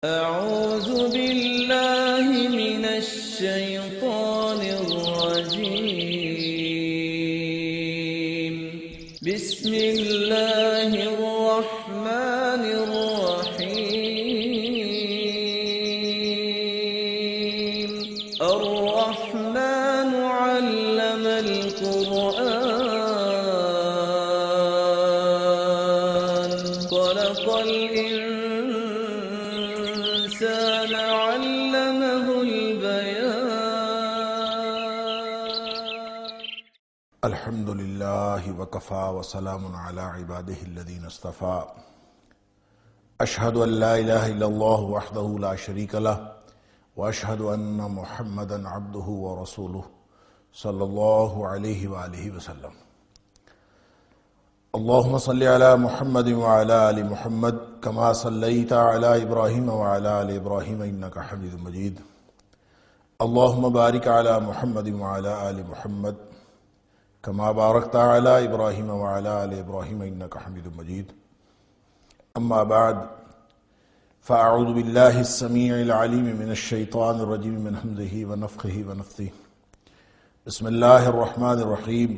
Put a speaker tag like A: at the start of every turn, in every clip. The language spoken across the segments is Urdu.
A: أعوذ بالله من الشيطان الرجيم. بسم الله الرحمن الرحيم. الرحمن علم القرآن خلق الإنسان علمه البيان.
B: الحمد لله وكفى وسلام على عباده الذين اصطفى. أشهد أن لا إله إلا الله وحده لا شريك له وأشهد أن محمدا عبده ورسوله صلى الله عليه وآله وسلم. اللهم صل على محمد وعلى آل محمد كما صليت على إبراهيم وعلى آل إبراهيم إنك حميد مجيد. اللهم بارك على محمد وعلى آل محمد كما باركت على إبراهيم وعلى آل إبراهيم إنك حميد مجيد. أما بعد فأعوذ بالله السميع العليم من الشيطان الرجيم من همزه ونفخه ونفثه. بسم الله الرحمن الرحيم.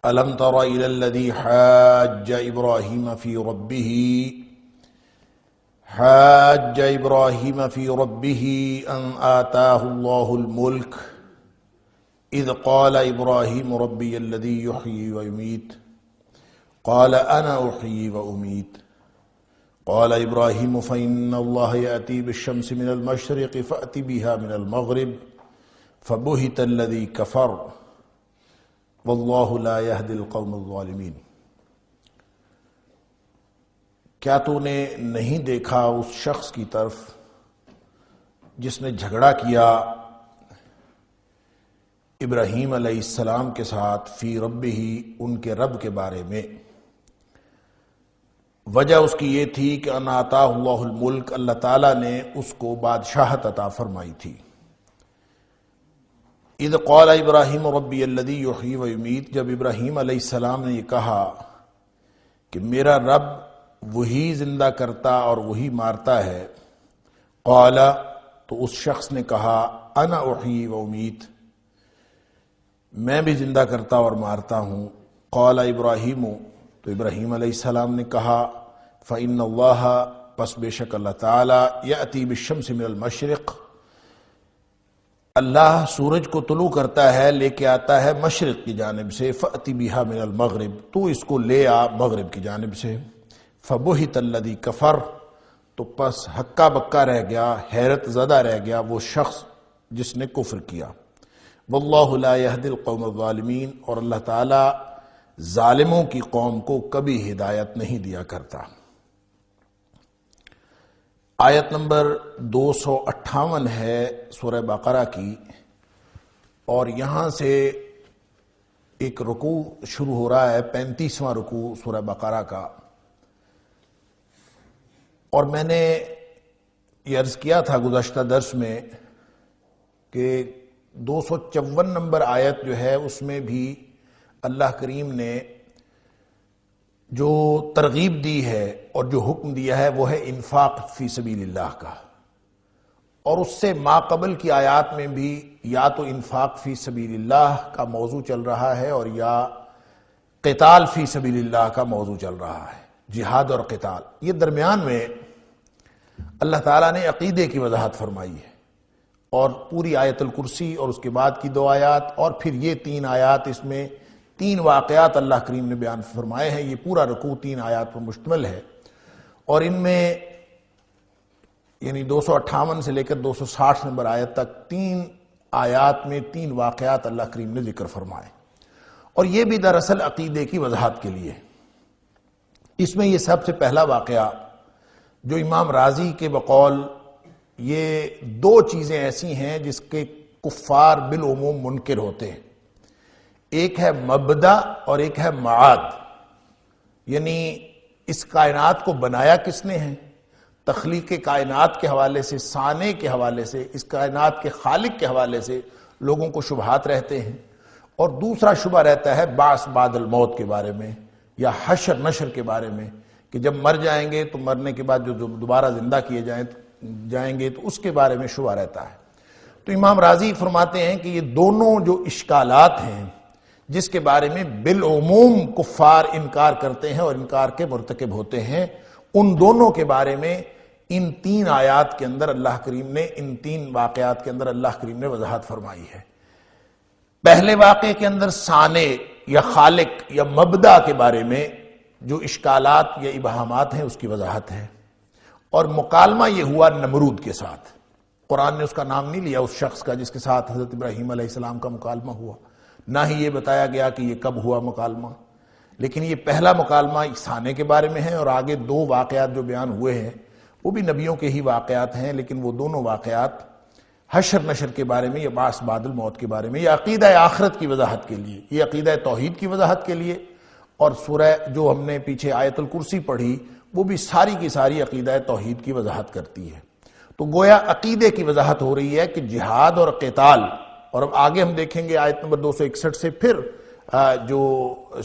B: ألم تر إلى الذي حاج إبراهيم في ربه أن آتاه الله الملك إذ قال إبراهيم ربي الذي يحيي ويميت قال أنا أحيي وأميت قال إبراهيم فإن الله يأتي بالشمس من المشرق فأت بها من المغرب فبهت الذي كفر واللہ لا یہدی القوم الظالمین. کیا تو نے نہیں دیکھا اس شخص کی طرف جس نے جھگڑا کیا ابراہیم علیہ السلام کے ساتھ فی ربہ ان کے رب کے بارے میں. وجہ اس کی یہ تھی کہ ان آتاہ اللہ الملک، اللہ تعالیٰ نے اس کو بادشاہت عطا فرمائی تھی. اذ قال ابراہیم ربی الذی یحیی و یمیت، جب ابراہیم علیہ السلام نے یہ کہا کہ میرا رب وہی زندہ کرتا اور وہی مارتا ہے. قال، تو اس شخص نے کہا انا احیی و امیت، میں بھی زندہ کرتا اور مارتا ہوں. قال ابراہیم، تو ابراہیم علیہ السلام نے کہا فإن اللہ، پس بے شک اللہ تعالی، یأتی بالشمس من المشرق، اللہ سورج کو طلوع کرتا ہے، لے کے آتا ہے مشرق کی جانب سے. فأتی بہا من المغرب، تو اس کو لے آ مغرب کی جانب سے. فبہت الذی کفر، تو پس ہکا بکا رہ گیا، حیرت زدہ رہ گیا وہ شخص جس نے کفر کیا. واللہ لا یہدی القوم الظالمین، اور اللہ تعالی ظالموں کی قوم کو کبھی ہدایت نہیں دیا کرتا. آیت نمبر 258 ہے سورہ بقرہ کی، اور یہاں سے ایک رکوع شروع ہو رہا ہے، 35واں رکوع سورہ بقرہ کا. اور میں نے یہ عرض کیا تھا گزشتہ درس میں کہ 254 نمبر آیت جو ہے اس میں بھی اللہ کریم نے جو ترغیب دی ہے اور جو حکم دیا ہے وہ ہے انفاق فی سبیل اللہ کا. اور اس سے ما قبل کی آیات میں بھی یا تو انفاق فی سبیل اللہ کا موضوع چل رہا ہے اور یا قتال فی سبیل اللہ کا موضوع چل رہا ہے، جہاد اور قتال. یہ درمیان میں اللہ تعالیٰ نے عقیدے کی وضاحت فرمائی ہے، اور پوری آیت الکرسی اور اس کے بعد کی 2 آیات اور پھر یہ 3 آیات، اس میں 3 واقعات اللہ کریم نے بیان فرمائے ہیں. یہ پورا رکوع 3 آیات پر مشتمل ہے، اور ان میں یعنی 258 سے لے کر 260 نمبر آیت تک 3 آیات میں 3 واقعات اللہ کریم نے ذکر فرمائے. اور یہ بھی دراصل عقیدے کی وضاحت کے لیے. اس میں یہ سب سے پہلا واقعہ جو امام رازی کے بقول یہ 2 چیزیں ایسی ہیں جس کے کفار بالعموم منکر ہوتے ہیں. ایک ہے مبدا اور ایک ہے معاد. یعنی اس کائنات کو بنایا کس نے ہے، تخلیق کائنات کے حوالے سے، صانع کے حوالے سے، اس کائنات کے خالق کے حوالے سے لوگوں کو شبہات رہتے ہیں. اور دوسرا شبہ رہتا ہے بعث بعد الموت کے بارے میں یا حشر نشر کے بارے میں کہ جب مر جائیں گے تو مرنے کے بعد جو دوبارہ زندہ کیے جائیں گے تو اس کے بارے میں شبہ رہتا ہے۔ تو امام راضی فرماتے ہیں کہ یہ دونوں جو اشکالات ہیں جس کے بارے میں بالعموم کفار انکار کرتے ہیں اور انکار کے مرتکب ہوتے ہیں، ان دونوں کے بارے میں ان 3 آیات کے اندر اللہ کریم نے، ان 3 واقعات کے اندر اللہ کریم نے وضاحت فرمائی ہے۔ پہلے واقعے کے اندر صانع یا خالق یا مبدع کے بارے میں جو اشکالات یا ابہامات ہیں اس کی وضاحت ہے، اور مکالمہ یہ ہوا نمرود کے ساتھ۔ قرآن نے اس کا نام نہیں لیا اس شخص کا جس کے ساتھ حضرت ابراہیم علیہ السلام کا مکالمہ ہوا، نہ ہی یہ بتایا گیا کہ یہ کب ہوا مکالمہ، لیکن یہ پہلا مکالمہ صانع کے بارے میں ہے، اور آگے 2 واقعات جو بیان ہوئے ہیں وہ بھی نبیوں کے ہی واقعات ہیں، لیکن وہ دونوں واقعات حشر نشر کے بارے میں یا بعث بعد الموت کے بارے میں، یہ عقیدہ آخرت کی وضاحت کے لیے، یہ عقیدہ توحید کی وضاحت کے لیے، اور سورہ جو ہم نے پیچھے آیت الکرسی پڑھی وہ بھی ساری کی ساری عقیدہ توحید کی وضاحت کرتی ہے۔ تو گویا عقیدے کی وضاحت ہو رہی ہے کہ جہاد اور قتال، اور اب آگے ہم دیکھیں گے آیت نمبر 261 سے پھر جو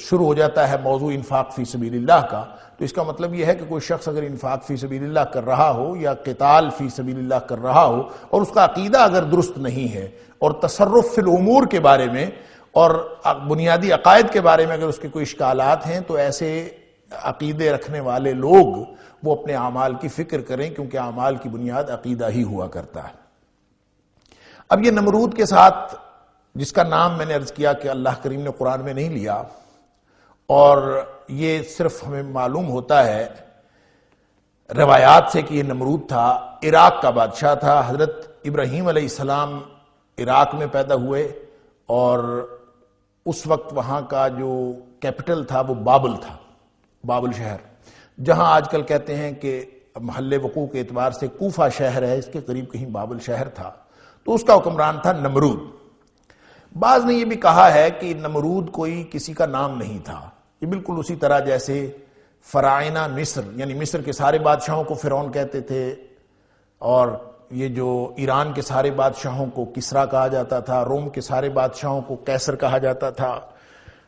B: شروع ہو جاتا ہے موضوع انفاق فی سبیل اللہ کا، تو اس کا مطلب یہ ہے کہ کوئی شخص اگر انفاق فی سبیل اللہ کر رہا ہو یا قتال فی سبیل اللہ کر رہا ہو اور اس کا عقیدہ اگر درست نہیں ہے، اور تصرف فی الامور کے بارے میں اور بنیادی عقائد کے بارے میں اگر اس کے کوئی اشکالات ہیں، تو ایسے عقیدے رکھنے والے لوگ وہ اپنے اعمال کی فکر کریں، کیونکہ اعمال کی بنیاد عقیدہ ہی ہوا کرتا ہے۔ اب یہ نمرود کے ساتھ جس کا نام میں نے عرض کیا کہ اللہ کریم نے قرآن میں نہیں لیا، اور یہ صرف ہمیں معلوم ہوتا ہے روایات سے کہ یہ نمرود تھا، عراق کا بادشاہ تھا۔ حضرت ابراہیم علیہ السلام عراق میں پیدا ہوئے، اور اس وقت وہاں کا جو کیپٹل تھا وہ بابل تھا، بابل شہر، جہاں آج کل کہتے ہیں کہ محل وقوع کے اعتبار سے کوفہ شہر ہے، اس کے قریب کہیں بابل شہر تھا۔ تو اس کا حکمران تھا نمرود۔ بعض نے یہ بھی کہا ہے کہ نمرود کوئی کسی کا نام نہیں تھا، یہ بالکل اسی طرح جیسے فراعنہ مصر، یعنی مصر کے سارے بادشاہوں کو فرعون کہتے تھے، اور یہ جو ایران کے سارے بادشاہوں کو کسرا کہا جاتا تھا، روم کے سارے بادشاہوں کو قیصر کہا جاتا تھا،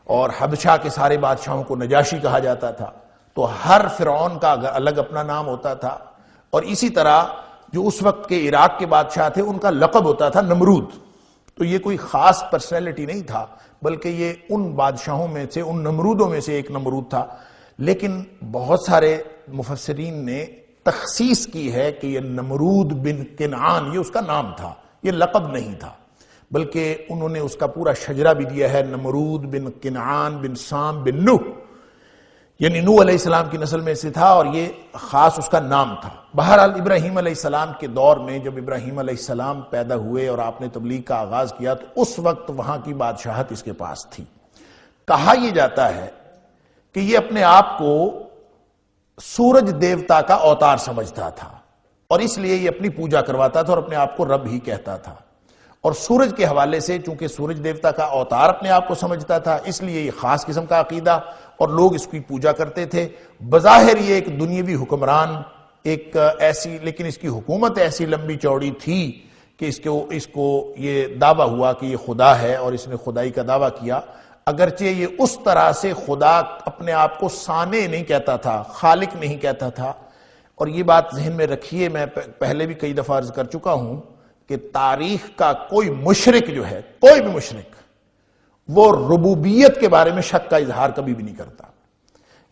B: اور حبشہ کے سارے بادشاہوں کو نجاشی کہا جاتا تھا۔ تو ہر فرعون کا الگ اپنا نام ہوتا تھا، اور اسی طرح جو اس وقت کے عراق کے بادشاہ تھے ان کا لقب ہوتا تھا نمرود۔ تو یہ کوئی خاص پرسنالٹی نہیں تھا، بلکہ یہ ان بادشاہوں میں سے، ان نمرودوں میں سے ایک نمرود تھا۔ لیکن بہت سارے مفسرین نے تخصیص کی ہے کہ یہ نمرود بن کنعان یہ اس کا نام تھا، یہ لقب نہیں تھا، بلکہ انہوں نے اس کا پورا شجرہ بھی دیا ہے، نمرود بن کنعان بن سام بن نوح، یعنی نوح علیہ السلام کی نسل میں سے تھا، اور یہ خاص اس کا نام تھا۔ بہرحال ابراہیم علیہ السلام کے دور میں جب ابراہیم علیہ السلام پیدا ہوئے اور آپ نے تبلیغ کا آغاز کیا تو اس وقت وہاں کی بادشاہت اس کے پاس تھی۔ کہا یہ جاتا ہے کہ یہ اپنے آپ کو سورج دیوتا کا اوتار سمجھتا تھا، اور اس لیے یہ اپنی پوجا کرواتا تھا اور اپنے آپ کو رب ہی کہتا تھا، اور سورج کے حوالے سے چونکہ سورج دیوتا کا اوتار اپنے آپ کو سمجھتا تھا، اس لیے یہ خاص قسم کا عقیدہ، اور لوگ اس کی پوجا کرتے تھے۔ بظاہر یہ ایک دنیاوی حکمران، ایک ایسی، لیکن اس کی حکومت ایسی لمبی چوڑی تھی کہ اس کو یہ دعویٰ ہوا کہ یہ خدا ہے، اور اس نے خدائی کا دعویٰ کیا، اگرچہ یہ اس طرح سے خدا اپنے آپ کو صانع نہیں کہتا تھا، خالق نہیں کہتا تھا۔ اور یہ بات ذہن میں رکھیے، میں پہلے بھی کئی دفعہ عرض کر چکا ہوں کہ تاریخ کا کوئی مشرک جو ہے، کوئی بھی مشرک، وہ ربوبیت کے بارے میں شک کا اظہار کبھی بھی نہیں کرتا۔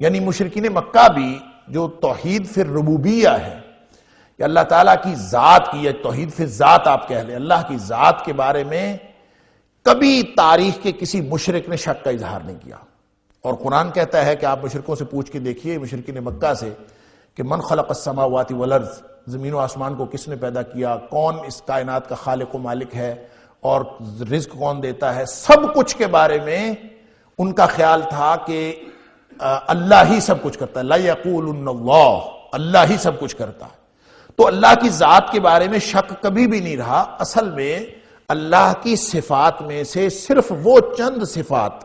B: یعنی مشرکین مکہ بھی جو توحید فی الربوبیہ ہے، یا اللہ تعالیٰ کی ذات کی، یا توحید فی الذات آپ کہہ لیں، اللہ کی ذات کے بارے میں کبھی تاریخ کے کسی مشرک نے شک کا اظہار نہیں کیا۔ اور قرآن کہتا ہے کہ آپ مشرکوں سے پوچھ کے دیکھیے، مشرکین مکہ سے، کہ من خلق السماوات والارض، زمین و آسمان کو کس نے پیدا کیا، کون اس کائنات کا خالق و مالک ہے، اور رزق کون دیتا ہے، سب کچھ کے بارے میں ان کا خیال تھا کہ اللہ ہی سب کچھ کرتا ہے، لا یقولن اللہ، اللہ ہی سب کچھ کرتا ہے۔ تو اللہ کی ذات کے بارے میں شک کبھی بھی نہیں رہا۔ اصل میں اللہ کی صفات میں سے صرف وہ چند صفات،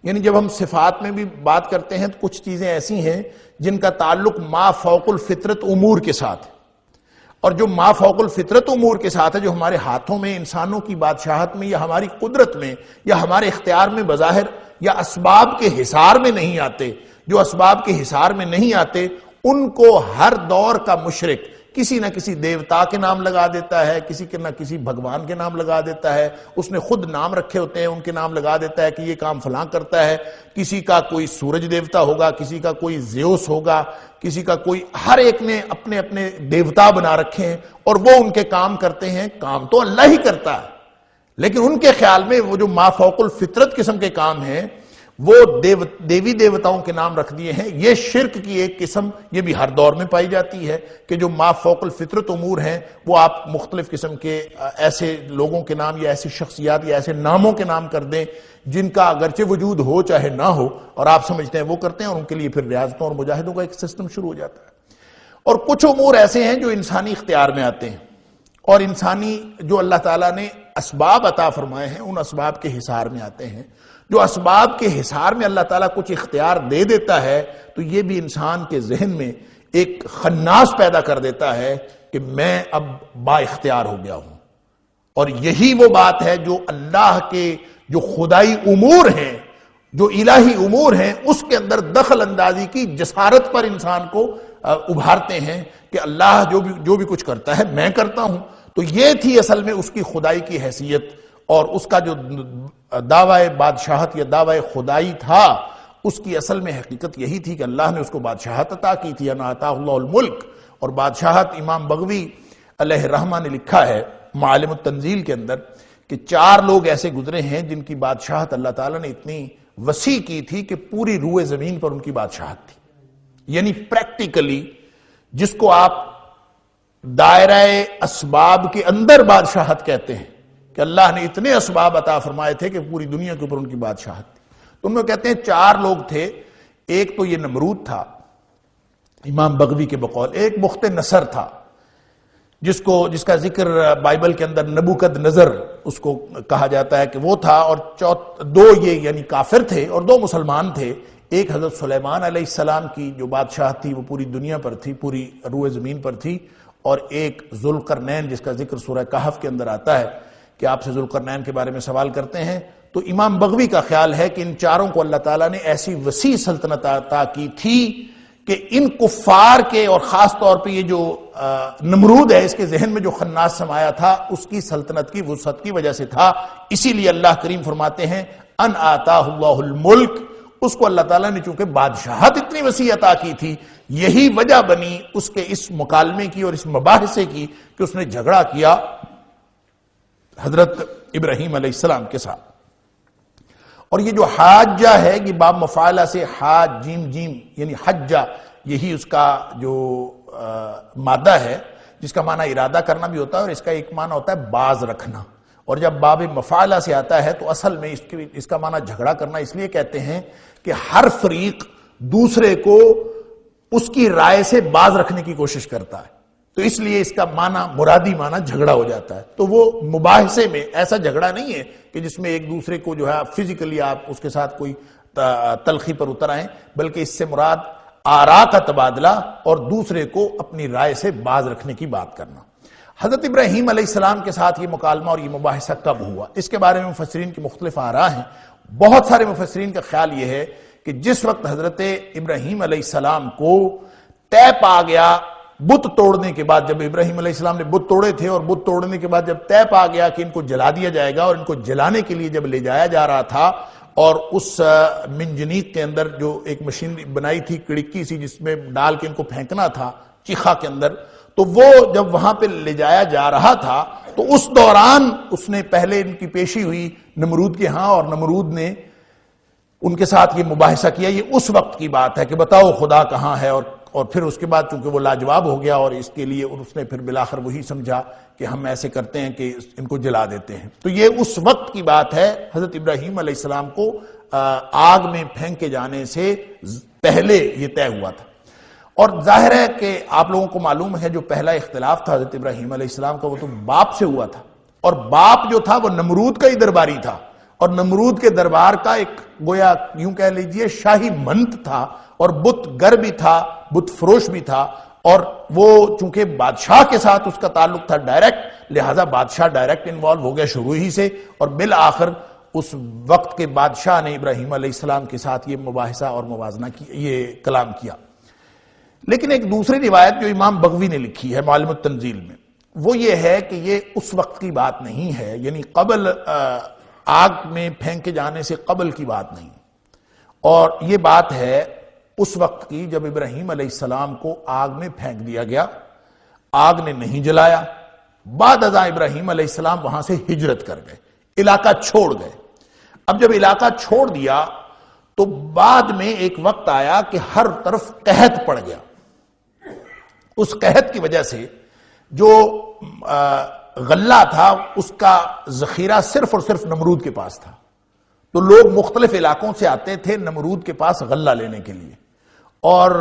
B: یعنی جب ہم صفات میں بھی بات کرتے ہیں تو کچھ چیزیں ایسی ہیں جن کا تعلق ما فوق الفطرت امور کے ساتھ، اور جو ما فوق الفطرت امور کے ساتھ ہے، جو ہمارے ہاتھوں میں، انسانوں کی بادشاہت میں، یا ہماری قدرت میں، یا ہمارے اختیار میں بظاہر، یا اسباب کے حصار میں نہیں آتے، جو اسباب کے حصار میں نہیں آتے ان کو ہر دور کا مشرک کسی نہ کسی دیوتا کے نام لگا دیتا ہے، کسی کے نہ کسی بھگوان کے نام لگا دیتا ہے، اس نے خود نام رکھے ہوتے ہیں، ان کے نام لگا دیتا ہے کہ یہ کام فلاں کرتا ہے، کسی کا کوئی سورج دیوتا ہوگا، کسی کا کوئی زیوس ہوگا، کسی کا کوئی، ہر ایک نے اپنے اپنے دیوتا بنا رکھے ہیں اور وہ ان کے کام کرتے ہیں۔ کام تو اللہ ہی کرتا ہے، لیکن ان کے خیال میں وہ جو ما فوق الفطرت قسم کے کام ہیں وہ دیوی دیوتاؤں کے نام رکھ دیے ہیں۔ یہ شرک کی ایک قسم یہ بھی ہر دور میں پائی جاتی ہے کہ جو ما فوق الفطرت امور ہیں وہ آپ مختلف قسم کے ایسے لوگوں کے نام یا ایسی شخصیات یا ایسے ناموں کے نام کر دیں جن کا اگرچہ وجود ہو چاہے نہ ہو، اور آپ سمجھتے ہیں وہ کرتے ہیں، اور ان کے لیے پھر ریاضتوں اور مجاہدوں کا ایک سسٹم شروع ہو جاتا ہے۔ اور کچھ امور ایسے ہیں جو انسانی اختیار میں آتے ہیں اور انسانی جو اللہ تعالیٰ نے اسباب عطا فرمائے ہیں ان اسباب کے حصار میں آتے ہیں۔ جو اسباب کے حصار میں اللہ تعالیٰ کچھ اختیار دے دیتا ہے تو یہ بھی انسان کے ذہن میں ایک خناس پیدا کر دیتا ہے کہ میں اب با اختیار ہو گیا ہوں، اور یہی وہ بات ہے جو اللہ کے جو خدائی امور ہیں، جو الہی امور ہیں، اس کے اندر دخل اندازی کی جسارت پر انسان کو ابھارتے ہیں کہ اللہ جو بھی کچھ کرتا ہے میں کرتا ہوں۔ تو یہ تھی اصل میں اس کی خدائی کی حیثیت، اور اس کا جو دعوی بادشاہت یا دعوی خدائی تھا اس کی اصل میں حقیقت یہی تھی کہ اللہ نے اس کو بادشاہت عطا کی تھی، انا آتاہ اللہ الملک۔ اور بادشاہت امام بغوی علیہ الرحمہ نے لکھا ہے معالم التنزیل کے اندر کہ 4 لوگ ایسے گزرے ہیں جن کی بادشاہت اللہ تعالیٰ نے اتنی وسیع کی تھی کہ پوری روئے زمین پر ان کی بادشاہت تھی، یعنی پریکٹیکلی جس کو آپ دائرہ اسباب کے اندر بادشاہت کہتے ہیں کہ اللہ نے اتنے اسباب عطا فرمائے تھے کہ پوری دنیا کے اوپر ان کی بادشاہت تھی۔ تو ان میں کہتے ہیں 4 لوگ تھے، ایک تو یہ نمرود تھا امام بغوی کے بقول، ایک بخت نصر تھا جس کا ذکر بائبل کے اندر نبوکد نظر اس کو کہا جاتا ہے کہ وہ تھا، اور 2 یہ یعنی کافر تھے اور 2 مسلمان تھے۔ ایک حضرت سلیمان علیہ السلام کی جو بادشاہت تھی وہ پوری دنیا پر تھی، پوری روئے زمین پر تھی، اور ایک ذوالقرنین جس کا ذکر سورہ کہف کے اندر آتا ہے کہ آپ سے ذوالقرنین کے بارے میں سوال کرتے ہیں۔ تو امام بغوی کا خیال ہے کہ ان 4 کو اللہ تعالیٰ نے ایسی وسیع سلطنت عطا کی تھی کہ ان کفار کے، اور خاص طور پہ یہ جو نمرود ہے اس کے ذہن میں جو خناس سمایا تھا اس کی سلطنت کی وسعت کی وجہ سے تھا۔ اسی لیے اللہ کریم فرماتے ہیں ان آتاہ اللہ الملک، اس کو اللہ تعالیٰ نے چونکہ بادشاہت اتنی وسیع عطا کی تھی، یہی وجہ بنی اس کے اس مکالمے کی اور اس مباحثے کی کہ اس نے جھگڑا کیا حضرت ابراہیم علیہ السلام کے ساتھ۔ اور یہ جو حاجہ ہے یہ باب مفاعلہ سے حاج جیم جیم یعنی حجہ، یہی اس کا جو مادہ ہے جس کا معنی ارادہ کرنا بھی ہوتا ہے، اور اس کا ایک معنی ہوتا ہے باز رکھنا۔ اور جب باب مفاعلہ سے آتا ہے تو اصل میں اس کا معنی جھگڑا کرنا اس لیے کہتے ہیں کہ ہر فریق دوسرے کو اس کی رائے سے باز رکھنے کی کوشش کرتا ہے، تو اس لیے اس کا معنی مرادی معنی جھگڑا ہو جاتا ہے۔ تو وہ مباحثے میں ایسا جھگڑا نہیں ہے کہ جس میں ایک دوسرے کو جو ہے فزیکلی آپ اس کے ساتھ کوئی تلخی پر اتر آئیں، بلکہ اس سے مراد آراء کا تبادلہ اور دوسرے کو اپنی رائے سے باز رکھنے کی بات کرنا۔ حضرت ابراہیم علیہ السلام کے ساتھ یہ مکالمہ اور یہ مباحثہ کب ہوا، اس کے بارے میں مفسرین کی مختلف آراء ہیں۔ بہت سارے مفسرین کا خیال یہ ہے کہ جس وقت حضرت ابراہیم علیہ السلام کو طے پا گیا بت توڑنے کے بعد، جب ابراہیم علیہ السلام نے بت توڑے تھے اور بت توڑنے کے بعد جب طے پا گیا کہ ان کو جلا دیا جائے گا، اور ان کو جلانے کے لیے جب لے جایا جا رہا تھا، اور اس منجنیق کے اندر جو ایک مشین بنائی تھی کڑکی سی جس میں ڈال کے ان کو پھینکنا تھا چیخا کے اندر، تو وہ جب وہاں پہ لے جایا جا رہا تھا تو اس دوران اس نے پہلے ان کی پیشی ہوئی نمرود کے ہاں، اور نمرود نے ان کے ساتھ یہ مباحثہ کیا۔ یہ اس وقت کی بات ہے کہ بتاؤ خدا کہاں ہے، اور پھر اس کے بعد چونکہ وہ لاجواب ہو گیا، اور اس کے لیے اس نے پھر بالآخر وہی سمجھا کہ ہم ایسے کرتے ہیں کہ ان کو جلا دیتے ہیں۔ تو یہ اس وقت کی بات ہے، حضرت ابراہیم علیہ السلام کو آگ میں پھینکے جانے سے پہلے یہ طے ہوا تھا۔ اور ظاہر ہے کہ آپ لوگوں کو معلوم ہے جو پہلا اختلاف تھا حضرت ابراہیم علیہ السلام کا وہ تو باپ سے ہوا تھا، اور باپ جو تھا وہ نمرود کا ہی درباری تھا، اور نمرود کے دربار کا ایک گویا یوں کہہ لیجئے شاہی منت تھا، اور بت گر بھی تھا، بت فروش بھی تھا، اور وہ چونکہ بادشاہ کے ساتھ اس کا تعلق تھا ڈائریکٹ، لہذا بادشاہ ڈائریکٹ انوالو ہو گیا شروع ہی سے، اور بالآخر اس وقت کے بادشاہ نے ابراہیم علیہ السلام کے ساتھ یہ مباحثہ اور موازنہ کیا، یہ کلام کیا۔ لیکن ایک دوسری روایت جو امام بغوی نے لکھی ہے معالم التنزیل میں، وہ یہ ہے کہ یہ اس وقت کی بات نہیں ہے، یعنی قبل آگ میں پھینکے جانے سے قبل کی بات نہیں، اور یہ بات ہے اس وقت کی جب ابراہیم علیہ السلام کو آگ میں پھینک دیا گیا، آگ نے نہیں جلایا، بعد ازاں ابراہیم علیہ السلام وہاں سے ہجرت کر گئے، علاقہ چھوڑ گئے۔ اب جب علاقہ چھوڑ دیا تو بعد میں ایک وقت آیا کہ ہر طرف قحط پڑ گیا۔ اس قحط کی وجہ سے جو غلہ تھا اس کا ذخیرہ صرف اور صرف نمرود کے پاس تھا، تو لوگ مختلف علاقوں سے آتے تھے نمرود کے پاس غلہ لینے کے لیے۔ اور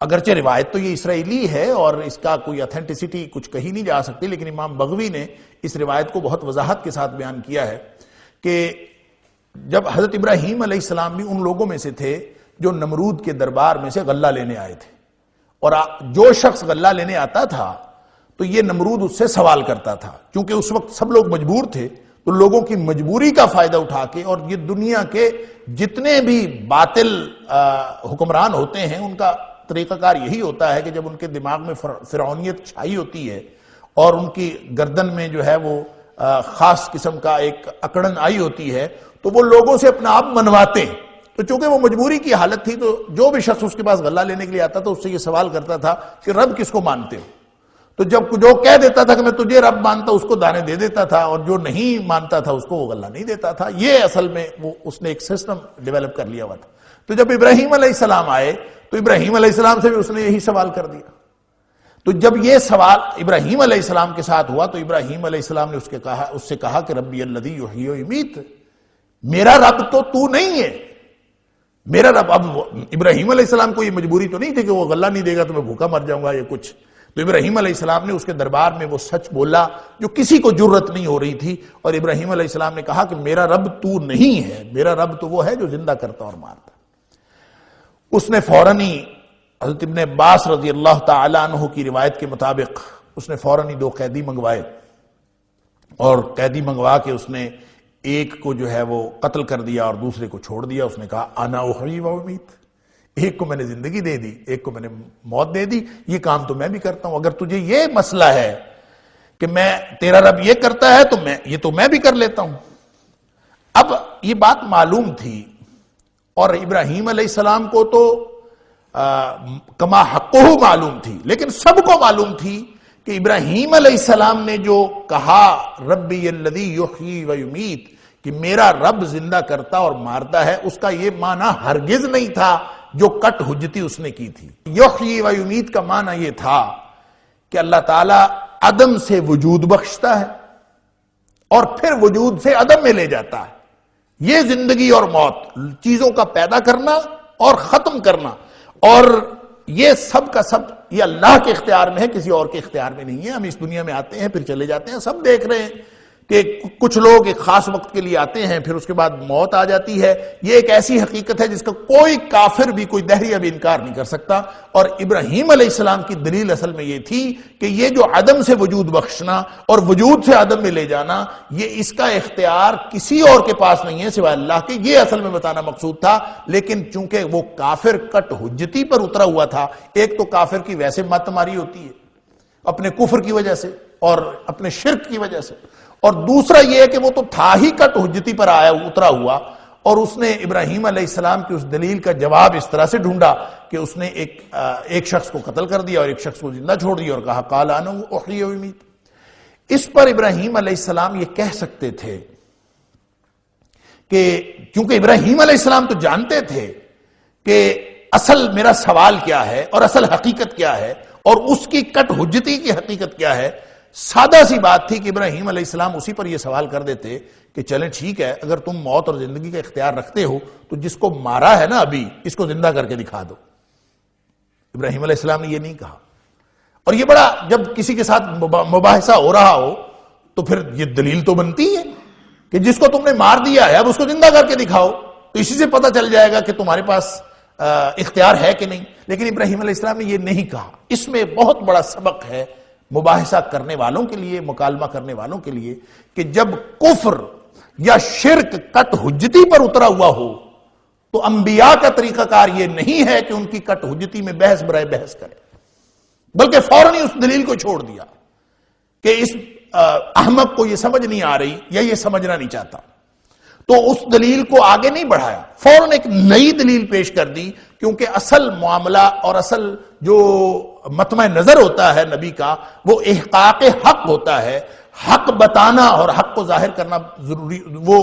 B: اگرچہ روایت تو یہ اسرائیلی ہے اور اس کا کوئی اتھینٹسٹی کچھ کہی نہیں جا سکتی، لیکن امام بغوی نے اس روایت کو بہت وضاحت کے ساتھ بیان کیا ہے کہ جب حضرت ابراہیم علیہ السلام بھی ان لوگوں میں سے تھے جو نمرود کے دربار میں سے غلہ لینے آئے تھے، اور جو شخص غلہ لینے آتا تھا تو یہ نمرود اس سے سوال کرتا تھا، کیونکہ اس وقت سب لوگ مجبور تھے، تو لوگوں کی مجبوری کا فائدہ اٹھا کے، اور یہ دنیا کے جتنے بھی باطل حکمران ہوتے ہیں ان کا طریقہ کار یہی ہوتا ہے کہ جب ان کے دماغ میں فرعونیت چھائی ہوتی ہے اور ان کی گردن میں جو ہے وہ خاص قسم کا ایک اکڑن آئی ہوتی ہے، تو وہ لوگوں سے اپنا آپ منواتے ہیں۔ تو چونکہ وہ مجبوری کی حالت تھی تو جو بھی شخص اس کے پاس غلہ لینے کے لیے آتا تھا اس سے یہ سوال کرتا تھا کہ رب کس کو مانتے ہو؟ تو جب جو کہہ دیتا تھا کہ میں تجھے رب مانتا اس کو دانے دے دیتا تھا، اور جو نہیں مانتا تھا اس کو وہ غلہ نہیں دیتا تھا۔ یہ اصل میں اس نے ایک سسٹم ڈیولپ کر لیا ہوا تھا۔ تو جب ابراہیم علیہ السلام آئے تو ابراہیم علیہ السلام سے بھی اس نے یہی سوال کر دیا۔ تو جب یہ سوال ابراہیم علیہ السلام کے ساتھ ہوا تو ابراہیم علیہ السلام نے اس سے کہا کہ ربی الذی یحیی و یمیت، میرا رب تو نہیں ہے، میرا رب۔ اب ابراہیم علیہ السلام کو یہ مجبوری تو نہیں تھی کہ وہ غلہ نہیں دے گا تو میں بھوکا مر جاؤں گا یا کچھ، تو ابراہیم علیہ السلام نے اس کے دربار میں وہ سچ بولا جو کسی کو جرت نہیں ہو رہی تھی، اور ابراہیم علیہ السلام نے کہا کہ میرا رب تو نہیں ہے، میرا رب تو وہ ہے جو زندہ کرتا اور مارتا۔ اس نے فوراً ہی حضرت ابن عباس رضی اللہ تعالی عنہ کی روایت کے مطابق اس نے فوراً ہی 2 قیدی منگوائے، اور قیدی منگوا کے اس نے ایک کو جو ہے وہ قتل کر دیا اور دوسرے کو چھوڑ دیا۔ اس نے کہا انا احیی و امیت، ایک کو میں نے زندگی دے دی، ایک کو میں نے موت دے دی، یہ کام تو میں بھی کرتا ہوں۔ اگر تجھے یہ مسئلہ ہے کہ میں تیرا رب یہ کرتا ہے تو میں بھی کر لیتا ہوں۔ اب یہ بات معلوم تھی، اور ابراہیم علیہ السلام کو تو کما حقہ معلوم تھی، لیکن سب کو معلوم تھی کہ ابراہیم علیہ السلام نے جو کہا ربی الذی یحیی و یمیت کہ میرا رب زندہ کرتا اور مارتا ہے، اس کا یہ معنی ہرگز نہیں تھا جو کٹ حجتی اس نے کی تھی۔ یحیی و یمیت کا معنی یہ تھا کہ اللہ تعالی عدم سے وجود بخشتا ہے اور پھر وجود سے عدم میں لے جاتا ہے۔ یہ زندگی اور موت، چیزوں کا پیدا کرنا اور ختم کرنا، اور یہ سب کا سب یہ اللہ کے اختیار میں ہے، کسی اور کے اختیار میں نہیں ہے۔ ہم اس دنیا میں آتے ہیں پھر چلے جاتے ہیں، سب دیکھ رہے ہیں کہ کچھ لوگ ایک خاص وقت کے لیے آتے ہیں پھر اس کے بعد موت آ جاتی ہے۔ یہ ایک ایسی حقیقت ہے جس کا کوئی کافر بھی، کوئی دہریہ بھی انکار نہیں کر سکتا۔ اور ابراہیم علیہ السلام کی دلیل اصل میں یہ تھی کہ یہ جو عدم سے وجود بخشنا اور وجود سے عدم میں لے جانا، یہ اس کا اختیار کسی اور کے پاس نہیں ہے سوائے اللہ کے، یہ اصل میں بتانا مقصود تھا۔ لیکن چونکہ وہ کافر کٹ حجتی پر اترا ہوا تھا، ایک تو کافر کی ویسے مت ماری ہوتی ہے اپنے کفر کی وجہ سے اور اپنے شرک کی وجہ سے، اور دوسرا یہ ہے کہ وہ تو تھا ہی کٹ حجتی پر اترا ہوا، اور اس نے ابراہیم علیہ السلام کی اس دلیل کا جواب اس طرح سے ڈھونڈا کہ اس نے ایک شخص کو قتل کر دیا اور ایک شخص کو زندہ چھوڑ دیا اور کہا قال انا احیی و امیت۔ اس پر ابراہیم علیہ السلام یہ کہہ سکتے تھے کہ کیونکہ ابراہیم علیہ السلام تو جانتے تھے کہ اصل میرا سوال کیا ہے اور اصل حقیقت کیا ہے اور اس کی کٹ حجتی کی حقیقت کیا ہے۔ سادہ سی بات تھی کہ ابراہیم علیہ السلام اسی پر یہ سوال کر دیتے کہ چلیں ٹھیک ہے، اگر تم موت اور زندگی کا اختیار رکھتے ہو تو جس کو مارا ہے نا ابھی، اس کو زندہ کر کے دکھا دو۔ ابراہیم علیہ السلام نے یہ نہیں کہا، اور یہ بڑا، جب کسی کے ساتھ مباحثہ ہو رہا ہو تو پھر یہ دلیل تو بنتی ہے کہ جس کو تم نے مار دیا ہے اب اس کو زندہ کر کے دکھاؤ، تو اسی سے پتہ چل جائے گا کہ تمہارے پاس اختیار ہے کہ نہیں۔ لیکن ابراہیم علیہ السلام نے یہ نہیں کہا۔ اس میں بہت بڑا سبق ہے مباحثہ کرنے والوں کے لیے، مکالمہ کرنے والوں کے لیے، کہ جب کفر یا شرک کٹ حجتی پر اترا ہوا ہو تو انبیاء کا طریقہ کار یہ نہیں ہے کہ ان کی کٹ حجتی میں بحث برائے بحث کرے، بلکہ فوراً ہی اس دلیل کو چھوڑ دیا کہ اس احمق کو یہ سمجھ نہیں آ رہی یا یہ سمجھنا نہیں چاہتا، تو اس دلیل کو آگے نہیں بڑھایا، فوراً ایک نئی دلیل پیش کر دی، کیونکہ اصل معاملہ اور اصل جو مطمع نظر ہوتا ہے نبی کا وہ احقاق حق ہوتا ہے، حق بتانا اور حق کو ظاہر کرنا ضروری، وہ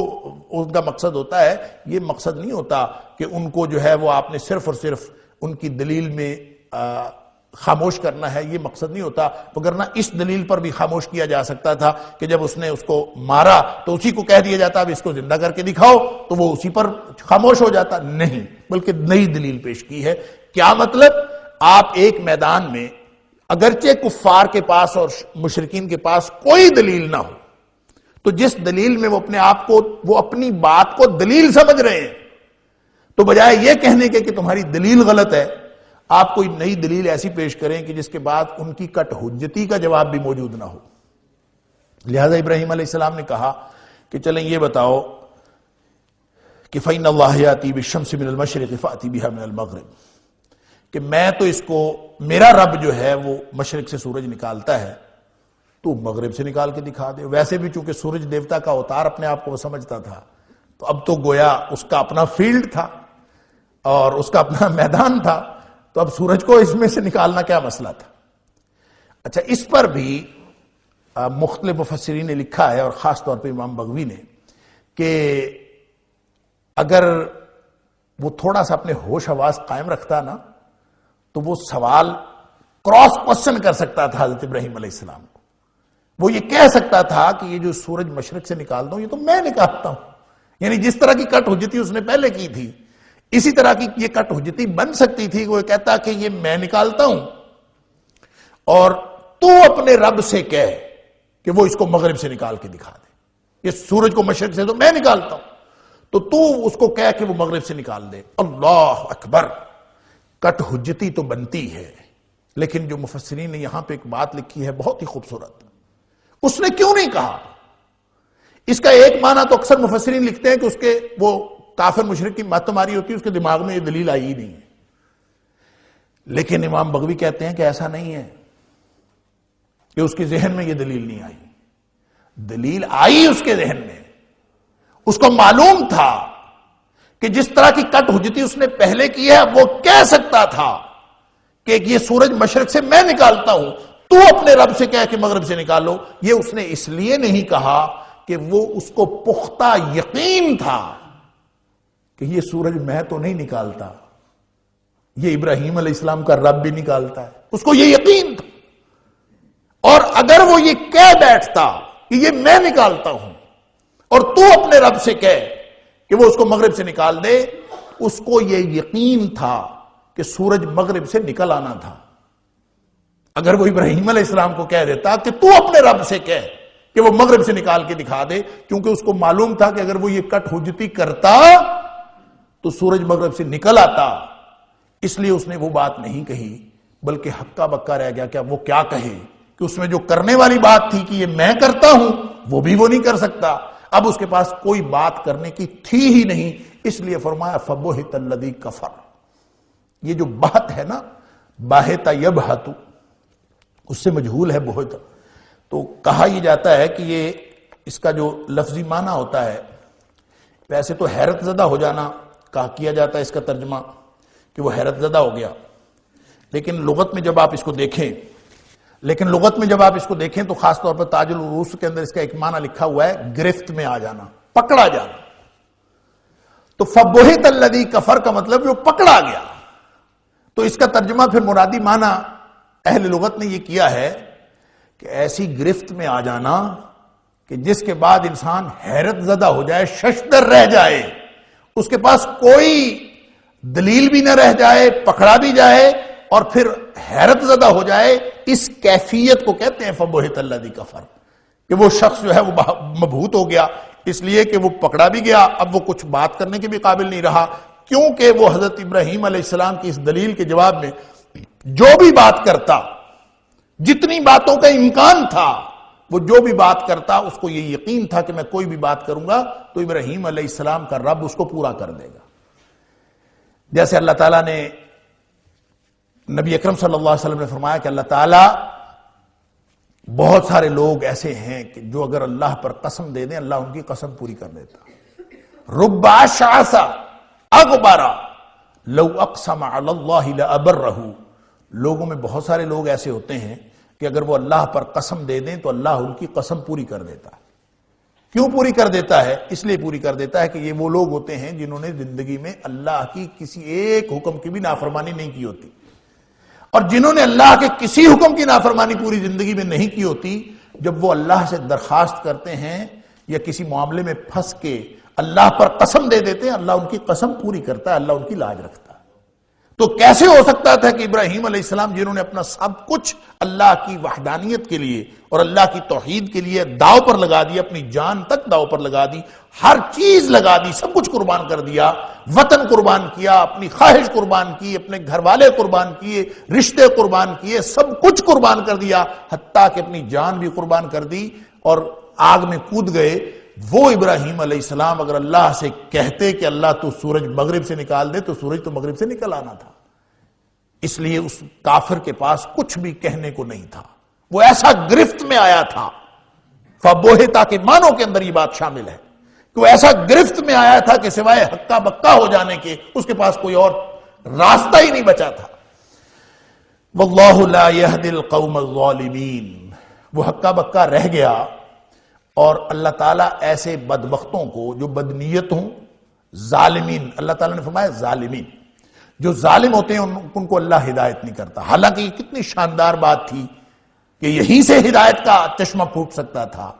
B: ان کا مقصد ہوتا ہے۔ یہ مقصد نہیں ہوتا کہ ان کو جو ہے وہ آپ نے صرف اور صرف ان کی دلیل میں خاموش کرنا ہے، یہ مقصد نہیں ہوتا، وگرنہ اس دلیل پر بھی خاموش کیا جا سکتا تھا کہ جب اس نے اس کو مارا تو اسی کو کہہ دیا جاتا اب اس کو زندہ کر کے دکھاؤ، تو وہ اسی پر خاموش ہو جاتا، نہیں، بلکہ نئی دلیل پیش کی ہے۔ کیا مطلب؟ آپ ایک میدان میں اگرچہ کفار کے پاس اور مشرکین کے پاس کوئی دلیل نہ ہو، تو جس دلیل میں وہ اپنے آپ کو، وہ اپنی بات کو دلیل سمجھ رہے ہیں، تو بجائے یہ کہنے کے کہ تمہاری دلیل غلط ہے، آپ کوئی نئی دلیل ایسی پیش کریں کہ جس کے بعد ان کی کٹ حجتی کا جواب بھی موجود نہ ہو۔ لہذا ابراہیم علیہ السلام نے کہا کہ چلیں یہ بتاؤ کہ فَإِنَّ اللَّهَ يَأْتِي بِالشَّمْسِ مِنَ الْمَشْرِقِ فَأْتِ بِهَا مِنَ الْمَغْرِبِ، کہ میں تو اس کو، میرا رب جو ہے وہ مشرق سے سورج نکالتا ہے، تو مغرب سے نکال کے دکھا دے۔ ویسے بھی چونکہ سورج دیوتا کا اوتار اپنے آپ کو وہ سمجھتا تھا، تو اب تو گویا اس کا اپنا فیلڈ تھا اور اس کا اپنا میدان تھا، تو اب سورج کو اس میں سے نکالنا کیا مسئلہ تھا۔ اچھا، اس پر بھی مختلف مفسرین نے لکھا ہے، اور خاص طور پہ امام بغوی نے، کہ اگر وہ تھوڑا سا اپنے ہوش حواس قائم رکھتا نا تو وہ سوال کراس کوسچن کر سکتا تھا حضرت ابراہیم علیہ السلام کو۔ وہ یہ کہہ سکتا تھا کہ یہ جو سورج مشرق سے نکالتا ہوں یہ تو میں نکالتا ہوں، یعنی جس طرح کی کٹ حجتی اس نے پہلے کی تھی اسی طرح کی یہ کٹ حجتی بن سکتی تھی۔ وہ کہتا کہ یہ میں نکالتا ہوں اور تو اپنے رب سے کہہ کہ وہ اس کو مغرب سے نکال کے دکھا دے، یہ سورج کو مشرق سے تو میں نکالتا ہوں، تو اس کو کہہ کہ وہ مغرب سے نکال دے۔ اللہ اکبر، کٹ حجتی تو بنتی ہے، لیکن جو مفسرین نے یہاں پہ ایک بات لکھی ہے بہت ہی خوبصورت، اس نے کیوں نہیں کہا؟ اس کا ایک معنی تو اکثر مفسرین لکھتے ہیں کہ اس کے وہ کافر مشرک کی مت ماری ہوتی ہے، اس کے دماغ میں یہ دلیل آئی ہی نہیں ہے، لیکن امام بغوی کہتے ہیں کہ ایسا نہیں ہے کہ اس کے ذہن میں یہ دلیل نہیں آئی، دلیل آئی اس کے ذہن میں۔ اس کو معلوم تھا کہ جس طرح کی کٹ حجتی اس نے پہلے کی ہے وہ کہہ سکتا تھا کہ یہ سورج مشرق سے میں نکالتا ہوں، تو اپنے رب سے کہہ کہ مغرب سے نکالو۔ یہ اس نے اس لیے نہیں کہا کہ وہ اس کو پختہ یقین تھا کہ یہ سورج میں تو نہیں نکالتا، یہ ابراہیم علیہ السلام کا رب بھی نکالتا ہے، اس کو یہ یقین تھا۔ اور اگر وہ یہ کہہ بیٹھتا کہ یہ میں نکالتا ہوں اور تو اپنے رب سے کہہ کہ وہ اس کو مغرب سے نکال دے، اس کو یہ یقین تھا کہ سورج مغرب سے نکل آنا تھا۔ اگر وہ ابراہیم علیہ السلام کو کہہ دیتا کہ تو اپنے رب سے کہہ کہ وہ مغرب سے نکال کے دکھا دے، کیونکہ اس کو معلوم تھا کہ اگر وہ یہ کٹ حجتی کرتا تو سورج مغرب سے نکل آتا، اس لیے اس نے وہ بات نہیں کہی، بلکہ ہکا بکا رہ گیا کہ اب وہ کیا کہے، کہ اس میں جو کرنے والی بات تھی کہ یہ میں کرتا ہوں وہ بھی وہ نہیں کر سکتا، اب اس کے پاس کوئی بات کرنے کی تھی ہی نہیں، اس لیے فرمایا فَبُهِتَ الَّذِي كَفَرَ۔ یہ جو بات ہے نا، باہتا یبہت، اس سے مجہول ہے بہت، تو کہا یہ جاتا ہے کہ یہ اس کا جو لفظی معنی ہوتا ہے، ویسے تو حیرت زدہ ہو جانا کیا جاتا ہے اس کا ترجمہ کہ وہ حیرت زدہ ہو گیا، لیکن لغت میں جب آپ اس کو دیکھیں تو خاص طور پر تاج العروس کے اندر اس کا ایک معنی لکھا ہوا ہے گرفت میں آ جانا، پکڑا جانا۔ تو فَبُهِتَ الَّذِي كَفَرَ کا مطلب جو پکڑا گیا، تو اس کا ترجمہ پھر مرادی معنی اہل لغت نے یہ کیا ہے کہ ایسی گرفت میں آ جانا کہ جس کے بعد انسان حیرت زدہ ہو جائے، ششدر رہ جائے، اس کے پاس کوئی دلیل بھی نہ رہ جائے، پکڑا بھی جائے اور پھر حیرت زدہ ہو جائے، اس کیفیت کو کہتے ہیں فَبُهِتَ الَّذِي كَفَرَ، کہ وہ شخص جو ہے وہ مبہوت ہو گیا، اس لیے کہ وہ پکڑا بھی گیا، اب وہ کچھ بات کرنے کے بھی قابل نہیں رہا، کیونکہ وہ حضرت ابراہیم علیہ السلام کی اس دلیل کے جواب میں جو بھی بات کرتا، جتنی باتوں کا امکان تھا وہ جو بھی بات کرتا اس کو یہ یقین تھا کہ میں کوئی بھی بات کروں گا تو ابراہیم علیہ السلام کا رب اس کو پورا کر دے گا. جیسے اللہ تعالیٰ نے نبی اکرم صلی اللہ علیہ وسلم نے فرمایا کہ اللہ تعالیٰ بہت سارے لوگ ایسے ہیں کہ جو اگر اللہ پر قسم دے دیں اللہ ان کی قسم پوری کر دیتا. رب اشعث اغبر لو اقسم علی اللہ لابرہ. لوگوں میں بہت سارے لوگ ایسے ہوتے ہیں کہ اگر وہ اللہ پر قسم دے دیں تو اللہ ان کی قسم پوری کر دیتا ہے. کیوں پوری کر دیتا ہے؟ اس لیے پوری کر دیتا ہے کہ یہ وہ لوگ ہوتے ہیں جنہوں نے زندگی میں اللہ کی کسی ایک حکم کی بھی نافرمانی نہیں کی ہوتی، اور جنہوں نے اللہ کے کسی حکم کی نافرمانی پوری زندگی میں نہیں کی ہوتی، جب وہ اللہ سے درخواست کرتے ہیں یا کسی معاملے میں پھنس کے اللہ پر قسم دے دیتے ہیں، اللہ ان کی قسم پوری کرتا ہے، اللہ ان کی لاج رکھتا ہے. تو کیسے ہو سکتا تھا کہ ابراہیم علیہ السلام جنہوں نے اپنا سب کچھ اللہ کی وحدانیت کے لیے اور اللہ کی توحید کے لیے داؤ پر لگا دی، اپنی جان تک داؤ پر لگا دی، ہر چیز لگا دی، سب کچھ قربان کر دیا، وطن قربان کیا، اپنی خواہش قربان کی، اپنے گھر والے قربان کیے، رشتے قربان کیے، سب کچھ قربان کر دیا، حتیٰ کہ اپنی جان بھی قربان کر دی اور آگ میں کود گئے. وہ ابراہیم علیہ السلام اگر اللہ سے کہتے کہ اللہ تو سورج مغرب سے نکال دے تو سورج تو مغرب سے نکل آنا تھا. اس لیے اس کافر کے پاس کچھ بھی کہنے کو نہیں تھا، وہ ایسا گرفت میں آیا تھا. فبوہتا کے معنوں کے اندر یہ بات شامل ہے کہ وہ ایسا گرفت میں آیا تھا کہ سوائے ہکا بکا ہو جانے کے اس کے پاس کوئی اور راستہ ہی نہیں بچا تھا. واللہ لا یہدی القوم الظالمین. وہ ہکا بکا رہ گیا، اور اللہ تعالیٰ ایسے بدبختوں کو جو بدنیت ہوں، ظالمین، اللہ تعالیٰ نے فرمایا ظالمین، جو ظالم ہوتے ہیں ان کو اللہ ہدایت نہیں کرتا. حالانکہ یہ کتنی شاندار بات تھی کہ یہیں سے ہدایت کا چشمہ پھوٹ سکتا تھا.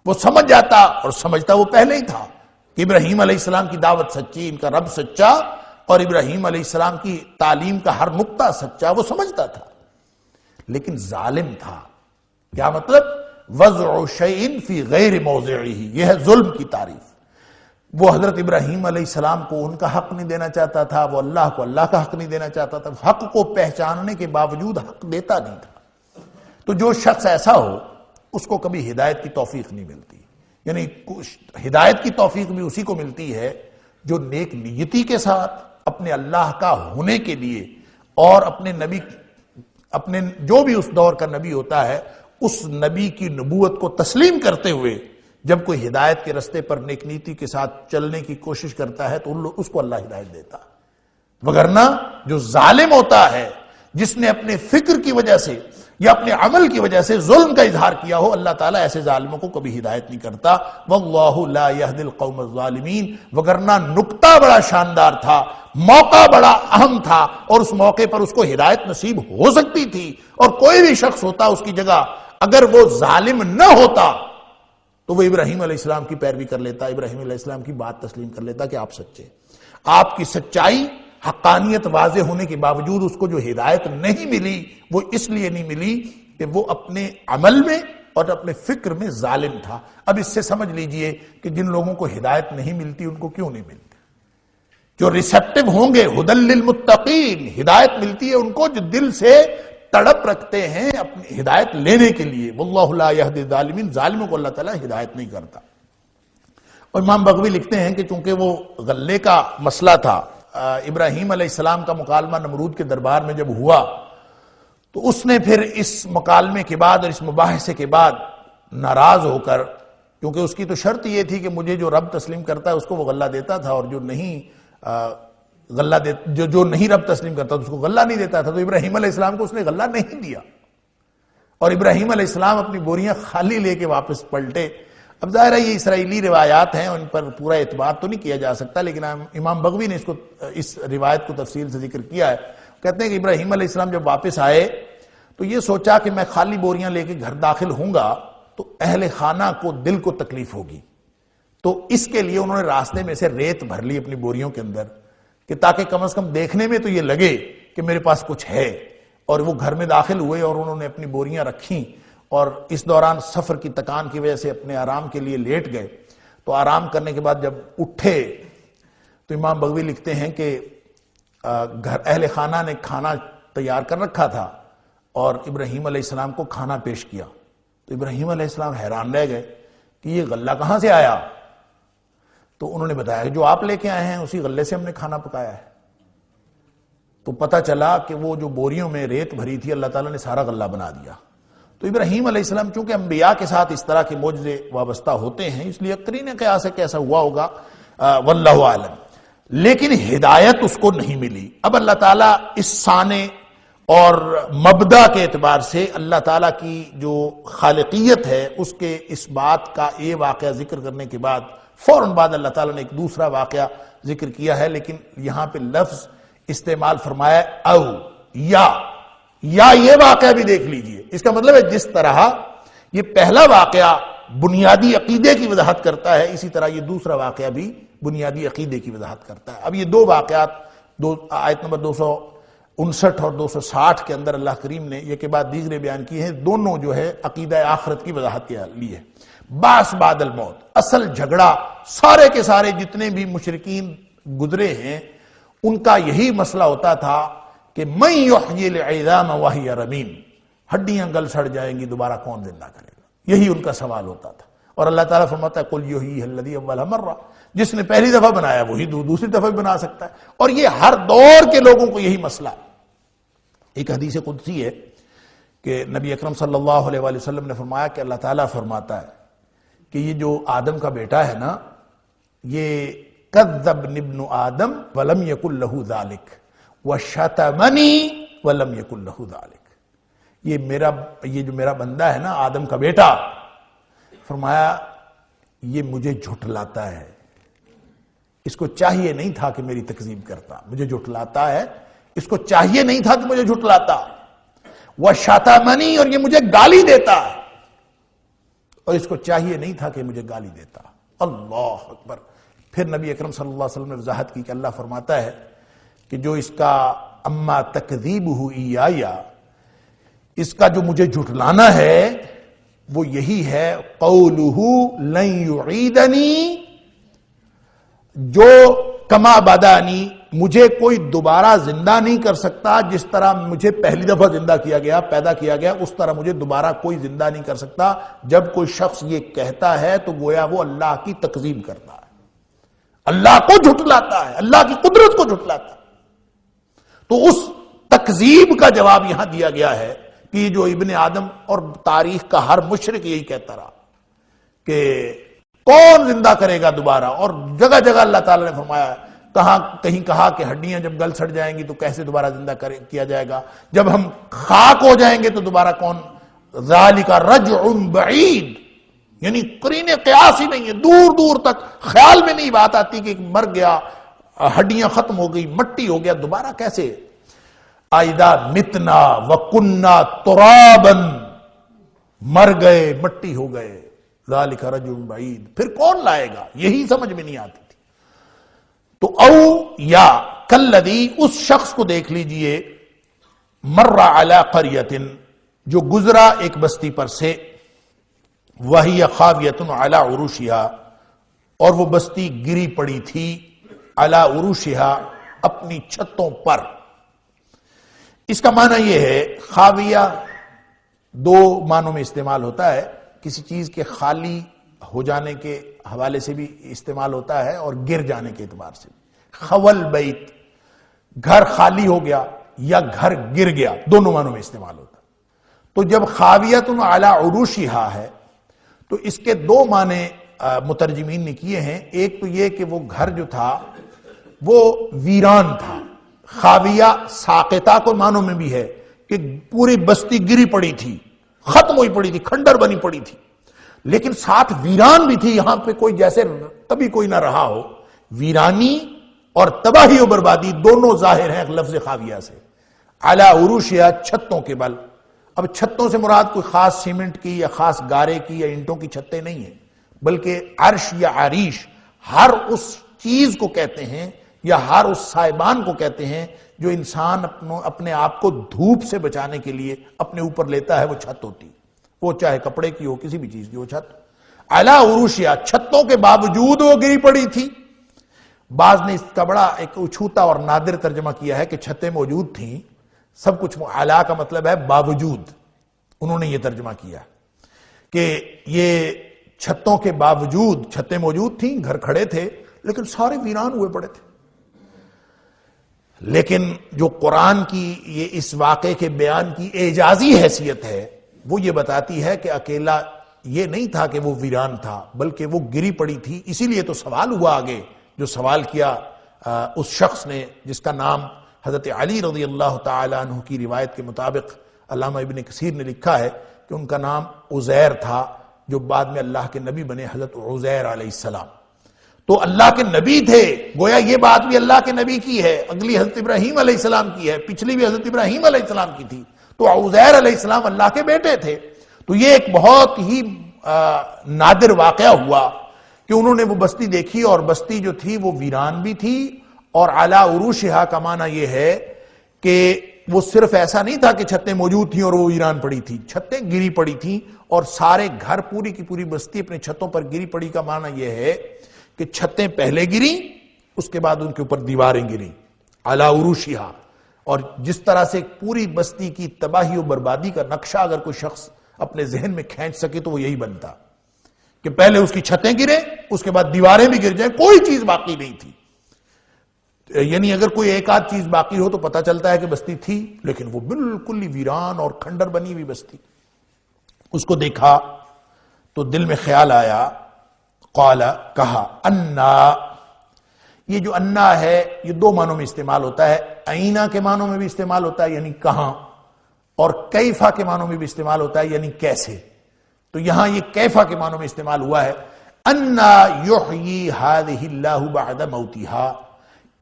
B: وہ سمجھ جاتا، اور سمجھتا وہ پہلے ہی تھا کہ ابراہیم علیہ السلام کی دعوت سچی، ان کا رب سچا، اور ابراہیم علیہ السلام کی تعلیم کا ہر نقطہ سچا، وہ سمجھتا تھا. لیکن ظالم تھا. کیا مطلب؟ وضع شیء فی غیر موضعہ، یہ ہے ظلم کی تعریف. وہ حضرت ابراہیم علیہ السلام کو ان کا حق نہیں دینا چاہتا تھا، وہ اللہ کو اللہ کا حق نہیں دینا چاہتا تھا، حق کو پہچاننے کے باوجود حق دیتا نہیں تھا. تو جو شخص ایسا ہو اس کو کبھی ہدایت کی توفیق نہیں ملتی. یعنی ہدایت کی توفیق بھی اسی کو ملتی ہے جو نیک نیتی کے ساتھ اپنے اللہ کا ہونے کے لیے اور اپنے جو بھی اس دور کا نبی ہوتا ہے اس نبی کی نبوت کو تسلیم کرتے ہوئے جب کوئی ہدایت کے رستے پر نیک نیتی کے ساتھ چلنے کی کوشش کرتا ہے تو اس کو اللہ ہدایت دیتا. وگرنہ جو ظالم ہوتا ہے، جس نے اپنے فکر کی وجہ سے یا اپنے عمل کی وجہ سے ظلم کا اظہار کیا ہو، اللہ تعالیٰ ایسے ظالموں کو کبھی ہدایت نہیں کرتا. واللہ لا یہدی القوم الظالمین. وگرنہ نکتہ بڑا شاندار تھا، موقع بڑا اہم تھا، اور اس موقع پر اس کو ہدایت نصیب ہو سکتی تھی. اور کوئی بھی شخص ہوتا اس کی جگہ، اگر وہ ظالم نہ ہوتا تو وہ ابراہیم علیہ السلام کی پیروی کر لیتا، ابراہیم علیہ السلام کی بات تسلیم کر لیتا کہ آپ سچے. آپ کی سچائی، حقانیت واضح ہونے کے باوجود اس کو جو ہدایت نہیں ملی وہ اس لیے نہیں ملی کہ وہ اپنے عمل میں اور اپنے فکر میں ظالم تھا. اب اس سے سمجھ لیجئے کہ جن لوگوں کو ہدایت نہیں ملتی ان کو کیوں نہیں ملتی. جو ریسیپٹیو ہوں گے، ہدی للمتقین، ہدایت ملتی ہے ان کو جو دل سے تڑپ رکھتے ہیں اپنی ہدایت لینے کے لیے. واللہ لا یہدی الظالمین. ظالموں کو اللہ تعالیٰ ہدایت نہیں کرتا. اور امام بغوی لکھتے ہیں کہ چونکہ وہ غلے کا مسئلہ تھا، ابراہیم علیہ السلام کا مکالمہ نمرود کے دربار میں جب ہوا تو اس نے پھر اس مکالمے کے بعد اور اس مباحثے کے بعد ناراض ہو کر، کیونکہ اس کی تو شرط یہ تھی کہ مجھے جو رب تسلیم کرتا ہے اس کو وہ غلہ دیتا تھا، اور جو نہیں رب تسلیم کرتا اس کو غلہ نہیں دیتا تھا. تو ابراہیم علیہ السلام کو اس نے غلہ نہیں دیا، اور ابراہیم علیہ السلام اپنی بوریاں خالی لے کے واپس پلٹے. اب ظاہر ہے یہ اسرائیلی روایات ہیں، ان پر پورا اعتبار تو نہیں کیا جا سکتا، لیکن امام بغوی نے اس روایت کو تفصیل سے ذکر کیا ہے. کہتے ہیں کہ ابراہیم علیہ السلام جب واپس آئے تو یہ سوچا کہ میں خالی بوریاں لے کے گھر داخل ہوں گا تو اہل خانہ کو دل کو تکلیف ہوگی. تو اس کے لیے انہوں نے راستے میں سے ریت بھر لی اپنی بوریوں کے اندر کہ تاکہ کم از کم دیکھنے میں تو یہ لگے کہ میرے پاس کچھ ہے. اور وہ گھر میں داخل ہوئے اور انہوں نے اپنی بوریاں رکھیں، اور اس دوران سفر کی تکان کی وجہ سے اپنے آرام کے لیے لیٹ گئے. تو آرام کرنے کے بعد جب اٹھے تو امام بغوی لکھتے ہیں کہ اہل خانہ نے کھانا تیار کر رکھا تھا اور ابراہیم علیہ السلام کو کھانا پیش کیا. تو ابراہیم علیہ السلام حیران رہ گئے کہ یہ غلہ کہاں سے آیا؟ تو انہوں نے بتایا کہ جو آپ لے کے آئے ہیں اسی غلے سے ہم نے کھانا پکایا ہے۔ تو پتہ چلا کہ وہ جو بوریوں میں ریت بھری تھی اللہ تعالیٰ نے سارا غلہ بنا دیا۔ تو ابراہیم علیہ السلام چونکہ انبیاء کے ساتھ اس طرح کے معجزے وابستہ ہوتے ہیں، اس لیے قرین قیاس ہے کہ ایسا ہوا ہوگا، واللہ عالم، لیکن ہدایت اس کو نہیں ملی۔ اب اللہ تعالیٰ اس سانے اور مبدا کے اعتبار سے اللہ تعالیٰ کی جو خالقیت ہے اس کے اس بات کا یہ واقعہ ذکر کرنے کے بعد فوراً بعد اللہ تعالیٰ نے ایک دوسرا واقعہ ذکر کیا ہے، لیکن یہاں پہ لفظ استعمال فرمایا او یا یہ واقعہ بھی دیکھ لیجئے۔ اس کا مطلب ہے جس طرح یہ پہلا واقعہ بنیادی عقیدے کی وضاحت کرتا ہے، اسی طرح یہ دوسرا واقعہ بھی بنیادی عقیدے کی وضاحت کرتا ہے۔ اب یہ دو واقعات آیت نمبر 259 اور 260 کے اندر اللہ کریم نے یہ کے بعد دیگرے بیان کیے ہیں، دونوں جو ہے عقیدہ آخرت کی وضاحت کے لیے۔ باس بعد الموت، اصل جھگڑا سارے کے سارے جتنے بھی مشرکین گزرے ہیں ان کا یہی مسئلہ ہوتا تھا کہ من یحیی العظام وہی رمیم، ہڈیاں گل سڑ جائیں گی دوبارہ کون زندہ کرے گا، یہی ان کا سوال ہوتا تھا۔ اور اللہ تعالیٰ فرماتا ہے قل یحییہ الذی اول مرہ، جس نے پہلی دفعہ بنایا وہی دوسری دفعہ بھی بنا سکتا ہے، اور یہ ہر دور کے لوگوں کو یہی مسئلہ ہے۔ ایک حدیث قدسی ہے کہ نبی اکرم صلی اللہ علیہ وآلہ وسلم نے فرمایا کہ اللہ تعالیٰ فرماتا ہے کہ یہ جو آدم کا بیٹا ہے نا، یہ کذبنی ابن آدم ولم یکن لہ ذالک وشتمنی ولم یکن لہ ذالک، یہ جو میرا بندہ ہے نا آدم کا بیٹا، فرمایا یہ مجھے جھٹلاتا ہے، اس کو چاہیے نہیں تھا کہ میری تکذیب کرتا، مجھے جھٹلاتا ہے، اس کو چاہیے نہیں تھا کہ مجھے جھٹلاتا، وشتمنی، اور یہ مجھے گالی دیتا ہے، اور اس کو چاہیے نہیں تھا کہ مجھے گالی دیتا۔ اللہ اکبر۔ پھر نبی اکرم صلی اللہ علیہ وسلم نے وضاحت کی کہ اللہ فرماتا ہے کہ جو اس کا اما تکذیبہ ایایا، اس کا جو مجھے جھٹلانا ہے وہ یہی ہے قولہ لن یعیدنی، جو کما بدانی، مجھے کوئی دوبارہ زندہ نہیں کر سکتا، جس طرح مجھے پہلی دفعہ زندہ کیا گیا، پیدا کیا گیا، اس طرح مجھے دوبارہ کوئی زندہ نہیں کر سکتا۔ جب کوئی شخص یہ کہتا ہے تو گویا وہ اللہ کی تکذیب کرتا ہے، اللہ کو جھٹلاتا ہے، اللہ کی قدرت کو جھٹلاتا ہے۔ تو اس تکذیب کا جواب یہاں دیا گیا ہے کہ یہ جو ابن آدم اور تاریخ کا ہر مشرک یہی کہتا رہا کہ کون زندہ کرے گا دوبارہ، اور جگہ جگہ اللہ تعالیٰ نے فرمایا، کہیں کہا کہ ہڈیاں جب گل سڑ جائیں گی تو کیسے دوبارہ زندہ کیا جائے گا، جب ہم خاک ہو جائیں گے تو دوبارہ کون، ذالک رجع بعید، یعنی قرین قیاس ہی نہیں ہے، دور دور تک خیال میں نہیں بات آتی کہ مر گیا، ہڈیاں ختم ہو گئی، مٹی ہو گیا، دوبارہ کیسے؟ اذا متنا وکنا ترابا، مر گئے مٹی ہو گئے، ذالک رجع بعید، پھر کون لائے گا، یہی سمجھ میں نہیں آتی تھی۔ تو او یا کلذی، اس شخص کو دیکھ لیجئے، مر علی قریۃ، جو گزرا ایک بستی پر سے، وہی خاویۃ علی عروشہا، اور وہ بستی گری پڑی تھی، علی عروشہا، اپنی چھتوں پر۔ اس کا معنی یہ ہے، خاویہ دو معنوں میں استعمال ہوتا ہے، کسی چیز کے خالی ہو جانے کے حوالے سے بھی استعمال ہوتا ہے اور گر جانے کے اعتبار سے۔ خول بیت، گھر خالی ہو گیا یا گھر گر گیا، دونوں معنوں میں استعمال ہوتا ہے۔ تو جب خاویۃ علی عروشہا ہے تو اس کے دو معنی مترجمین نے کیے ہیں۔ ایک تو یہ کہ وہ گھر جو تھا وہ ویران تھا، خاویہ ساقطہ کو معنوں میں بھی ہے کہ پوری بستی گری پڑی تھی، ختم ہوئی پڑی تھی، کھنڈر بنی پڑی تھی، لیکن ساتھ ویران بھی تھی، یہاں پہ کوئی جیسے کبھی کوئی نہ رہا ہو۔ ویرانی اور تباہی و بربادی دونوں ظاہر ہیں لفظ خاویہ سے۔ علی عروشہا، چھتوں کے بل۔ اب چھتوں سے مراد کوئی خاص سیمنٹ کی یا خاص گارے کی یا اینٹوں کی چھتیں نہیں ہیں، بلکہ عرش یا عریش ہر اس چیز کو کہتے ہیں یا ہر اس سائبان کو کہتے ہیں جو انسان اپنے آپ کو دھوپ سے بچانے کے لیے اپنے اوپر لیتا ہے، وہ چھت ہوتی، وہ چاہے کپڑے کی ہو، کسی بھی چیز کی، وہ چھت۔ علی عروشہا، چھتوں کے باوجود وہ گری پڑی تھی۔ بعض نے اس کا بڑا ایک اچھوتا اور نادر ترجمہ کیا ہے کہ چھتیں موجود تھیں، سب کچھ۔ علی کا مطلب ہے باوجود، انہوں نے یہ ترجمہ کیا۔ کہ یہ چھتوں کے باوجود، چھتیں موجود تھیں، گھر کھڑے تھے، لیکن سارے ویران ہوئے پڑے تھے. لیکن جو قرآن کی یہ اس واقعے کے بیان کی اعجازی حیثیت ہے وہ یہ بتاتی ہے کہ اکیلا یہ نہیں تھا کہ وہ ویران تھا، بلکہ وہ گری پڑی تھی. اسی لیے تو سوال ہوا آگے، جو سوال کیا اس شخص نے جس کا نام حضرت علی رضی اللہ تعالیٰ عنہ کی روایت کے مطابق علامہ ابن کثیر نے لکھا ہے کہ ان کا نام عزیر تھا، جو بعد میں اللہ کے نبی بنے، حضرت عزیر علیہ السلام. تو اللہ کے نبی تھے، گویا یہ بات بھی اللہ کے نبی کی ہے، اگلی حضرت ابراہیم علیہ السلام کی ہے، پچھلی بھی حضرت ابراہیم علیہ السلام کی تھی. تو عزیر علیہ السلام اللہ کے بیٹے تھے. تو یہ ایک بہت ہی نادر واقعہ ہوا کہ انہوں نے وہ بستی دیکھی، اور بستی جو تھی وہ ویران بھی تھی، اور علی عروشہا کا معنی یہ ہے کہ وہ صرف ایسا نہیں تھا کہ چھتیں موجود تھیں اور وہ ویران پڑی تھی، چھتیں گری پڑی تھیں، اور سارے گھر، پوری کی پوری بستی اپنے چھتوں پر گری پڑی کا معنی یہ ہے کہ چھتیں پہلے گریں، اس کے بعد ان کے اوپر دیواریں گریں علی عروشہا. اور جس طرح سے پوری بستی کی تباہی و بربادی کا نقشہ اگر کوئی شخص اپنے ذہن میں کھینچ سکے تو وہ یہی بنتا کہ پہلے اس کی چھتیں گریں، اس کے بعد دیواریں بھی گر جائیں، کوئی چیز باقی نہیں تھی. یعنی اگر کوئی ایک آدھ چیز باقی ہو تو پتہ چلتا ہے کہ بستی تھی، لیکن وہ بالکل ہی ویران اور کھنڈر بنی ہوئی بستی. اس کو دیکھا تو دل میں خیال آیا، قال، کہا، انا. یہ جو انا ہے یہ دو معنوں میں استعمال ہوتا ہے، اینا کے معنوں میں بھی استعمال ہوتا ہے یعنی کہاں، اور کیفا کے معنوں میں بھی استعمال ہوتا ہے یعنی کیسے. تو یہاں یہ کیفا کے معنوں میں استعمال ہوا ہے. انا یحیی ہذہ اللہ بعد موتہا،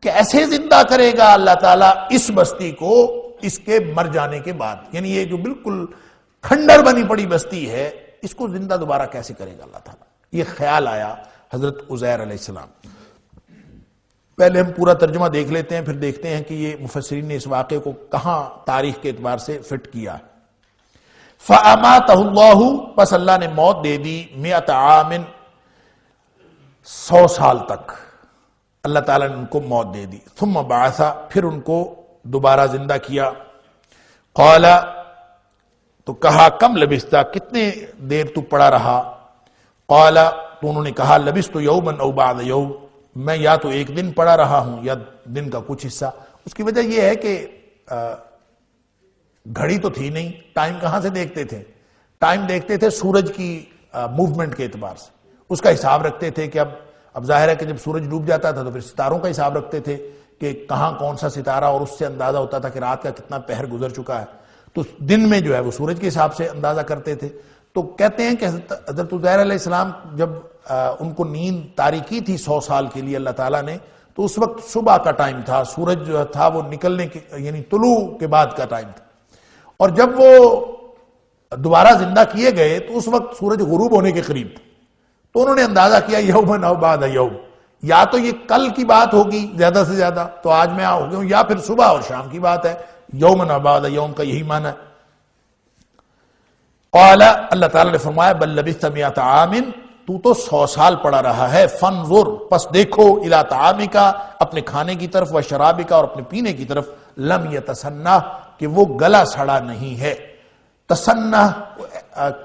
B: کیسے زندہ کرے گا اللہ تعالیٰ اس بستی کو اس کے مر جانے کے بعد. یعنی یہ جو بالکل کھنڈر بنی پڑی بستی ہے اس کو زندہ دوبارہ کیسے کرے گا اللہ تعالیٰ. یہ خیال آیا حضرت عزیر علیہ السلام. پہلے ہم پورا ترجمہ دیکھ لیتے ہیں، پھر دیکھتے ہیں کہ یہ مفسرین نے اس واقعے کو کہاں تاریخ کے اعتبار سے فٹ کیا. فَأَمَاتَهُ اللَّهُ، پس اللہ نے موت دے دی، 100 عام، 100 سال تک اللہ تعالیٰ نے ان کو موت دے دی. ثم بعث، پھر ان کو دوبارہ زندہ کیا. قال، تو کہا، کم لبثت، کتنے دیر تو پڑا رہا. قال، تو انہوں نے کہا، لبثت یوما او بعض یوم، میں یا تو ایک دن پڑا رہا ہوں یا دن کا کچھ حصہ. اس کی وجہ یہ ہے کہ گھڑی تو تھی نہیں، ٹائم کہاں سے دیکھتے تھے؟ ٹائم دیکھتے تھے سورج کی موومنٹ کے اعتبار سے، اس کا حساب رکھتے تھے کہ اب ظاہر ہے کہ جب سورج ڈوب جاتا تھا تو پھر ستاروں کا حساب رکھتے تھے کہ کہاں کون سا ستارہ، اور اس سے اندازہ ہوتا تھا کہ رات کا کتنا پہر گزر چکا ہے. تو دن میں جو ہے وہ سورج کے حساب سے اندازہ کرتے تھے. تو کہتے ہیں کہ حضرت عزیر علیہ السلام جب ان کو نیند طاری کی تھی 100 سال کے لیے اللہ تعالیٰ نے، تو اس وقت صبح کا ٹائم تھا، سورج جو تھا وہ نکلنے کے یعنی طلوع کے بعد کا ٹائم تھا. اور جب وہ دوبارہ زندہ کیے گئے تو اس وقت سورج غروب ہونے کے قریب تھا. تو انہوں نے اندازہ کیا یومن او بعد یوم، یا تو یہ کل کی بات ہوگی زیادہ سے زیادہ، تو آج میں ہو گیا ہوں، یا پھر صبح اور شام کی بات ہے. یومن او بعد یوم کا یہی معنی ہے. قال، اللہ تعالیٰ نے فرمایا، بل لبثت 100 عام، تو 100 سال پڑا رہا ہے. فانظر، پس دیکھو، الی طعامک، اپنے کھانے کی طرف، و شرابک، اور اپنے پینے کی طرف، لم یتسنہ، کہ وہ گلا سڑا نہیں ہے. تسنہ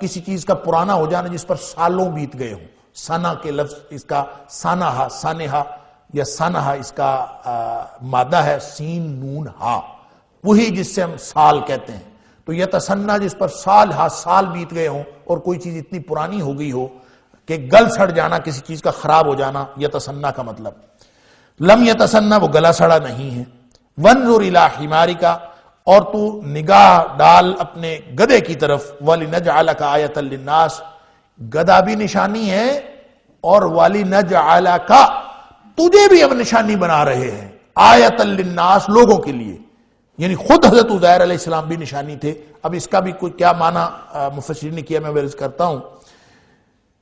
B: کسی چیز کا پرانا ہو جانا جس پر سالوں بیت گئے ہوں. سنہ کے لفظ اس کا سانحہ، سانحہ یا سانحہ اس کا مادہ ہے سین نون ہا، وہی جس سے ہم سال کہتے ہیں. تو یہ تسنہ جس پر سال بیت گئے ہوں اور کوئی چیز اتنی پرانی ہو گئی ہو کہ گل سڑ جانا، کسی چیز کا خراب ہو جانا، یہ تسنہ کا مطلب. لم یتسنہ، وہ گلا سڑا نہیں ہے. وانظر الی حمارک، اور تو نگاہ ڈال اپنے گدے کی طرف. وَلِنَجْعَلَكَ آیَةً لِلنَّاسِ، گدھا بھی نشانی ہے، اور وَلِنَجْعَلَكَ، تجھے بھی ہم نشانی بنا رہے ہیں. آیَةً لِلنَّاسِ، لوگوں کے لیے، یعنی خود حضرت عزیر علیہ السلام بھی نشانی تھے. اب اس کا بھی کوئی کیا معنی مفسرین نے کیا، میں عرض کرتا ہوں.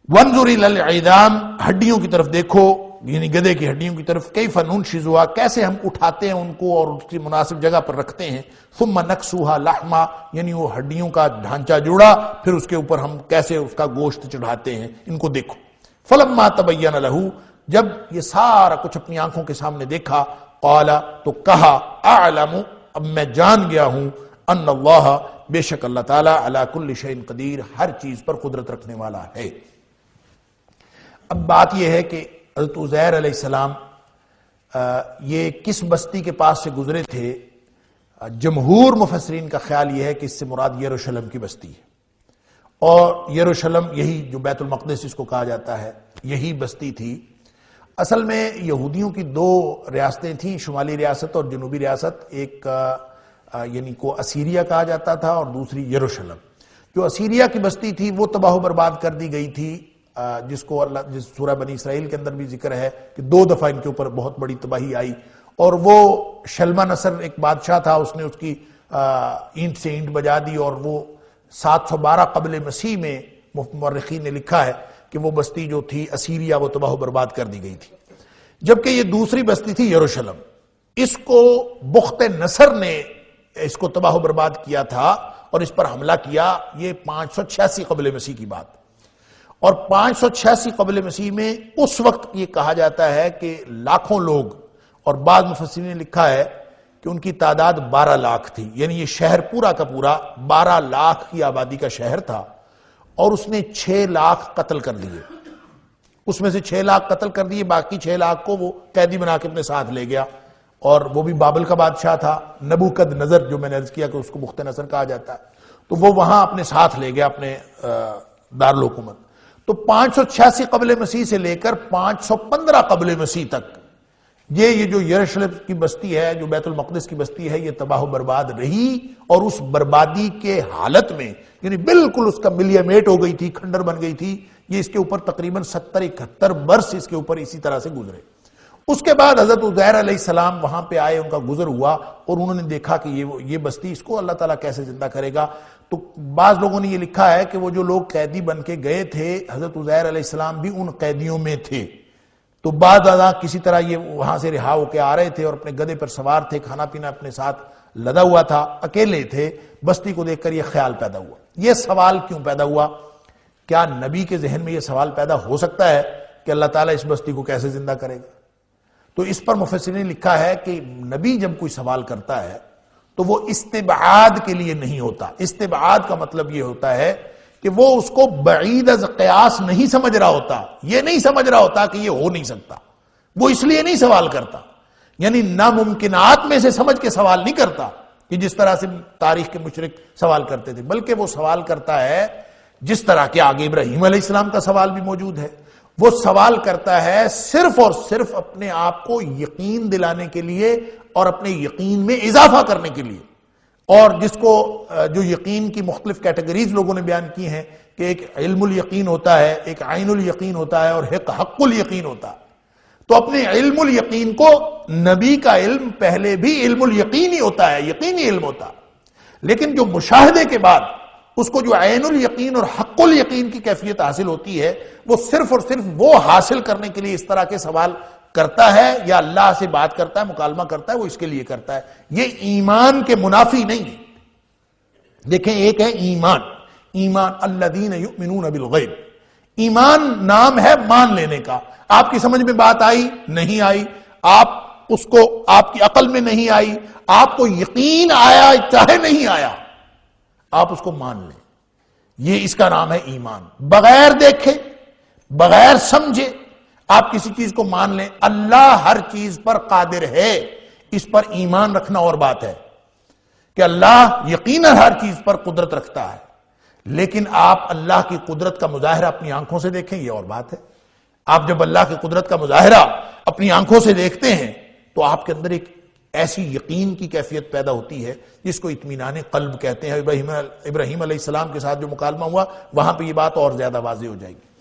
B: وانظر الی العظام، ہڈیوں کی طرف دیکھو، یعنی گدھے کی ہڈیوں کی طرف. کیف ننشزها، کیسے ہم اٹھاتے ہیں ان کو اور اس کی مناسب جگہ پر رکھتے ہیں. ثم نکسوها لحما، یعنی وہ ہڈیوں کا ڈھانچہ جوڑا، پھر اس کے اوپر ہم کیسے اس کا گوشت چڑھاتے ہیں، ان کو دیکھو. فلما تبین له، جب یہ سارا کچھ اپنی آنکھوں کے سامنے دیکھا، قال، تو کہا، اعلم، اب میں جان گیا ہوں، ان اللہ بے شک اللہ تعالیٰ علی کل شیء قدیر ہر چیز پر قدرت رکھنے والا ہے۔ اب بات یہ ہے کہ حضرت عزیر علیہ السلام یہ کس بستی کے پاس سے گزرے تھے؟ جمہور مفسرین کا خیال یہ ہے کہ اس سے مراد یروشلم کی بستی ہے، اور یروشلم یہی جو بیت المقدس اس کو کہا جاتا ہے یہی بستی تھی۔ اصل میں یہودیوں کی دو ریاستیں تھیں، شمالی ریاست اور جنوبی ریاست، ایک یعنی کو اسیریا کہا جاتا تھا اور دوسری یروشلم۔ جو اسیریا کی بستی تھی وہ تباہ و برباد کر دی گئی تھی، جس کو اللہ جس سورہ بنی اسرائیل کے اندر بھی ذکر ہے کہ 2 دفعہ ان کے اوپر بہت بڑی تباہی آئی، اور وہ شلمہ نصر ایک بادشاہ تھا، اس نے اس کی اینٹ سے اینٹ بجا دی، اور وہ 712 قبل مسیح میں مورخین نے لکھا ہے کہ وہ بستی جو تھی اسیریا وہ تباہ و برباد کر دی گئی تھی۔ جبکہ یہ دوسری بستی تھی یروشلم، اس کو بخت نصر نے اس کو تباہ و برباد کیا تھا اور اس پر حملہ کیا۔ یہ 586 قبل مسیح کی بات، اور 586 قبل مسیح میں اس وقت یہ کہا جاتا ہے کہ لاکھوں لوگ، اور بعض مفسرین نے لکھا ہے کہ ان کی تعداد 12 لاکھ تھی، یعنی یہ شہر پورا کا پورا 12 لاکھ کی آبادی کا شہر تھا، اور اس نے 6 لاکھ قتل کر دیے۔ اس میں سے 6 لاکھ قتل کر دیے، باقی 6 لاکھ کو وہ قیدی بنا کے اپنے ساتھ لے گیا، اور وہ بھی بابل کا بادشاہ تھا نبوکد نظر، جو میں نے عرض کیا کہ اس کو بخت نصر کہا جاتا ہے، تو وہ وہاں اپنے ساتھ لے گیا اپنے دارالحکومت۔ تو 586 قبل مسیح سے لے کر 515 قبل مسیح تک یہ جو یروشلم کی بستی ہے، جو بیت المقدس کی بستی ہے، یہ تباہ و برباد رہی، اور اس بربادی کے حالت میں یعنی بالکل اس کا ملیہ میٹ ہو گئی تھی، کھنڈر بن گئی تھی۔ یہ اس کے اوپر تقریباً 70-71 برس اس کے اوپر اسی طرح سے گزرے۔ اس کے بعد حضرت عزیر علیہ السلام وہاں پہ آئے، ان کا گزر ہوا، اور انہوں نے دیکھا کہ یہ بستی، اس کو اللہ تعالیٰ کیسے زندہ کرے گا۔ تو بعض لوگوں نے یہ لکھا ہے کہ وہ جو لوگ قیدی بن کے گئے تھے، حضرت عزیر علیہ السلام بھی ان قیدیوں میں تھے۔ تو بعد کسی طرح یہ وہاں سے رہا ہو کے آ رہے تھے، اور اپنے گدھے پر سوار تھے، کھانا پینا اپنے ساتھ لدا ہوا تھا، اکیلے تھے۔ بستی کو دیکھ کر یہ خیال پیدا ہوا۔ یہ سوال کیوں پیدا ہوا؟ کیا نبی کے ذہن میں یہ سوال پیدا ہو سکتا ہے کہ اللہ تعالیٰ اس بستی کو کیسے زندہ کرے گا؟ تو اس پر مفسرین نے لکھا ہے کہ نبی جب کوئی سوال کرتا ہے تو وہ استبعاد کے لیے نہیں ہوتا۔ استبعاد کا مطلب یہ ہوتا ہے کہ وہ اس کو بعید از قیاس نہیں سمجھ رہا ہوتا، یہ نہیں سمجھ رہا ہوتا کہ یہ ہو نہیں سکتا، وہ اس لیے نہیں سوال کرتا، یعنی ناممکنات میں سے سمجھ کے سوال نہیں کرتا کہ جس طرح سے تاریخ کے مشرک سوال کرتے تھے، بلکہ وہ سوال کرتا ہے جس طرح کہ آگے ابراہیم علیہ السلام کا سوال بھی موجود ہے۔ وہ سوال کرتا ہے صرف اور صرف اپنے آپ کو یقین دلانے کے لیے اور اپنے یقین میں اضافہ کرنے کے لیے، اور جس کو جو یقین کی مختلف کیٹیگریز لوگوں نے بیان کی ہیں کہ ایک علم الیقین ہوتا ہے، ایک عین الیقین ہوتا ہے، اور حق الیقین ہوتا ہے۔ تو اپنے علم الیقین کو، نبی کا علم پہلے بھی علم الیقین ہی ہوتا ہے، یقینی علم ہوتا ہے، لیکن جو مشاہدے کے بعد اس کو جو عین الیقین اور حق الیقین کی کیفیت حاصل ہوتی ہے، وہ صرف اور صرف وہ حاصل کرنے کے لیے اس طرح کے سوال کرتا ہے، یا اللہ سے بات کرتا ہے، مکالمہ کرتا ہے، وہ اس کے لیے کرتا ہے۔ یہ ایمان کے منافی نہیں ہے۔ دیکھیں، ایک ہے ایمان الذین یؤمنون بالغیب۔ ایمان نام ہے مان لینے کا۔ آپ کی سمجھ میں بات آئی، نہیں آئی، آپ کی عقل میں نہیں آئی، آپ کو یقین آیا چاہے نہیں آیا، آپ اس کو مان لیں، یہ اس کا نام ہے ایمان۔ بغیر دیکھے، بغیر سمجھے آپ کسی چیز کو مان لیں۔ اللہ ہر چیز پر قادر ہے، اس پر ایمان رکھنا اور بات ہے کہ اللہ یقیناً ہر چیز پر قدرت رکھتا ہے، لیکن آپ اللہ کی قدرت کا مظاہرہ اپنی آنکھوں سے دیکھیں، یہ اور بات ہے۔ آپ جب اللہ کی قدرت کا مظاہرہ اپنی آنکھوں سے دیکھتے ہیں تو آپ کے اندر ایک ایسی یقین کی کیفیت پیدا ہوتی ہے جس کو اطمینان قلب کہتے ہیں۔ ابراہیم علیہ السلام کے ساتھ جو مکالمہ ہوا، وہاں پہ یہ بات اور زیادہ واضح ہو جائے گی۔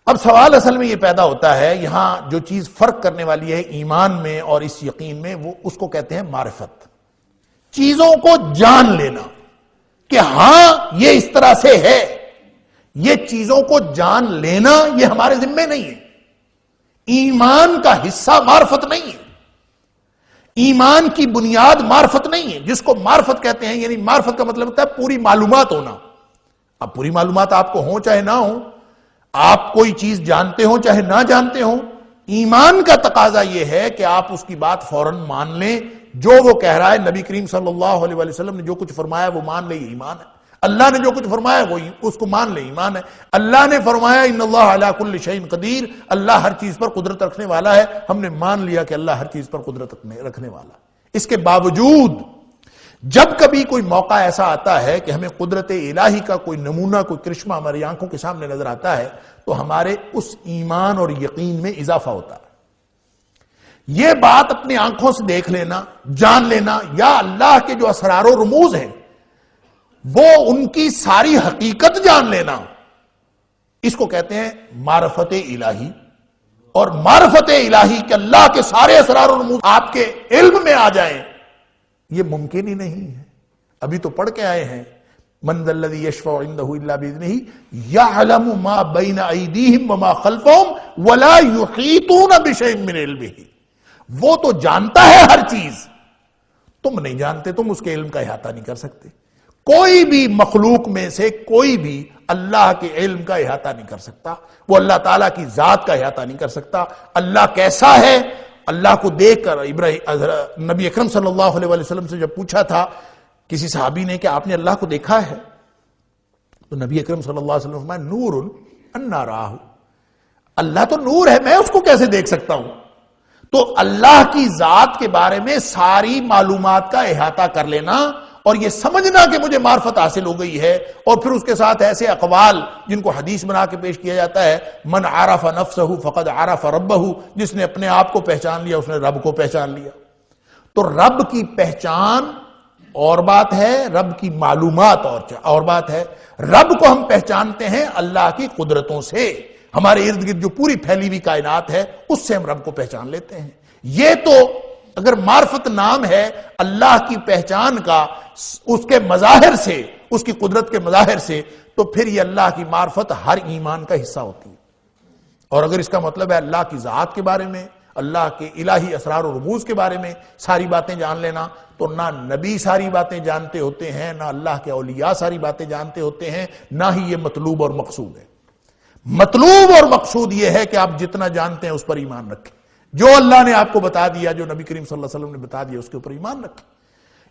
B: اب سوال اصل میں یہ پیدا ہوتا ہے، یہاں جو چیز فرق کرنے والی ہے ایمان میں اور اس یقین میں، وہ اس کو کہتے ہیں معرفت، چیزوں کو جان لینا کہ ہاں یہ اس طرح سے ہے۔ یہ چیزوں کو جان لینا یہ ہمارے ذمے نہیں ہے، ایمان کا حصہ معرفت نہیں ہے، ایمان کی بنیاد معرفت نہیں ہے۔ جس کو معرفت کہتے ہیں، یعنی معرفت کا مطلب ہوتا ہے پوری معلومات ہونا۔ اب پوری معلومات آپ کو ہوں چاہے نہ ہوں، آپ کوئی چیز جانتے ہوں چاہے نہ جانتے ہوں، ایمان کا تقاضا یہ ہے کہ آپ اس کی بات فوراً مان لیں جو وہ کہہ رہا ہے نبی کریم صلی اللہ علیہ وسلم نے جو کچھ فرمایا وہ مان لے، ایمان ہے۔ اللہ نے جو کچھ فرمایا وہ اس کو مان لے، ایمان ہے۔ اللہ نے فرمایا ان اللہ علی کل شیء قدیر، اللہ ہر چیز پر قدرت رکھنے والا ہے، ہم نے مان لیا کہ اللہ ہر چیز پر قدرت رکھنے والا ہے۔ اس کے باوجود جب کبھی کوئی موقع ایسا آتا ہے کہ ہمیں قدرت الہی کا کوئی نمونہ، کوئی کرشمہ ہماری آنکھوں کے سامنے نظر آتا ہے تو ہمارے اس ایمان اور یقین میں اضافہ ہوتا ہے۔ یہ بات اپنی آنکھوں سے دیکھ لینا، جان لینا، یا اللہ کے جو اسرار و رموز ہیں وہ ان کی ساری حقیقت جان لینا، اس کو کہتے ہیں معرفت الہی۔ اور معرفت الہی کہ اللہ کے سارے اسرار و رموز آپ کے علم میں آ جائیں، یہ ممکن ہی نہیں ہے۔ ابھی تو پڑھ کے آئے ہیں من ذا الذی یشفع عنده الا باذنہ یعلم ما بین ایدیہم وما خلفہم ولا یحیطون بشیء من علمہ، وہ تو جانتا ہے ہر چیز، تم نہیں جانتے، تم اس کے علم کا احاطہ نہیں کر سکتے۔ کوئی بھی مخلوق میں سے کوئی بھی اللہ کے علم کا احاطہ نہیں کر سکتا، وہ اللہ تعالیٰ کی ذات کا احاطہ نہیں کر سکتا۔ اللہ کیسا ہے، اللہ کو دیکھ کر نبی اکرم صلی اللہ علیہ وسلم سے جب پوچھا تھا کسی صحابی نے کہ آپ نے اللہ کو دیکھا ہے، تو نبی اکرم صلی اللہ علیہ وسلم فرمایا نور انا راہ، اللہ تو نور ہے، میں اس کو کیسے دیکھ سکتا ہوں؟ تو اللہ کی ذات کے بارے میں ساری معلومات کا احاطہ کر لینا اور یہ سمجھنا کہ مجھے معرفت حاصل ہو گئی ہے، اور پھر اس کے ساتھ ایسے اقوال جن کو حدیث بنا کے پیش کیا جاتا ہے من عرف نفسہ فقد عرف ربہ، جس نے اپنے آپ کو پہچان لیا اس نے رب کو پہچان لیا۔ تو رب کی پہچان اور بات ہے، رب کی معلومات اور بات ہے۔ رب کو ہم پہچانتے ہیں اللہ کی قدرتوں سے، ہمارے ارد گرد جو پوری پھیلی ہوئی کائنات ہے اس سے ہم رب کو پہچان لیتے ہیں۔ یہ تو اگر معرفت نام ہے اللہ کی پہچان کا، اس کے مظاہر سے، اس کی قدرت کے مظاہر سے، تو پھر یہ اللہ کی معرفت ہر ایمان کا حصہ ہوتی ہے۔ اور اگر اس کا مطلب ہے اللہ کی ذات کے بارے میں، اللہ کے الہی اسرار و رموز کے بارے میں ساری باتیں جان لینا، تو نہ نبی ساری باتیں جانتے ہوتے ہیں، نہ اللہ کے اولیاء ساری باتیں جانتے ہوتے ہیں، نہ ہی یہ مطلوب اور مقصود ہے۔ مطلوب اور مقصود یہ ہے کہ آپ جتنا جانتے ہیں اس پر ایمان رکھیں، جو اللہ نے آپ کو بتا دیا، جو نبی کریم صلی اللہ علیہ وسلم نے بتا دیا اس کے اوپر ایمان رکھیں۔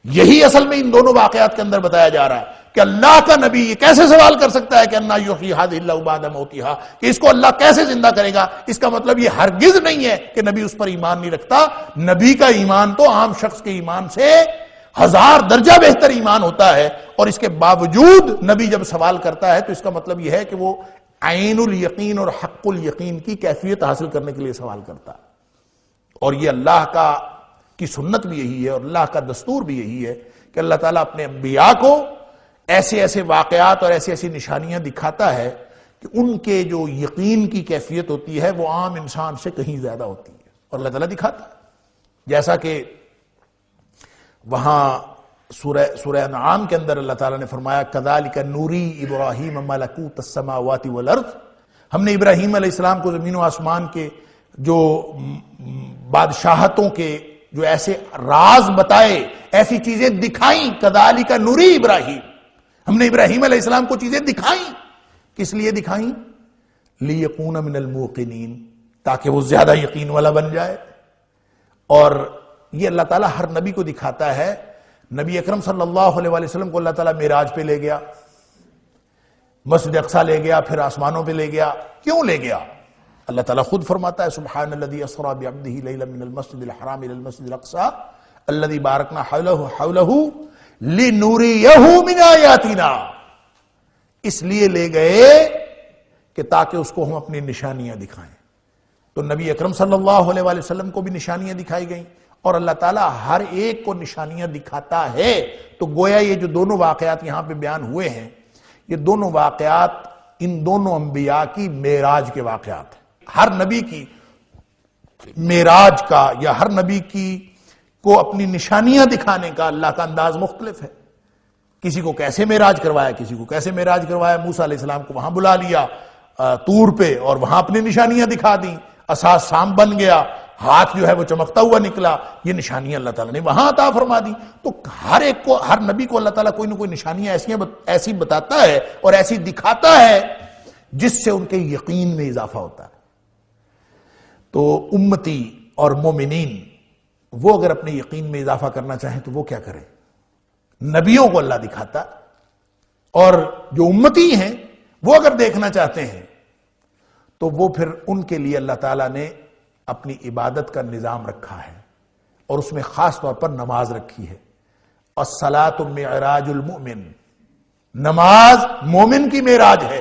B: یہی اصل میں ان دونوں واقعات کے اندر بتایا جا رہا ہے کہ اللہ کا نبی یہ کیسے سوال کر سکتا ہے کہ انا یحیی ھذہ اللہ بعد موتھا، کہ اس کو اللہ کیسے زندہ کرے گا؟ اس کا مطلب یہ ہرگز نہیں ہے کہ نبی اس پر ایمان نہیں رکھتا۔ نبی کا ایمان تو عام شخص کے ایمان سے 1000 درجہ بہتر ایمان ہوتا ہے، اور اس کے باوجود نبی جب سوال کرتا ہے تو اس کا مطلب یہ ہے کہ وہ عین الیقین اور حق الیقین کی کیفیت حاصل کرنے کے لیے سوال کرتا ہے۔ اور یہ اللہ کی سنت بھی یہی ہے اور اللہ کا دستور بھی یہی ہے کہ اللہ تعالیٰ اپنے انبیاء کو ایسے ایسے واقعات اور ایسی ایسی نشانیاں دکھاتا ہے کہ ان کے جو یقین کی کیفیت ہوتی ہے وہ عام انسان سے کہیں زیادہ ہوتی ہے، اور اللہ تعالیٰ دکھاتا ہے۔ جیسا کہ وہاں سورہ انعام کے اندر اللہ تعالیٰ نے فرمایا کذالک نوری ابراہیم ملکوت السماوات والارض، ہم نے ابراہیم علیہ السلام کو زمین و آسمان کے جو بادشاہتوں کے جو ایسے راز بتائے، ایسی چیزیں دکھائیں۔ کذالک نوری ابراہیم، ہم نے ابراہیم علیہ السلام کو چیزیں دکھائیں۔ کس لیے دکھائیں؟ لیکون من الموقنین، تاکہ وہ زیادہ یقین والا بن جائے۔ اور یہ اللہ تعالیٰ ہر نبی کو دکھاتا ہے۔ نبی اکرم صلی اللہ علیہ وسلم کو اللہ تعالیٰ معراج پہ لے گیا، مسجد اقصی لے گیا، پھر آسمانوں پہ لے گیا۔ کیوں لے گیا؟ اللہ تعالیٰ خود فرماتا ہے سبحان الذی اسری بعبدہ لیلا من المسجد الحرام الى المسجد الاقصی الذی بارکنا حولہ لنریہ من آیاتنا، اس لیے لے گئے کہ تاکہ اس کو ہم اپنی نشانیاں دکھائیں۔ تو نبی اکرم صلی اللہ علیہ وسلم کو بھی نشانیاں دکھائی گئیں، اور اللہ تعالیٰ ہر ایک کو نشانیاں دکھاتا ہے۔ تو گویا یہ جو دونوں واقعات یہاں پہ بیان ہوئے ہیں، یہ دونوں واقعات ان دونوں انبیاء کی معراج کے واقعات ہیں۔ ہر نبی کی معراج کا یا ہر نبی کو اپنی نشانیاں دکھانے کا اللہ کا انداز مختلف ہے۔ کسی کو کیسے معراج کروایا، کسی کو کیسے معراج کروایا۔ موسیٰ علیہ السلام کو وہاں بلا لیا طور پہ اور وہاں اپنی نشانیاں دکھا دیں، عصا سام بن گیا، ہاتھ جو ہے وہ چمکتا ہوا نکلا، یہ نشانیاں اللہ تعالیٰ نے وہاں عطا فرما دی۔ تو ہر ایک کو، ہر نبی کو اللہ تعالیٰ کوئی نہ کوئی نشانیاں ایسی بتاتا ہے اور ایسی دکھاتا ہے جس سے ان کے یقین میں اضافہ ہوتا ہے۔ تو امتی اور مومنین وہ اگر اپنے یقین میں اضافہ کرنا چاہیں تو وہ کیا کریں؟ نبیوں کو اللہ دکھاتا، اور جو امتی ہیں وہ اگر دیکھنا چاہتے ہیں تو وہ پھر ان کے لیے اللہ تعالیٰ نے اپنی عبادت کا نظام رکھا ہے، اور اس میں خاص طور پر نماز رکھی ہے۔ الصلاۃ معراج المؤمن، نماز مومن کی معراج ہے۔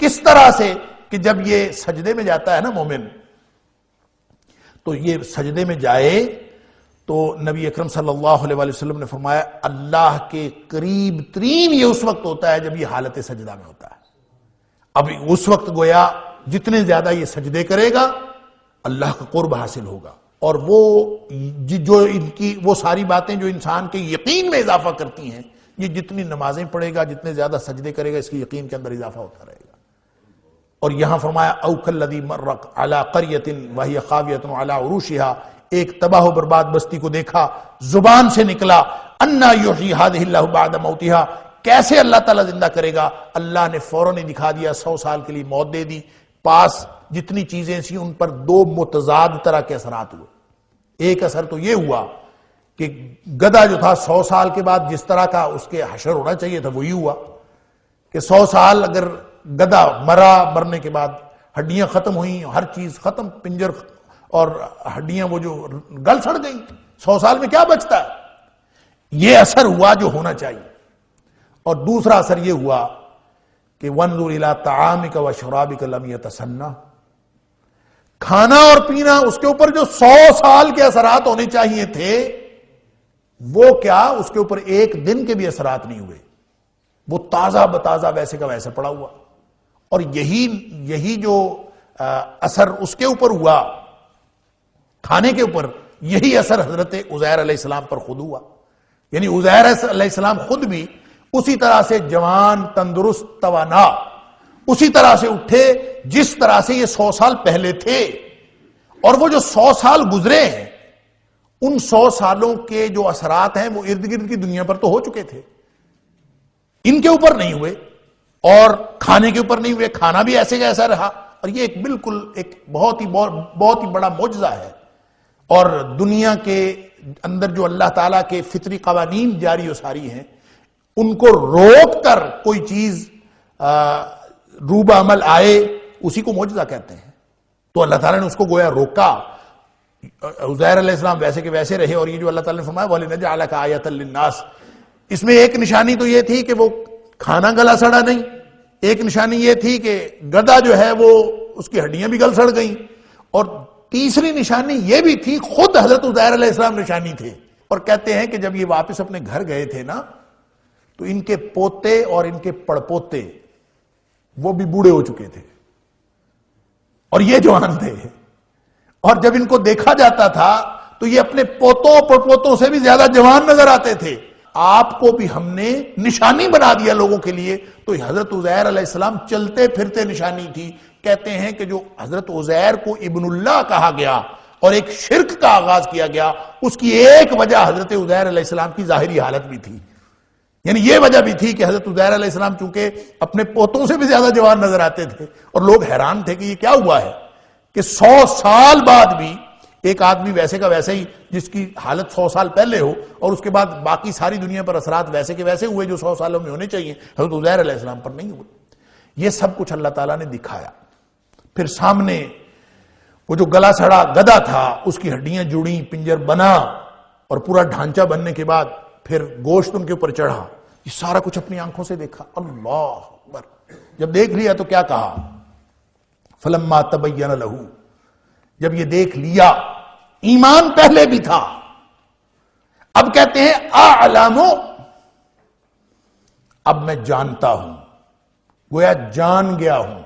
B: کس طرح سے کہ جب یہ سجدے میں جاتا ہے نا مومن، تو یہ سجدے میں جائے تو نبی اکرم صلی اللہ علیہ وآلہ وسلم نے فرمایا اللہ کے قریب ترین یہ اس وقت ہوتا ہے جب یہ حالت سجدہ میں ہوتا ہے۔ اب اس وقت گویا جتنے زیادہ یہ سجدے کرے گا اللہ کا قرب حاصل ہوگا، اور وہ جو ان کی وہ ساری باتیں جو انسان کے یقین میں اضافہ کرتی ہیں، یہ جتنی نمازیں پڑھے گا، جتنے زیادہ سجدے کرے گا، اس کی یقین کے اندر اضافہ ہوتا رہے گا۔ اور یہاں فرمایا او کالذی مر علی قریۃ وہی خاویۃ علی عروشها، ایک تباہ و برباد بستی کو دیکھا، زبان سے نکلا انا یحیی ہذہ اللہ بعد موتها، کیسے اللہ تعالیٰ زندہ کرے گا؟ اللہ نے فوراً ہی دکھا دیا، 100 سال کے لیے موت دے دی۔ پاس جتنی چیزیں تھیں ان پر دو متضاد طرح کے اثرات ہوئے۔ ایک اثر تو یہ ہوا کہ گدھا جو تھا 100 سال کے بعد جس طرح کا اس کے حشر ہونا چاہیے تھا وہی ہوا، کہ 100 سال اگر گدھا مرا، مرنے کے بعد ہڈیاں ختم ہوئیں، ہر چیز ختم، پنجر اور ہڈیاں وہ جو گل سڑ گئیں، 100 سال میں کیا بچتا ہے؟ یہ اثر ہوا جو ہونا چاہیے۔ اور دوسرا اثر یہ ہوا کہ وانظر الی طعامک وشرابک لم یتسنہ، کھانا اور پینا اس کے اوپر جو 100 سال کے اثرات ہونے چاہیے تھے وہ کیا، اس کے اوپر ایک دن کے بھی اثرات نہیں ہوئے، وہ تازہ بتازہ ویسے کا ویسے پڑا ہوا۔ اور یہی جو اثر اس کے اوپر ہوا کھانے کے اوپر، یہی اثر حضرت عزیر علیہ السلام پر خود ہوا۔ یعنی عزیر علیہ السلام خود بھی اسی طرح سے جوان، تندرست، توانا، اسی طرح سے اٹھے جس طرح سے یہ 100 سال پہلے تھے۔ اور وہ جو 100 سال گزرے ہیں، ان 100 سالوں کے جو اثرات ہیں وہ ارد گرد کی دنیا پر تو ہو چکے تھے، ان کے اوپر نہیں ہوئے، اور کھانے کے اوپر نہیں ہوئے، کھانا بھی ایسے کا ایسا رہا۔ اور یہ ایک بالکل ایک بہت ہی بڑا معجزہ ہے۔ اور دنیا کے اندر جو اللہ تعالیٰ کے فطری قوانین جاری و ساری ہیں، ان کو روک کر کوئی چیز روب عمل آئے، اسی کو معجزہ کہتے ہیں۔ تو اللہ تعالیٰ نے اس کو گویا روکا، عزیر علیہ السلام ویسے کے ویسے رہے۔ اور یہ جو اللہ تعالیٰ نے فرمایا وَلِنَجْعَلَكَ آیَةً لِلنَّاسِ، اس میں ایک نشانی تو یہ تھی کہ وہ کھانا گلا سڑا نہیں، ایک نشانی یہ تھی کہ گدھا جو ہے وہ اس کی ہڈیاں بھی گل سڑ گئیں، اور تیسری نشانی یہ بھی تھی، خود حضرت عزیر علیہ السلام نشانی تھے۔ اور کہتے ہیں کہ جب یہ واپس اپنے گھر گئے تھے نا، تو ان کے پوتے اور ان کے پڑپوتے وہ بھی بوڑھے ہو چکے تھے، اور یہ جوان تھے۔ اور جب ان کو دیکھا جاتا تھا تو یہ اپنے پوتوں پڑپوتوں سے بھی زیادہ جوان نظر آتے تھے۔ آپ کو بھی ہم نے نشانی بنا دیا لوگوں کے لیے، تو حضرت عزیر علیہ السلام چلتے پھرتے نشانی تھی۔ کہتے ہیں کہ جو حضرت عزیر کو ابن اللہ کہا گیا اور ایک شرک کا آغاز کیا گیا، اس کی ایک وجہ حضرت عزیر علیہ السلام کی ظاہری حالت بھی تھی۔ یعنی یہ وجہ بھی تھی کہ حضرت عزیر علیہ السلام چونکہ اپنے پوتوں سے بھی زیادہ جوان نظر آتے تھے، اور لوگ حیران تھے کہ یہ کیا ہوا ہے کہ 100 سال بعد بھی ایک آدمی ویسے کا ویسے ہی، جس کی حالت 100 سال پہلے ہو، اور اس کے بعد باقی ساری دنیا پر اثرات ویسے کے ویسے ہوئے جو 100 سالوں میں ہونے چاہیے، حضرت عزیر علیہ السلام پر نہیں ہوئے۔ یہ سب کچھ اللہ تعالیٰ نے دکھایا۔ پھر سامنے وہ جو گلا سڑا گدھا تھا، اس کی ہڈیاں جڑیں، پنجر بنا، اور پورا ڈھانچہ بننے کے بعد پھر گوشت ان کے اوپر چڑھا۔ یہ سارا کچھ اپنی آنکھوں سے دیکھا۔ اللہ اکبر! جب دیکھ لیا تو کیا کہا؟ فلما تبین لہ، جب یہ دیکھ لیا، ایمان پہلے بھی تھا، اب کہتے ہیں اعلم، اب میں جانتا ہوں، گویا جان گیا ہوں،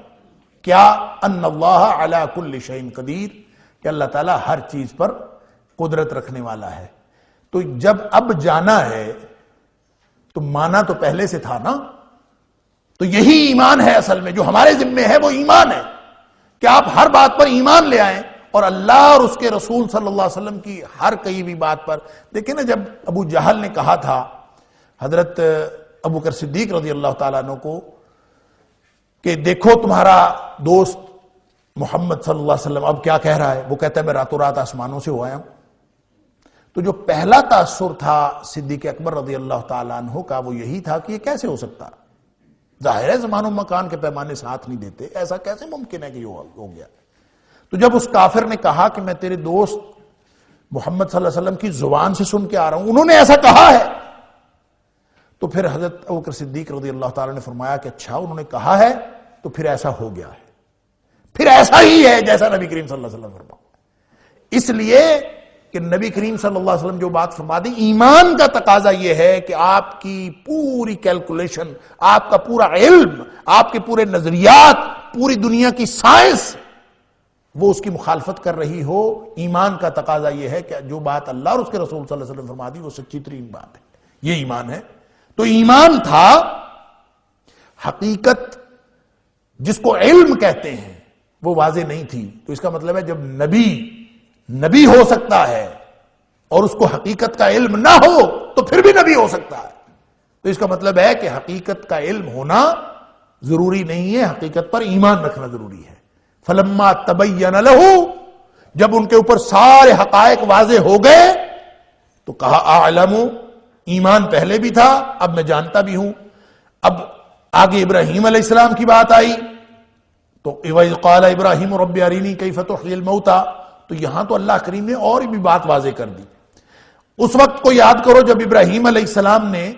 B: کیا؟ ان اللہ علی کل شیء قدیر، کہ اللہ تعالیٰ ہر چیز پر قدرت رکھنے والا ہے۔ تو جب اب جانا ہے تو مانا تو پہلے سے تھا نا۔ تو یہی ایمان ہے اصل میں، جو ہمارے ذمے ہے وہ ایمان ہے کہ آپ ہر بات پر ایمان لے آئیں، اور اللہ اور اس کے رسول صلی اللہ علیہ وسلم کی ہر کئی بھی بات پر۔ دیکھیں نا، جب ابو جہل نے کہا تھا حضرت ابو بکر صدیق رضی اللہ تعالیٰ عنہ کو کہ دیکھو تمہارا دوست محمد صلی اللہ علیہ وسلم اب کیا کہہ رہا ہے، وہ کہتا ہے میں راتوں رات آسمانوں سے ہو آیا ہوں۔ تو جو پہلا تاثر تھا صدیق اکبر رضی اللہ تعالیٰ عنہ کا وہ یہی تھا کہ یہ کیسے ہو سکتا، ظاہر ہے زمان و مکان کے پیمانے ساتھ نہیں دیتے، ایسا کیسے ممکن ہے کہ یہ ہو گیا۔ تو جب اس کافر نے کہا کہ میں تیرے دوست محمد صلی اللہ علیہ وسلم کی زبان سے سن کے آ رہا ہوں، انہوں نے ایسا کہا ہے، تو پھر حضرت ابوبکر صدیق رضی اللہ تعالیٰ نے فرمایا کہ اچھا انہوں نے کہا ہے تو پھر ایسا ہو گیا ہے، پھر ایسا ہی ہے جیسا نبی کریم صلی اللہ علیہ وسلم فرمایا۔ اس لیے کہ نبی کریم صلی اللہ علیہ وسلم جو بات فرما دی، ایمان کا تقاضا یہ ہے کہ آپ کی پوری کیلکولیشن، آپ کا پورا علم، آپ کے پورے نظریات، پوری دنیا کی سائنس وہ اس کی مخالفت کر رہی ہو۔ ایمان کا تقاضا یہ ہے کہ جو بات اللہ اور اس کے رسول صلی اللہ علیہ وسلم فرما دی وہ سچی ترین بات ہے، یہ ایمان ہے۔ تو ایمان تھا حقیقت جس کو علم کہتے ہیں وہ واضح نہیں تھی، تو اس کا مطلب ہے جب نبی ہو سکتا ہے اور اس کو حقیقت کا علم نہ ہو تو پھر بھی نبی ہو سکتا ہے، تو اس کا مطلب ہے کہ حقیقت کا علم ہونا ضروری نہیں ہے، حقیقت پر ایمان رکھنا ضروری ہے۔ فلما تبین لہ، جب ان کے اوپر سارے حقائق واضح ہو گئے تو کہا اعلم، ایمان پہلے بھی تھا اب میں جانتا بھی ہوں۔ اب آگے ابراہیم علیہ السلام کی بات آئی تو وَإِذْ قَالَ إِبْرَاهِيمُ رَبِّ أَرِنِي كَيْفَ تُحْيِي الْمَوْتَى، تو یہاں تو اللہ کریم نے اور بھی بات واضح کر دی۔ اس وقت کو یاد کرو جب ابراہیم علیہ السلام نے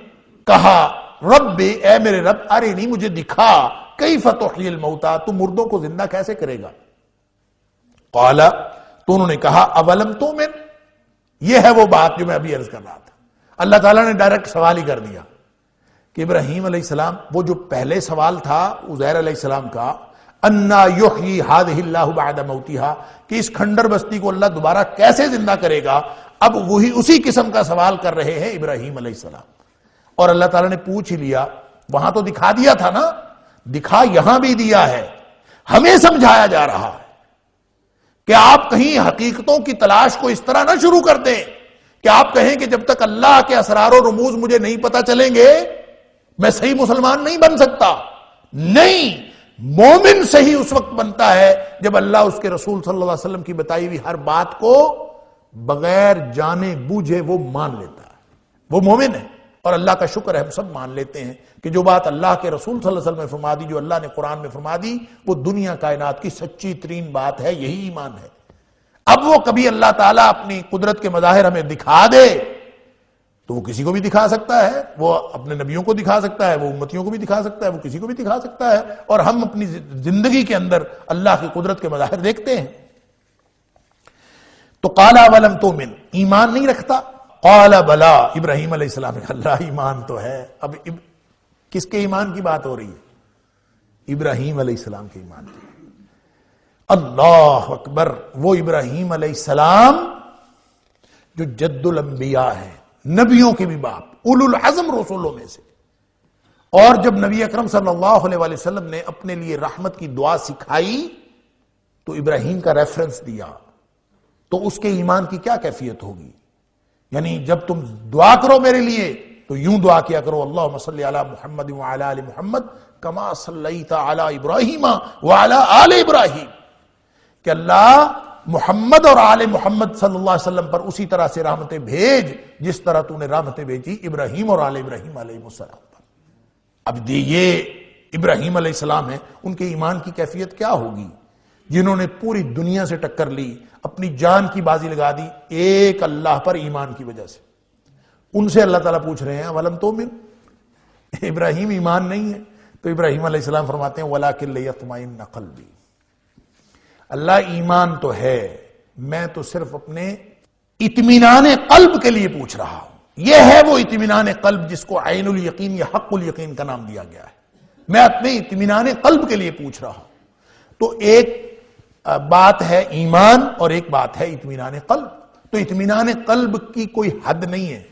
B: کہا رب، اے میرے رب، ارنی، مجھے دکھا، کیف تحیی الموتى، تو مردوں کو زندہ کیسے کرے گا؟ قال، تو انہوں نے کہا اولم تؤمن، یہ ہے وہ بات جو میں ابھی عرض کر رہا تھا۔ اللہ تعالیٰ نے ڈائریکٹ سوال ہی کر دیا کہ ابراہیم علیہ السلام، وہ جو پہلے سوال تھا عزیر علیہ السلام کا، انا یحیی ہذہ اللہ بعد موتہا، کہ اس کھنڈر بستی کو اللہ دوبارہ کیسے زندہ کرے گا، اب وہی اسی قسم کا سوال کر رہے ہیں ابراہیم علیہ السلام۔ اور اللہ تعالیٰ نے پوچھ ہی لیا، وہاں تو دکھا دیا تھا نا، دکھا یہاں بھی دیا ہے، ہمیں سمجھایا جا رہا ہے کہ آپ کہیں حقیقتوں کی تلاش کو اس طرح نہ شروع کر دیں کہ آپ کہیں کہ جب تک اللہ کے اسرار و رموز مجھے نہیں پتا چلیں گے میں صحیح مسلمان نہیں بن سکتا۔ نہیں، مومن صحیح اس وقت بنتا ہے جب اللہ اس کے رسول صلی اللہ علیہ وسلم کی بتائی ہوئی ہر بات کو بغیر جانے بوجھے وہ مان لیتا ہے، وہ مومن ہے۔ اور اللہ کا شکر ہے ہم سب مان لیتے ہیں کہ جو بات اللہ کے رسول صلی اللہ علیہ وسلم نے فرما دی، جو اللہ نے قرآن میں فرما دی، وہ دنیا کائنات کی سچی ترین بات ہے، یہی ایمان ہے۔ اب وہ کبھی اللہ تعالیٰ اپنی قدرت کے مظاہر ہمیں دکھا دے تو وہ کسی کو بھی دکھا سکتا ہے، وہ اپنے نبیوں کو دکھا سکتا ہے، وہ امتیوں کو بھی دکھا سکتا ہے، وہ کسی کو بھی دکھا سکتا ہے، اور ہم اپنی زندگی کے اندر اللہ کی قدرت کے مظاہر دیکھتے ہیں۔ تو قال اولم تؤمن، ایمان نہیں رکھتا؟ قال بلا، ابراہیم علیہ السلام نے کہا اللہ ایمان تو ہے۔ اب کس کے ایمان کی بات ہو رہی ہے؟ ابراہیم علیہ السلام کے ایمان کی۔ اللہ اکبر، وہ ابراہیم علیہ السلام جو جد الانبیاء ہیں، نبیوں کے بھی باپ، اولو العزم رسولوں میں سے، اور جب نبی اکرم صلی اللہ علیہ وآلہ وسلم نے اپنے لیے رحمت کی دعا سکھائی تو ابراہیم کا ریفرنس دیا، تو اس کے ایمان کی کیا کیفیت ہوگی؟ یعنی جب تم دعا کرو میرے لیے تو یوں دعا کیا کرو، اللہم صلی علی محمد وعلی آل محمد کما صلیت علی ابراہیم وعلی آل ابراہیم، کہ اللہ محمد اور آل محمد صلی اللہ علیہ وسلم پر اسی طرح سے رحمتیں بھیج جس طرح تو نے رحمتیں بھیجی ابراہیم اور آل ابراہیم علیہ السلام پر۔ اب یہ ابراہیم علیہ السلام ہیں، ان کے ایمان کی کیفیت کیا ہوگی؟ جنہوں نے پوری دنیا سے ٹکر لی، اپنی جان کی بازی لگا دی ایک اللہ پر ایمان کی وجہ سے۔ ان سے اللہ تعالیٰ پوچھ رہے ہیں ولم تؤمن، ابراہیم ایمان نہیں ہے؟ تو ابراہیم علیہ السلام فرماتے ہیں وَلَكِنْ لِيَطْمَئِنَّ قَلْبِي، اللہ ایمان تو ہے، میں تو صرف اپنے اطمینان قلب کے لیے پوچھ رہا ہوں۔ یہ ہے وہ اطمینان قلب جس کو عین الیقین یا حق الیقین کا نام دیا گیا ہے، میں اپنے اطمینان قلب کے لیے پوچھ رہا ہوں۔ تو ایک بات ہے ایمان اور ایک بات ہے اطمینان قلب۔ تو اطمینان قلب کی کوئی حد نہیں ہے،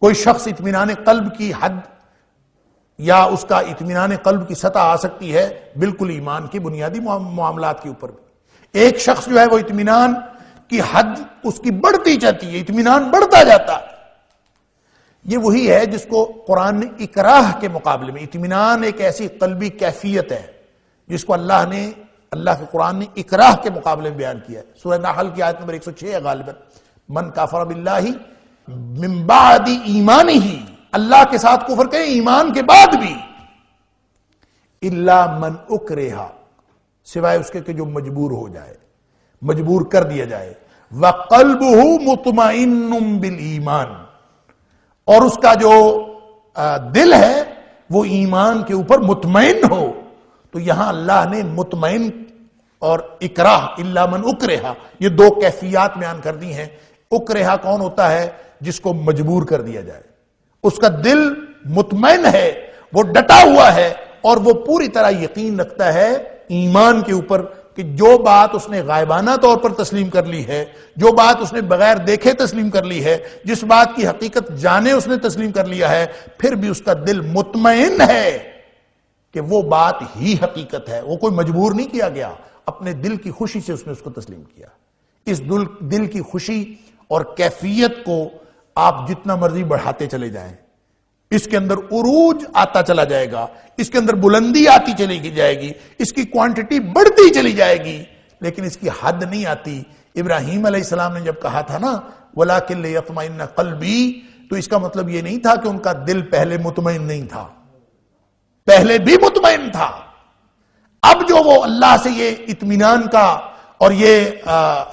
B: کوئی شخص اطمینان قلب کی حد یا اس کا اطمینان قلب کی سطح آ سکتی ہے بالکل ایمان کی بنیادی معاملات کے اوپر بھی۔ ایک شخص جو ہے وہ اطمینان کی حد اس کی بڑھتی جاتی ہے، اطمینان بڑھتا جاتا ہے۔ یہ وہی ہے جس کو قرآن نے اکراہ کے مقابلے میں، اطمینان ایک ایسی قلبی کیفیت ہے جس کو اللہ کے قرآن نے اکراہ کے مقابلے میں بیان کیا ہے۔ سورہ نحل کی آیت نمبر 106 ہے غالباً، من کافر باللہ من بعد ایمانہ، اللہ کے ساتھ کفر کرے ایمان کے بعد بھی، الا من اکرہ، سوائے اس کے کہ جو مجبور ہو جائے، مجبور کر دیا جائے، وقلبہ مطمئن بالایمان، اور اس کا جو دل ہے وہ ایمان کے اوپر مطمئن ہو. تو یہاں اللہ نے مطمئن اور اکراہ الا من اکرہ یہ دو کیفیات بیان کر دی ہیں. اکرہ کون ہوتا ہے؟ جس کو مجبور کر دیا جائے، اس کا دل مطمئن ہے، وہ ڈٹا ہوا ہے اور وہ پوری طرح یقین رکھتا ہے ایمان کے اوپر کہ جو بات اس نے غائبانہ طور پر تسلیم کر لی ہے، جو بات اس نے بغیر دیکھے تسلیم کر لی ہے، جس بات کی حقیقت جانے اس نے تسلیم کر لیا ہے، پھر بھی اس کا دل مطمئن ہے کہ وہ بات ہی حقیقت ہے. وہ کوئی مجبور نہیں کیا گیا، اپنے دل کی خوشی سے اس نے اس کو تسلیم کیا. اس دل کی خوشی اور کیفیت کو آپ جتنا مرضی بڑھاتے چلے جائیں، اس کے اندر عروج آتا چلا جائے گا، اس کے اندر بلندی آتی چلی جائے گی، اس کی کوانٹٹی بڑھتی چلی جائے گی، لیکن اس کی حد نہیں آتی. ابراہیم علیہ السلام نے جب کہا تھا نا وَلَكِنْ لِيَطْمَئِنَّ قَلْبِي، تو اس کا مطلب یہ نہیں تھا کہ ان کا دل پہلے مطمئن نہیں تھا، پہلے بھی مطمئن تھا. اب جو وہ اللہ سے یہ اطمینان کا اور یہ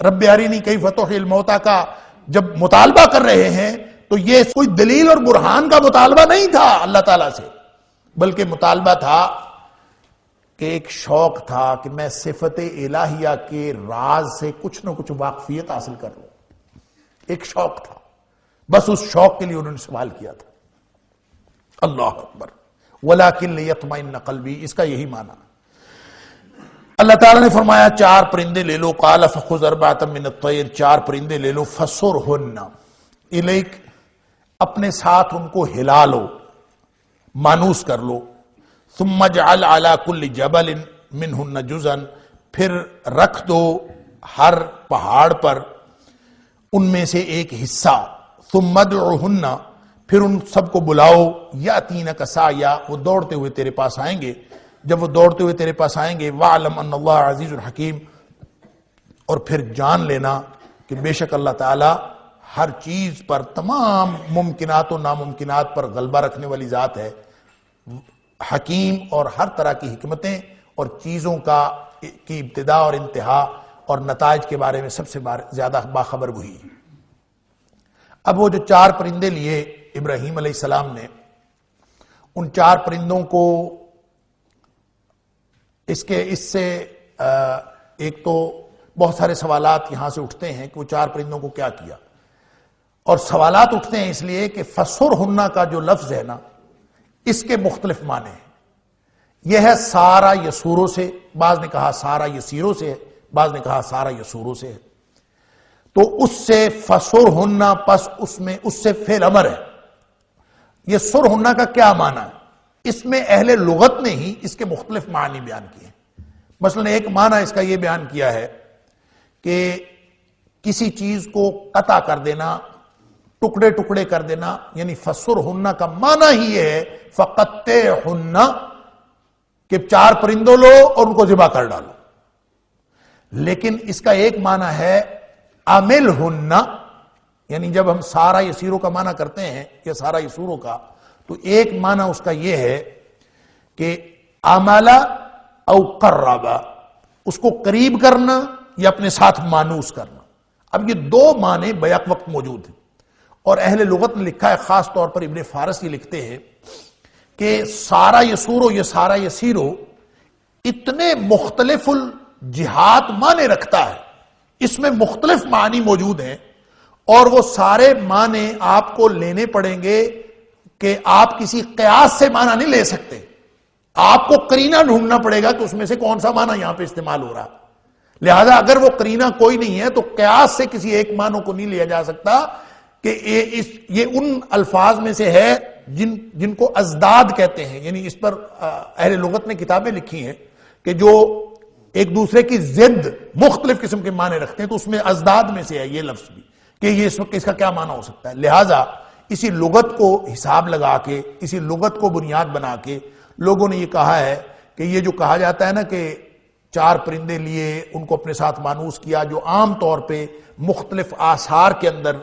B: رب ارینی کیف تحیی الموتیٰ کا جب مطالبہ کر رہے ہیں، تو یہ کوئی دلیل اور برہان کا مطالبہ نہیں تھا اللہ تعالیٰ سے، بلکہ مطالبہ تھا کہ ایک شوق تھا کہ میں صفت الہیہ کے راز سے کچھ نہ کچھ واقفیت حاصل کر لوں. ایک شوق تھا، بس اس شوق کے لیے انہوں نے سوال کیا تھا. اللہ اکبر. وَلَكِنْ لِيَطْمَئِنَّ قَلْبِي، اس کا یہی معنی. اللہ تعالیٰ نے فرمایا 4 پرندے لے لو، قَالَ فَخُذْ أَرْبَعَةً مِّنَ الطَّيْرِ، 4 پرندے لے لو، فَصُرْهُنَّ إِلَيْكَ، اپنے ساتھ ان کو ہلا لو، مانوس کر لو. ثُمَّ اجْعَلْ عَلَى كُلِّ جَبَلٍ مِّنْهُنَّ جُزْءًا، پھر رکھ دو ہر پہاڑ پر ان میں سے ایک حصہ. ثُمَّ ادْعُهُنَّ، پھر ان سب کو بلاؤ، یَأْتِینَکَ سَعْیًا، وہ دوڑتے ہوئے تیرے پاس آئیں گے. جب وہ دوڑتے ہوئے تیرے پاس آئیں گے، وَاعْلَمْ أَنَّ اللَّهَ عَزِيزٌ حَكِيمٌ، اور پھر جان لینا کہ بے شک اللہ تعالی ہر چیز پر، تمام ممکنات و ناممکنات پر غلبہ رکھنے والی ذات ہے، حکیم، اور ہر طرح کی حکمتیں اور چیزوں کی ابتدا اور انتہا اور نتائج کے بارے میں سب سے زیادہ باخبر وہی ہے. اب وہ جو 4 پرندے لیے ابراہیم علیہ السلام نے، ان 4 پرندوں کو اس سے ایک تو بہت سارے سوالات یہاں سے اٹھتے ہیں کہ وہ 4 پرندوں کو کیا کیا. اور سوالات اٹھتے ہیں اس لیے کہ فَصُرْهُنَّ کا جو لفظ ہے نا، اس کے مختلف معنی ہیں. یہ ہے سارا یسورو سے، بعض نے کہا سارا یسیرو سے ہے، بعض نے کہا سارا یسورو سے ہے. تو اس سے فَصُرْهُنَّ، پس اس سے فعل امر ہے. یہ سرہنہ کا کیا معنی ہے؟ اس میں اہل لغت نے ہی اس کے مختلف معنی بیان کیے ہیں. مثلا ایک معنی اس کا یہ بیان کیا ہے کہ کسی چیز کو قطع کر دینا، ٹکڑے ٹکڑے کر دینا، یعنی فَصُرْهُنَّ کا معنی ہی یہ ہے فَقَطِّعْهُنَّ، کہ 4 پرندوں لو اور ان کو ذبح کر ڈالو. لیکن اس کا ایک معنی ہے عَمِلْهُنَّ، یعنی جب ہم سارا یسیرو کا معنی کرتے ہیں یا سارا یسورو کا، تو ایک معنی اس کا یہ ہے کہ عملا او قربا، اس کو قریب کرنا یا اپنے ساتھ مانوس کرنا. اب یہ 2 معنی بیک وقت موجود ہیں، اور اہل لغت نے لکھا ہے، خاص طور پر ابن فارس یہ لکھتے ہیں کہ سارا یسورو یا سارا یسیرو اتنے مختلف الجہات معنی رکھتا ہے، اس میں مختلف معنی موجود ہیں، اور وہ سارے معنی آپ کو لینے پڑیں گے کہ آپ کسی قیاس سے معنی نہیں لے سکتے. آپ کو قرینہ ڈھونڈنا پڑے گا کہ اس میں سے کون سا معنی یہاں پہ استعمال ہو رہا. لہذا اگر وہ قرینہ کوئی نہیں ہے تو قیاس سے کسی ایک معنی کو نہیں لیا جا سکتا کہ یہ ان الفاظ میں سے ہے جن کو ازداد کہتے ہیں. یعنی اس پر اہل لغت نے کتابیں لکھی ہیں کہ جو ایک دوسرے کی ضد مختلف قسم کے معنی رکھتے ہیں، تو اس میں ازداد میں سے ہے یہ لفظ بھی کہ یہ اس کا کیا معنی ہو سکتا ہے. لہذا اسی لغت کو حساب لگا کے، اسی لغت کو بنیاد بنا کے لوگوں نے یہ کہا ہے کہ یہ جو کہا جاتا ہے نا کہ 4 پرندے لیے، ان کو اپنے ساتھ مانوس کیا، جو عام طور پہ مختلف آثار کے اندر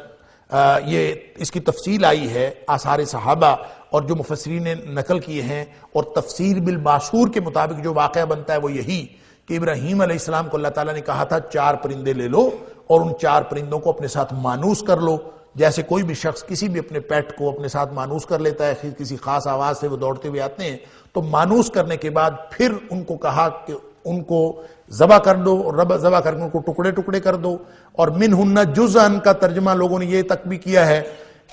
B: یہ اس کی تفصیل آئی ہے، آثار صحابہ اور جو مفسرین نے نقل کیے ہیں، اور تفسیر بالماشور کے مطابق جو واقعہ بنتا ہے وہ یہی کہ ابراہیم علیہ السلام کو اللہ تعالیٰ نے کہا تھا 4 پرندے لے لو اور ان 4 پرندوں کو اپنے ساتھ مانوس کر لو، جیسے کوئی بھی شخص کسی بھی اپنے پیٹ کو اپنے ساتھ مانوس کر لیتا ہے، کسی خاص آواز سے وہ دوڑتے ہوئے آتے ہیں، تو مانوس کرنے کے بعد پھر ان کو کہا کہ ان کو ذبح کر دو، اور ذبح کر کے ان کو ٹکڑے ٹکڑے کر دو، اور منہن جزءن کا ترجمہ لوگوں نے یہ تک بھی کیا ہے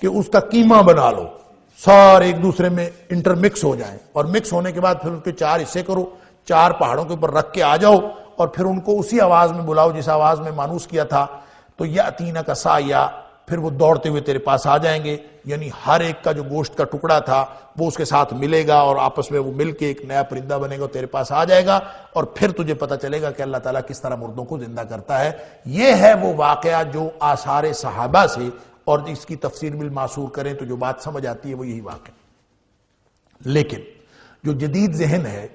B: کہ اس کا قیمہ بنا لو، سارے ایک دوسرے میں انٹرمکس ہو جائیں، اور مکس ہونے کے بعد پھر ان کے 4 حصے کرو، 4 پہاڑوں کے اوپر رکھ کے آ جاؤ، اور پھر ان کو اسی آواز میں بلاؤ جس آواز میں مانوس کیا تھا، تو یاتینا کا سایہ، پھر وہ دوڑتے ہوئے تیرے پاس آ جائیں گے، یعنی ہر ایک کا جو گوشت کا ٹکڑا تھا وہ اس کے ساتھ ملے گا، اور آپس میں وہ مل کے ایک نیا پرندہ بنے گا اور تیرے پاس آ جائے گا، اور پھر تجھے پتہ چلے گا کہ اللہ تعالیٰ کس طرح مردوں کو زندہ کرتا ہے۔ یہ ہے وہ واقعہ جو آثار صحابہ سے، اور اس کی تفسیر بالماسور کریں تو جو بات سمجھ آتی ہے وہ یہی واقعہ۔ لیکن جو جدید ذہن ہے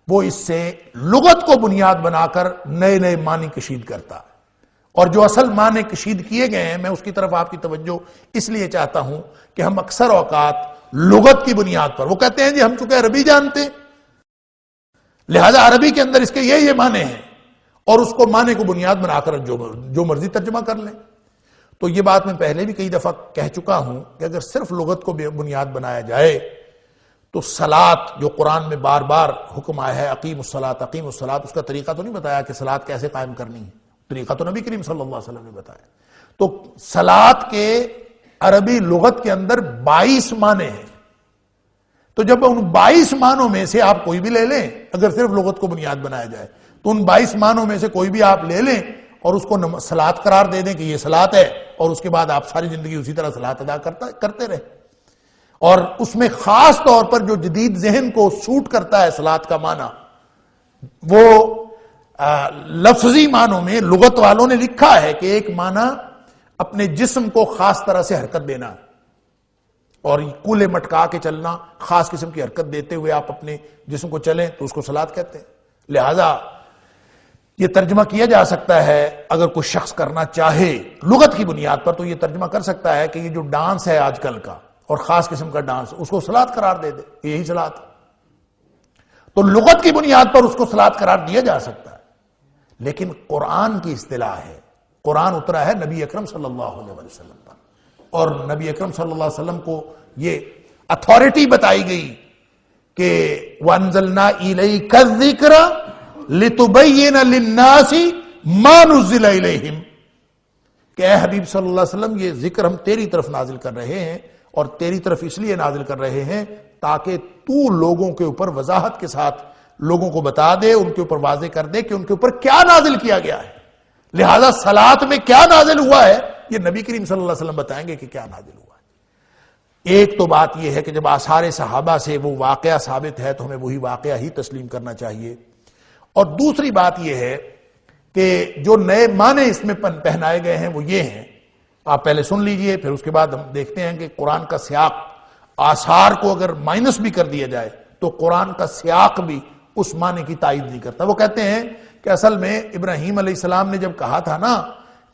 B: وہ اس سے لغت کو بنیاد بنا کر نئے نئے معنی کشید کرتا ہے، اور جو اصل معنی کشید کیے گئے ہیں، میں اس کی طرف آپ کی توجہ اس لیے چاہتا ہوں کہ ہم اکثر اوقات لغت کی بنیاد پر، وہ کہتے ہیں جی ہم چونکہ عربی جانتے لہذا عربی کے اندر اس کے یہ معنی ہیں، اور اس کو معنی کو بنیاد بنا کر جو مرضی ترجمہ کر لیں۔ تو یہ بات میں پہلے بھی کئی دفعہ کہہ چکا ہوں کہ اگر صرف لغت کو بنیاد بنایا جائے تو صلاۃ جو قرآن میں بار بار حکم آیا ہے اقیم الصلاۃ اقیم الصلاۃ، اس کا طریقہ تو نہیں بتایا کہ صلاۃ کیسے قائم کرنی ہے، طریقہ تو نبی کریم صلی اللہ علیہ وسلم نے بتایا۔ تو صلاۃ کے عربی لغت کے اندر 22 معنی ہیں، تو جب ان 22 معنوں میں سے آپ کوئی بھی لے لیں، اگر صرف لغت کو بنیاد بنایا جائے تو ان 22 معنوں میں سے کوئی بھی آپ لے لیں اور اس کو صلاۃ قرار دے دیں کہ یہ صلاۃ ہے، اور اس کے بعد آپ ساری زندگی اسی طرح صلاۃ ادا کرتے رہیں۔ اور اس میں خاص طور پر جو جدید ذہن کو سوٹ کرتا ہے صلاۃ کا معنی، وہ لفظی معنوں میں لغت والوں نے لکھا ہے کہ ایک معنی اپنے جسم کو خاص طرح سے حرکت دینا، اور کولے مٹکا کے چلنا، خاص قسم کی حرکت دیتے ہوئے آپ اپنے جسم کو چلیں تو اس کو صلاۃ کہتے ہیں۔ لہذا یہ ترجمہ کیا جا سکتا ہے، اگر کوئی شخص کرنا چاہے لغت کی بنیاد پر تو یہ ترجمہ کر سکتا ہے کہ یہ جو ڈانس ہے آج کل کا، اور خاص قسم کا ڈانس، اس کو صلاۃ قرار دے دے، یہی صلاۃ۔ تو لغت کی بنیاد پر اس کو صلاۃ قرار دیا جا سکتا ہے، لیکن قرآن کی اصطلاح ہے، قرآن اترا ہے نبی اکرم صلی اللہ علیہ وسلم پر، اور نبی اکرم صلی اللہ علیہ وسلم کو یہ اتھارٹی بتائی گئی کہ وَأَنزَلْنَا إِلَيْكَ الذِّكْرَ لِتُبَيِّنَ لِلنَّاسِ مَا نُزِّلَ إِلَيْهِمْ، کہ اے حبیب صلی اللہ علیہ وسلم یہ ذکر ہم تیری طرف نازل کر رہے ہیں، اور تیری طرف اس لیے نازل کر رہے ہیں تاکہ تو لوگوں کے اوپر وضاحت کے ساتھ لوگوں کو بتا دے، ان کے اوپر واضح کر دے کہ ان کے اوپر کیا نازل کیا گیا ہے۔ لہذا صلاۃ میں کیا نازل ہوا ہے یہ نبی کریم صلی اللہ علیہ وسلم بتائیں گے کہ کیا نازل ہوا ہے۔ ایک تو بات یہ ہے کہ جب آثار صحابہ سے وہ واقعہ ثابت ہے تو ہمیں وہی واقعہ ہی تسلیم کرنا چاہیے، اور دوسری بات یہ ہے کہ جو نئے معنی اس میں پہنائے گئے ہیں وہ یہ ہیں، آپ پہلے سن لیجئے، پھر اس کے بعد ہم دیکھتے ہیں کہ قرآن کا سیاق، آثار کو اگر مائنس بھی کر دیا جائے تو قرآن کا سیاق بھی اس معنی کی تائید نہیں کرتا۔ وہ کہتے ہیں کہ اصل میں ابراہیم علیہ السلام نے جب کہا تھا نا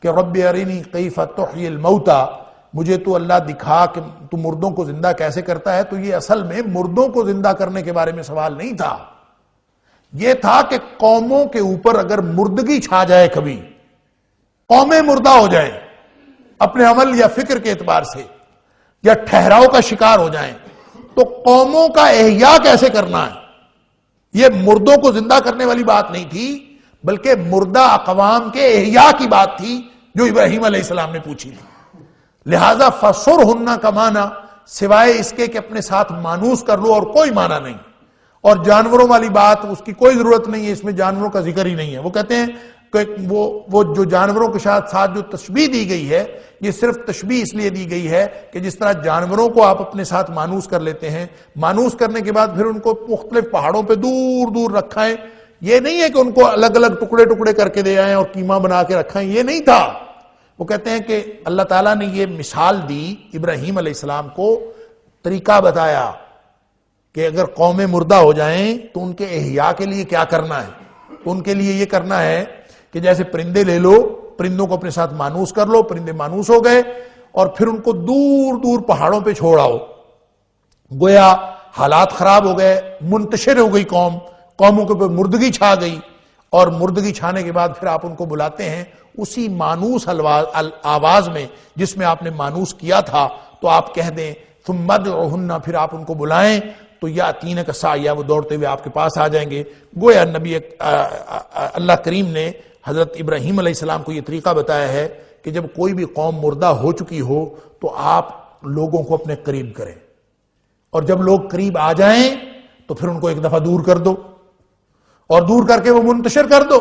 B: کہ رب ارینی کیف تحیی الموتى، مجھے تو اللہ دکھا کہ تو مردوں کو زندہ کیسے کرتا ہے، تو یہ اصل میں مردوں کو زندہ کرنے کے بارے میں سوال نہیں تھا، یہ تھا کہ قوموں کے اوپر اگر مردگی چھا جائے، کبھی قومیں مردہ ہو جائیں اپنے عمل یا فکر کے اعتبار سے، یا ٹھہراؤ کا شکار ہو جائیں، تو قوموں کا احیاء کیسے کرنا ہے۔ یہ مردوں کو زندہ کرنے والی بات نہیں تھی، بلکہ مردہ اقوام کے احیاء کی بات تھی جو ابراہیم علیہ السلام نے پوچھی تھی۔ لہذا فَصُرْهُنَّ کا معنی سوائے اس کے کہ اپنے ساتھ مانوس کر لو اور کوئی معنی نہیں، اور جانوروں والی بات اس کی کوئی ضرورت نہیں ہے، اس میں جانوروں کا ذکر ہی نہیں ہے۔ وہ کہتے ہیں کہ وہ جو جانوروں کے ساتھ جو تشبیہ دی گئی ہے، یہ صرف تشبیہ اس لیے دی گئی ہے کہ جس طرح جانوروں کو آپ اپنے ساتھ مانوس کر لیتے ہیں، مانوس کرنے کے بعد پھر ان کو مختلف پہاڑوں پہ دور دور رکھائیں، یہ نہیں ہے کہ ان کو الگ الگ ٹکڑے ٹکڑے کر کے دے آئیں اور قیمہ بنا کے رکھائیں، یہ نہیں تھا۔ وہ کہتے ہیں کہ اللہ تعالیٰ نے یہ مثال دی ابراہیم علیہ السلام کو، طریقہ بتایا کہ اگر قومیں مردہ ہو جائیں تو ان کے احیاء کے لیے کیا کرنا ہے، تو ان کے لیے یہ کرنا ہے کہ جیسے پرندے لے لو، پرندوں کو اپنے ساتھ مانوس کر لو، پرندے مانوس ہو گئے اور پھر ان کو دور دور پہاڑوں پہ چھوڑ آؤ. گویا حالات خراب ہو گئے، منتشر ہو گئی قوموں کے اوپر مردگی چھا گئی، اور مردگی چھانے کے بعد پھر آپ ان کو بلاتے ہیں اسی مانوس آواز میں جس میں آپ نے مانوس کیا تھا. تو آپ کہہ دیں ثم ادعوہن، پھر آپ ان کو بلائیں تو یاتینک سعیا، وہ دوڑتے ہوئے آپ کے پاس آ جائیں گے. گویا نبی اللہ کریم نے حضرت ابراہیم علیہ السلام کو یہ طریقہ بتایا ہے کہ جب کوئی بھی قوم مردہ ہو چکی ہو تو آپ لوگوں کو اپنے قریب کریں، اور جب لوگ قریب آ جائیں تو پھر ان کو ایک دفعہ دور کر دو، اور دور کر کے وہ منتشر کر دو.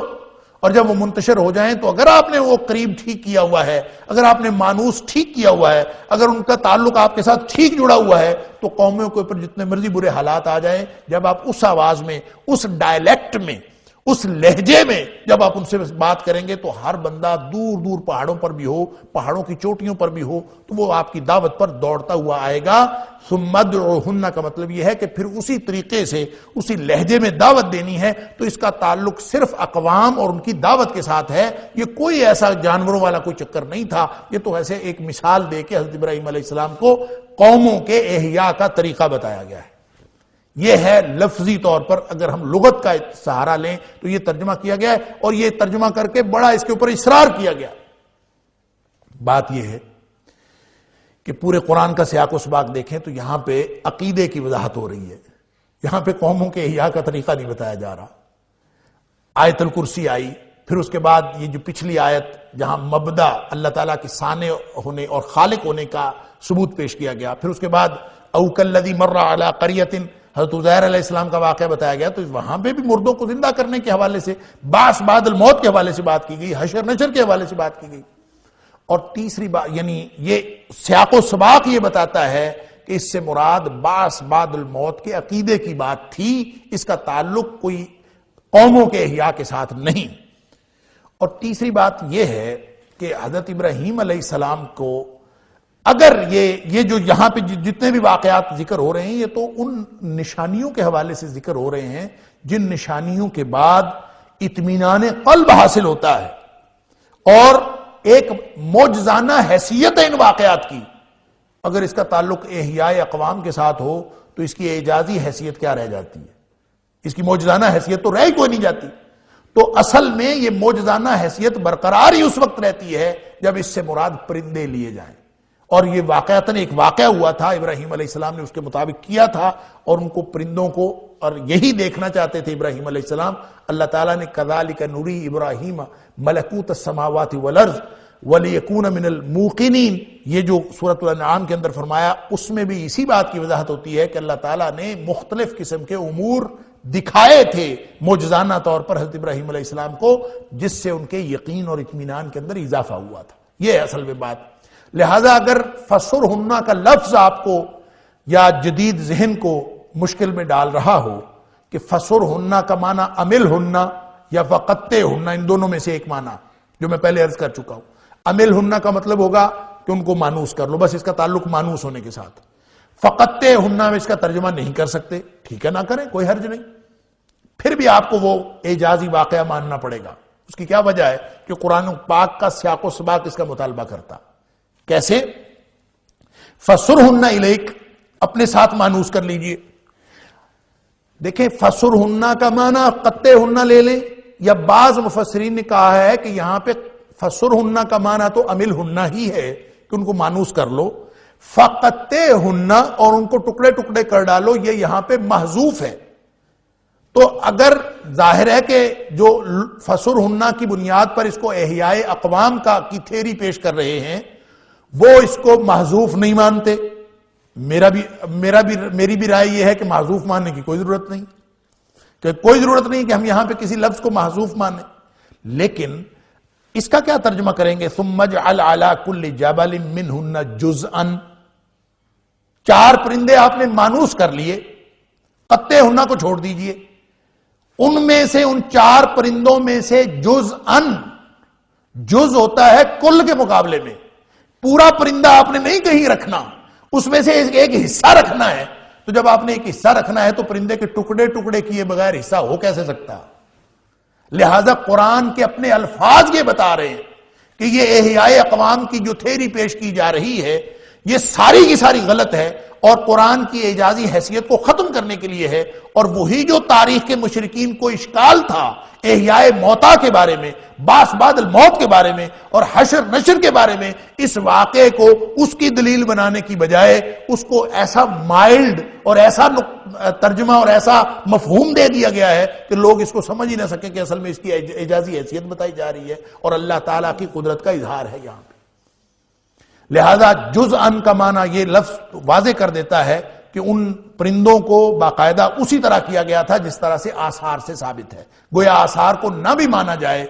B: اور جب وہ منتشر ہو جائیں تو اگر آپ نے وہ قریب ٹھیک کیا ہوا ہے، اگر آپ نے مانوس ٹھیک کیا ہوا ہے، اگر ان کا تعلق آپ کے ساتھ ٹھیک جڑا ہوا ہے، تو قوموں کے اوپر جتنے مرضی برے حالات آ جائیں، جب آپ اس آواز میں، اس ڈائلیکٹ میں، اس لہجے میں جب آپ ان سے بات کریں گے تو ہر بندہ دور دور پہاڑوں پر بھی ہو، پہاڑوں کی چوٹیوں پر بھی ہو، تو وہ آپ کی دعوت پر دوڑتا ہوا آئے گا. ثم ادعوہن کا مطلب یہ ہے کہ پھر اسی طریقے سے اسی لہجے میں دعوت دینی ہے. تو اس کا تعلق صرف اقوام اور ان کی دعوت کے ساتھ ہے. یہ کوئی ایسا جانوروں والا کوئی چکر نہیں تھا. یہ تو ایسے ایک مثال دے کے حضرت ابراہیم علیہ السلام کو قوموں کے احیاء کا طریقہ بتایا گیا ہے. یہ ہے لفظی طور پر اگر ہم لغت کا سہارا لیں تو یہ ترجمہ کیا گیا ہے، اور یہ ترجمہ کر کے بڑا اس کے اوپر اصرار کیا گیا. بات یہ ہے کہ پورے قرآن کا سیاق و سباق دیکھیں تو یہاں پہ عقیدے کی وضاحت ہو رہی ہے، یہاں پہ قوموں کے احیاء کا طریقہ نہیں بتایا جا رہا. آیت الکرسی آئی، پھر اس کے بعد یہ جو پچھلی آیت جہاں مبدا اللہ تعالیٰ کی ثانی ہونے اور خالق ہونے کا ثبوت پیش کیا گیا، پھر اس کے بعد او کالذی مر علی قریۃ، حضرت عزیر علیہ السلام کا واقعہ بتایا گیا. تو وہاں پہ بھی مردوں کو زندہ کرنے کے حوالے سے، بعث بعد الموت کے حوالے سے بات کی گئی، حشر نشر کے حوالے سے بات کی گئی. اور تیسری بات یعنی یہ سیاق و سباق یہ بتاتا ہے کہ اس سے مراد بعث بعد الموت کے عقیدے کی بات تھی، اس کا تعلق کوئی قوموں کے احیاء کے ساتھ نہیں. اور تیسری بات یہ ہے کہ حضرت ابراہیم علیہ السلام کو اگر یہ جو یہاں پہ جتنے بھی واقعات ذکر ہو رہے ہیں یہ تو ان نشانیوں کے حوالے سے ذکر ہو رہے ہیں جن نشانیوں کے بعد اطمینان قلب حاصل ہوتا ہے اور ایک معجزانہ حیثیت ہے ان واقعات کی. اگر اس کا تعلق احیاء اقوام کے ساتھ ہو تو اس کی اعجازی حیثیت کیا رہ جاتی ہے؟ اس کی معجزانہ حیثیت تو رہ ہی کوئی نہیں جاتی. تو اصل میں یہ معجزانہ حیثیت برقرار ہی اس وقت رہتی ہے جب اس سے مراد پرندے لیے جائیں. اور یہ واقعتاً ایک واقعہ ہوا تھا، ابراہیم علیہ السلام نے اس کے مطابق کیا تھا، اور ان کو پرندوں کو، اور یہی دیکھنا چاہتے تھے ابراہیم علیہ السلام. اللہ تعالیٰ نے کذالک نری ابراہیم ملکوت السماوات والارض ولیکون من الموقنین، یہ جو سورۃ الانعام کے اندر فرمایا، اس میں بھی اسی بات کی وضاحت ہوتی ہے کہ اللہ تعالیٰ نے مختلف قسم کے امور دکھائے تھے معجزانہ طور پر حضرت ابراہیم علیہ السلام کو، جس سے ان کے یقین اور اطمینان کے اندر اضافہ ہوا تھا. یہ ہے اصل میں بات. لہذا اگر فسرہن کا لفظ آپ کو یا جدید ذہن کو مشکل میں ڈال رہا ہو کہ فسرہن کا معنی عملہن یا فقطہن، ان دونوں میں سے ایک معنی جو میں پہلے عرض کر چکا ہوں. عملہن کا مطلب ہوگا کہ ان کو مانوس کر لو، بس اس کا تعلق مانوس ہونے کے ساتھ. فقطہن میں اس کا ترجمہ نہیں کر سکتے، ٹھیک ہے، نہ کریں، کوئی حرج نہیں. پھر بھی آپ کو وہ اعجازی واقعہ ماننا پڑے گا. اس کی کیا وجہ ہے کہ قرآن پاک کا سیاق و سباق اس کا مطالبہ کرتا. کیسے؟ فسرہن الیک، اپنے ساتھ مانوس کر لیجئے. دیکھیں فسرہن کا معنی قطہن لے لیں، یا بعض مفسرین نے کہا ہے کہ یہاں پہ فسرہن کا معنی تو عملہن ہی ہے کہ ان کو مانوس کر لو. فقطہن، اور ان کو ٹکڑے ٹکڑے کر ڈالو، یہ یہاں پہ محذوف ہے. تو اگر ظاہر ہے کہ جو فسرہن کی بنیاد پر اس کو احیاء اقوام کی تھیری پیش کر رہے ہیں وہ اس کو محذوف نہیں مانتے. میری بھی رائے یہ ہے کہ محذوف ماننے کی کوئی ضرورت نہیں، کہ کوئی ضرورت نہیں کہ ہم یہاں پہ کسی لفظ کو محذوف مانیں. لیکن اس کا کیا ترجمہ کریں گے؟ ثم اجعل علی کل جبل منہن جزءا، 4 پرندے آپ نے مانوس کر لیے، قطہن کو چھوڑ دیجئے. ان میں سے ان 4 پرندوں میں سے جزءا، جز ہوتا ہے کل کے مقابلے میں. پورا پرندہ آپ نے نہیں کہیں رکھنا، اس میں سے ایک حصہ رکھنا ہے. تو جب آپ نے ایک حصہ رکھنا ہے تو پرندے کے ٹکڑے ٹکڑے کیے بغیر حصہ ہو کیسے سکتا؟ لہذا قرآن کے اپنے الفاظ یہ بتا رہے ہیں کہ یہ احیاء اقوام کی جو تھیری پیش کی جا رہی ہے یہ ساری کی ساری غلط ہے اور قرآن کی اعجازی حیثیت کو ختم کرنے کے لیے ہے، اور وہی جو تاریخ کے مشرکین کو اشکال تھا احیاء موتا کے بارے میں، باس بعد الموت کے بارے میں اور حشر نشر کے بارے میں، اس واقعے کو اس کی دلیل بنانے کی بجائے اس کو ایسا مائلڈ اور ایسا ترجمہ اور ایسا مفہوم دے دیا گیا ہے کہ لوگ اس کو سمجھ ہی نہ سکیں کہ اصل میں اس کی اعجازی حیثیت بتائی جا رہی ہے اور اللہ تعالیٰ کی قدرت کا اظہار ہے یہاں پہ۔ لہذا جزءاً کا معنی یہ لفظ واضح کر دیتا ہے کہ ان پرندوں کو باقاعدہ اسی طرح کیا گیا تھا جس طرح سے آثار سے ثابت ہے، گویا آثار کو نہ بھی مانا جائے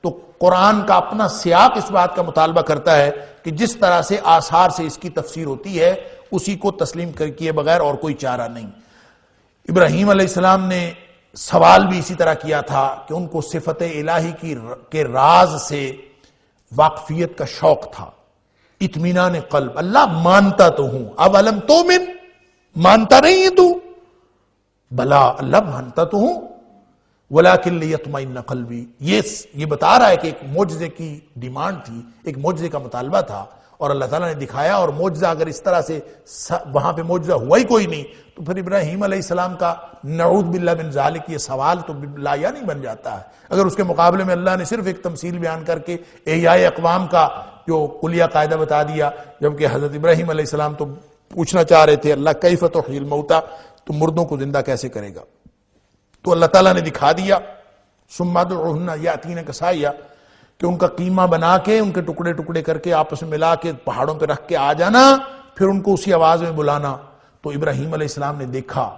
B: تو قرآن کا اپنا سیاق اس بات کا مطالبہ کرتا ہے کہ جس طرح سے آثار سے اس کی تفسیر ہوتی ہے اسی کو تسلیم کیے بغیر اور کوئی چارہ نہیں۔ ابراہیم علیہ السلام نے سوال بھی اسی طرح کیا تھا کہ ان کو صفت الہی کے راز سے واقفیت کا شوق تھا، اطمینان قلب، اللہ مانتا تو ہوں، اب علم تو مانتا نہیں ہے تو؟ بلا اللہ مانتا تو ہوں، ولیکن لیطمئن قلبی، یہ بتا رہا ہے کہ ایک معجزے کی ڈیمانڈ تھی، ایک معجزے کا مطالبہ تھا اور اللہ تعالیٰ نے دکھایا، اور معجزہ اگر اس طرح سے وہاں پہ معجزہ ہوا ہی کوئی نہیں تو پھر ابراہیم علیہ السلام کا نعوذ باللہ من ذالک یہ سوال تو لایا نہیں بن جاتا ہے۔ اگر اس کے مقابلے میں اللہ نے صرف ایک تمثیل بیان کر کے احیاء اقوام کا جو کلیہ قاعدہ بتا دیا، جبکہ حضرت ابراہیم علیہ السلام تو پوچھنا چاہ رہے تھے اللہ کیف تحیی الموتى، تو مردوں کو زندہ کیسے کرے گا، تو اللہ تعالیٰ نے دکھا دیا ثم ادعوہن یاتینک سعیا، کہ ان کا قیمہ بنا کے ان کے ٹکڑے ٹکڑے کر کے آپس میں ملا کے پہاڑوں پہ رکھ کے آ جانا، پھر ان کو اسی آواز میں بلانا۔ تو ابراہیم علیہ السلام نے دیکھا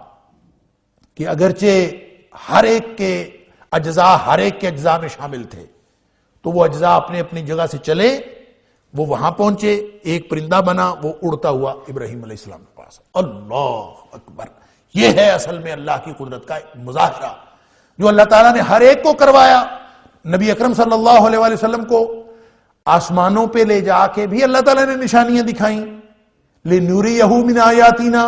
B: کہ اگرچہ ہر ایک کے اجزاء میں شامل تھے، تو وہ اجزاء اپنے اپنی جگہ سے چلے، وہ وہاں پہنچے، ایک پرندہ بنا، وہ اڑتا ہوا ابراہیم علیہ السلام کے پاس۔ اللہ اکبر، یہ ہے اصل میں اللہ کی قدرت کا مظاہرہ جو اللہ تعالیٰ نے ہر ایک کو کروایا۔ نبی اکرم صلی اللہ علیہ وآلہ وسلم کو آسمانوں پہ لے جا کے بھی اللہ تعالیٰ نے نشانیاں دکھائیں، لِنُرِيَهُ مِنْ آیَاتِنَا،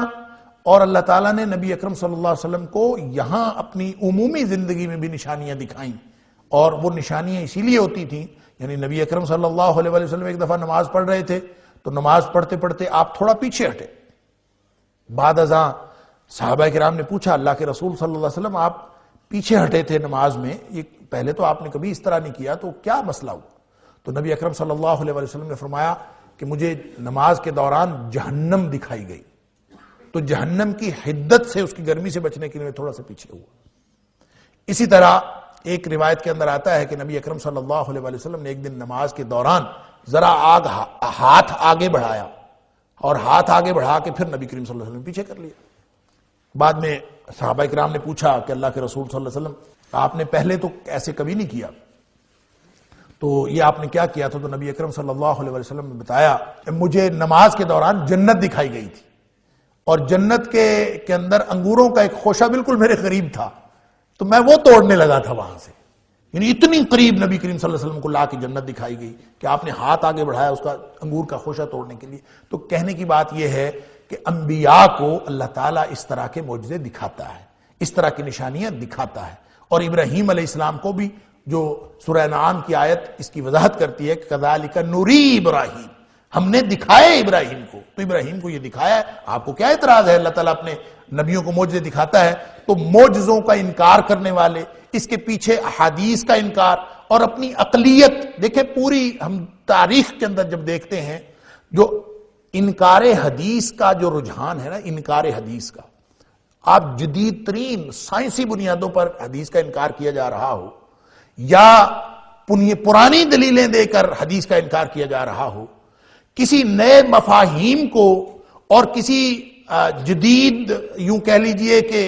B: اور اللہ تعالیٰ نے نبی اکرم صلی اللہ علیہ وسلم کو یہاں اپنی عمومی زندگی میں بھی نشانیاں دکھائیں، اور وہ نشانیاں اسی لیے ہوتی تھیں، یعنی نبی اکرم صلی اللہ علیہ وآلہ وسلم ایک دفعہ نماز پڑھ رہے تھے تو نماز پڑھتے پڑھتے آپ تھوڑا پیچھے ہٹے، بعد ازاں صحابہ کرام نے پوچھا اللہ کے رسول صلی اللہ علیہ وسلم آپ پیچھے ہٹے تھے نماز میں، یہ پہلے تو آپ نے کبھی اس طرح نہیں کیا، تو کیا مسئلہ ہوا؟ تو نبی اکرم صلی اللہ علیہ وسلم نے فرمایا کہ مجھے نماز کے دوران جہنم دکھائی گئی، تو جہنم کی حدت سے، اس کی گرمی سے بچنے کے لیے میں تھوڑا سا پیچھے ہوا۔ اسی طرح ایک روایت کے اندر آتا ہے کہ نبی اکرم صلی اللہ علیہ وسلم نے ایک دن نماز کے دوران ذرا ہاتھ آگے بڑھایا، اور ہاتھ آگے بڑھا کے پھر نبی کریم صلی اللہ علیہ وسلم پیچھے کر لیا۔ بعد میں صحابہ کرام نے پوچھا کہ اللہ کے رسول صلی اللہ علیہ وسلم آپ نے پہلے تو ایسے کبھی نہیں کیا، تو یہ آپ نے کیا کیا تھا؟ تو نبی اکرم صلی اللہ علیہ وسلم نے بتایا کہ مجھے نماز کے دوران جنت دکھائی گئی تھی، اور جنت کے اندر انگوروں کا ایک خوشہ بالکل میرے قریب تھا، تو میں وہ توڑنے لگا تھا وہاں سے، یعنی اتنی قریب نبی کریم صلی اللہ علیہ وسلم کو لا کے جنت دکھائی گئی کہ آپ نے ہاتھ آگے بڑھایا اس کا انگور کا خوشہ توڑنے کے لیے۔ تو کہنے کی بات یہ ہے کہ انبیاء کو اللہ تعالیٰ اس طرح کے معجزے دکھاتا ہے، اس طرح کی نشانیاں دکھاتا ہے، اور ابراہیم علیہ السلام کو بھی جو سورہ انعام کی آیت اس کی وضاحت کرتی ہے کہ کذالک نوری ابراہیم، ہم نے دکھائے ابراہیم کو، تو ابراہیم کو یہ دکھایا ہے، آپ کو کیا اعتراض ہے؟ اللہ تعالیٰ اپنے نبیوں کو معجزے دکھاتا ہے، تو معجزوں کا انکار کرنے والے، اس کے پیچھے احادیث کا انکار اور اپنی عقلیت، دیکھیں پوری ہم تاریخ کے اندر جب دیکھتے ہیں جو انکار حدیث کا جو رجحان ہے نا، انکار حدیث کا، آپ جدید ترین سائنسی بنیادوں پر حدیث کا انکار کیا جا رہا ہو، یا پرانی دلیلیں دے کر حدیث کا انکار کیا جا رہا ہو، کسی نئے مفاہیم کو اور کسی جدید یوں کہہ لیجئے کہ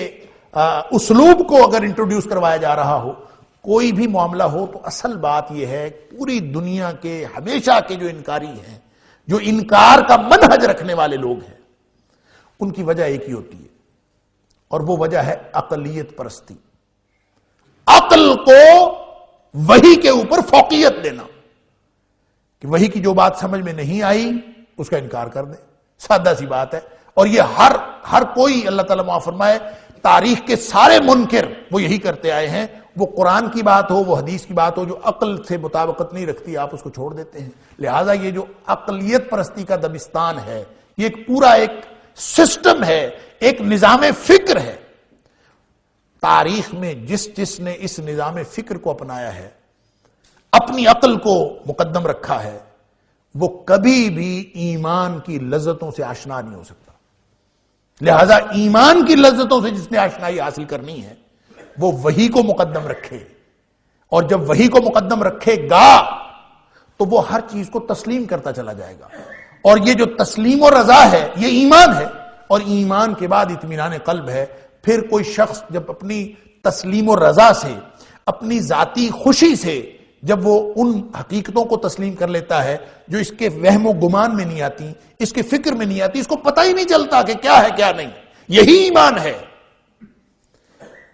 B: اسلوب کو اگر انٹروڈیوس کروایا جا رہا ہو، کوئی بھی معاملہ ہو، تو اصل بات یہ ہے پوری دنیا کے ہمیشہ کے جو انکاری ہیں، جو انکار کا منہج رکھنے والے لوگ ہیں، ان کی وجہ ایک ہی ہوتی ہے، اور وہ وجہ ہے عقلیت پرستی، عقل کو وحی کے اوپر فوقیت دینا، کہ وحی کی جو بات سمجھ میں نہیں آئی اس کا انکار کر دیں، سادہ سی بات ہے۔ اور یہ ہر کوئی، اللہ تعالیٰ معاف فرمائے، تاریخ کے سارے منکر وہ یہی کرتے آئے ہیں، وہ قرآن کی بات ہو، وہ حدیث کی بات ہو جو عقل سے مطابقت نہیں رکھتی، آپ اس کو چھوڑ دیتے ہیں۔ لہٰذا یہ جو عقلیت پرستی کا دبستان ہے، یہ ایک پورا ایک سسٹم ہے، ایک نظام فکر ہے۔ تاریخ میں جس نے اس نظام فکر کو اپنایا ہے، اپنی عقل کو مقدم رکھا ہے، وہ کبھی بھی ایمان کی لذتوں سے آشنا نہیں ہو سکتا۔ لہذا ایمان کی لذتوں سے جس نے آشنائی حاصل کرنی ہے، وہ وحی کو مقدم رکھے، اور جب وحی کو مقدم رکھے گا تو وہ ہر چیز کو تسلیم کرتا چلا جائے گا۔ اور یہ جو تسلیم و رضا ہے، یہ ایمان ہے، اور ایمان کے بعد اطمینان قلب ہے۔ پھر کوئی شخص جب اپنی تسلیم و رضا سے، اپنی ذاتی خوشی سے جب وہ ان حقیقتوں کو تسلیم کر لیتا ہے جو اس کے وہم و گمان میں نہیں آتی، اس کے فکر میں نہیں آتی، اس کو پتہ ہی نہیں چلتا کہ کیا ہے کیا نہیں، یہی ایمان ہے۔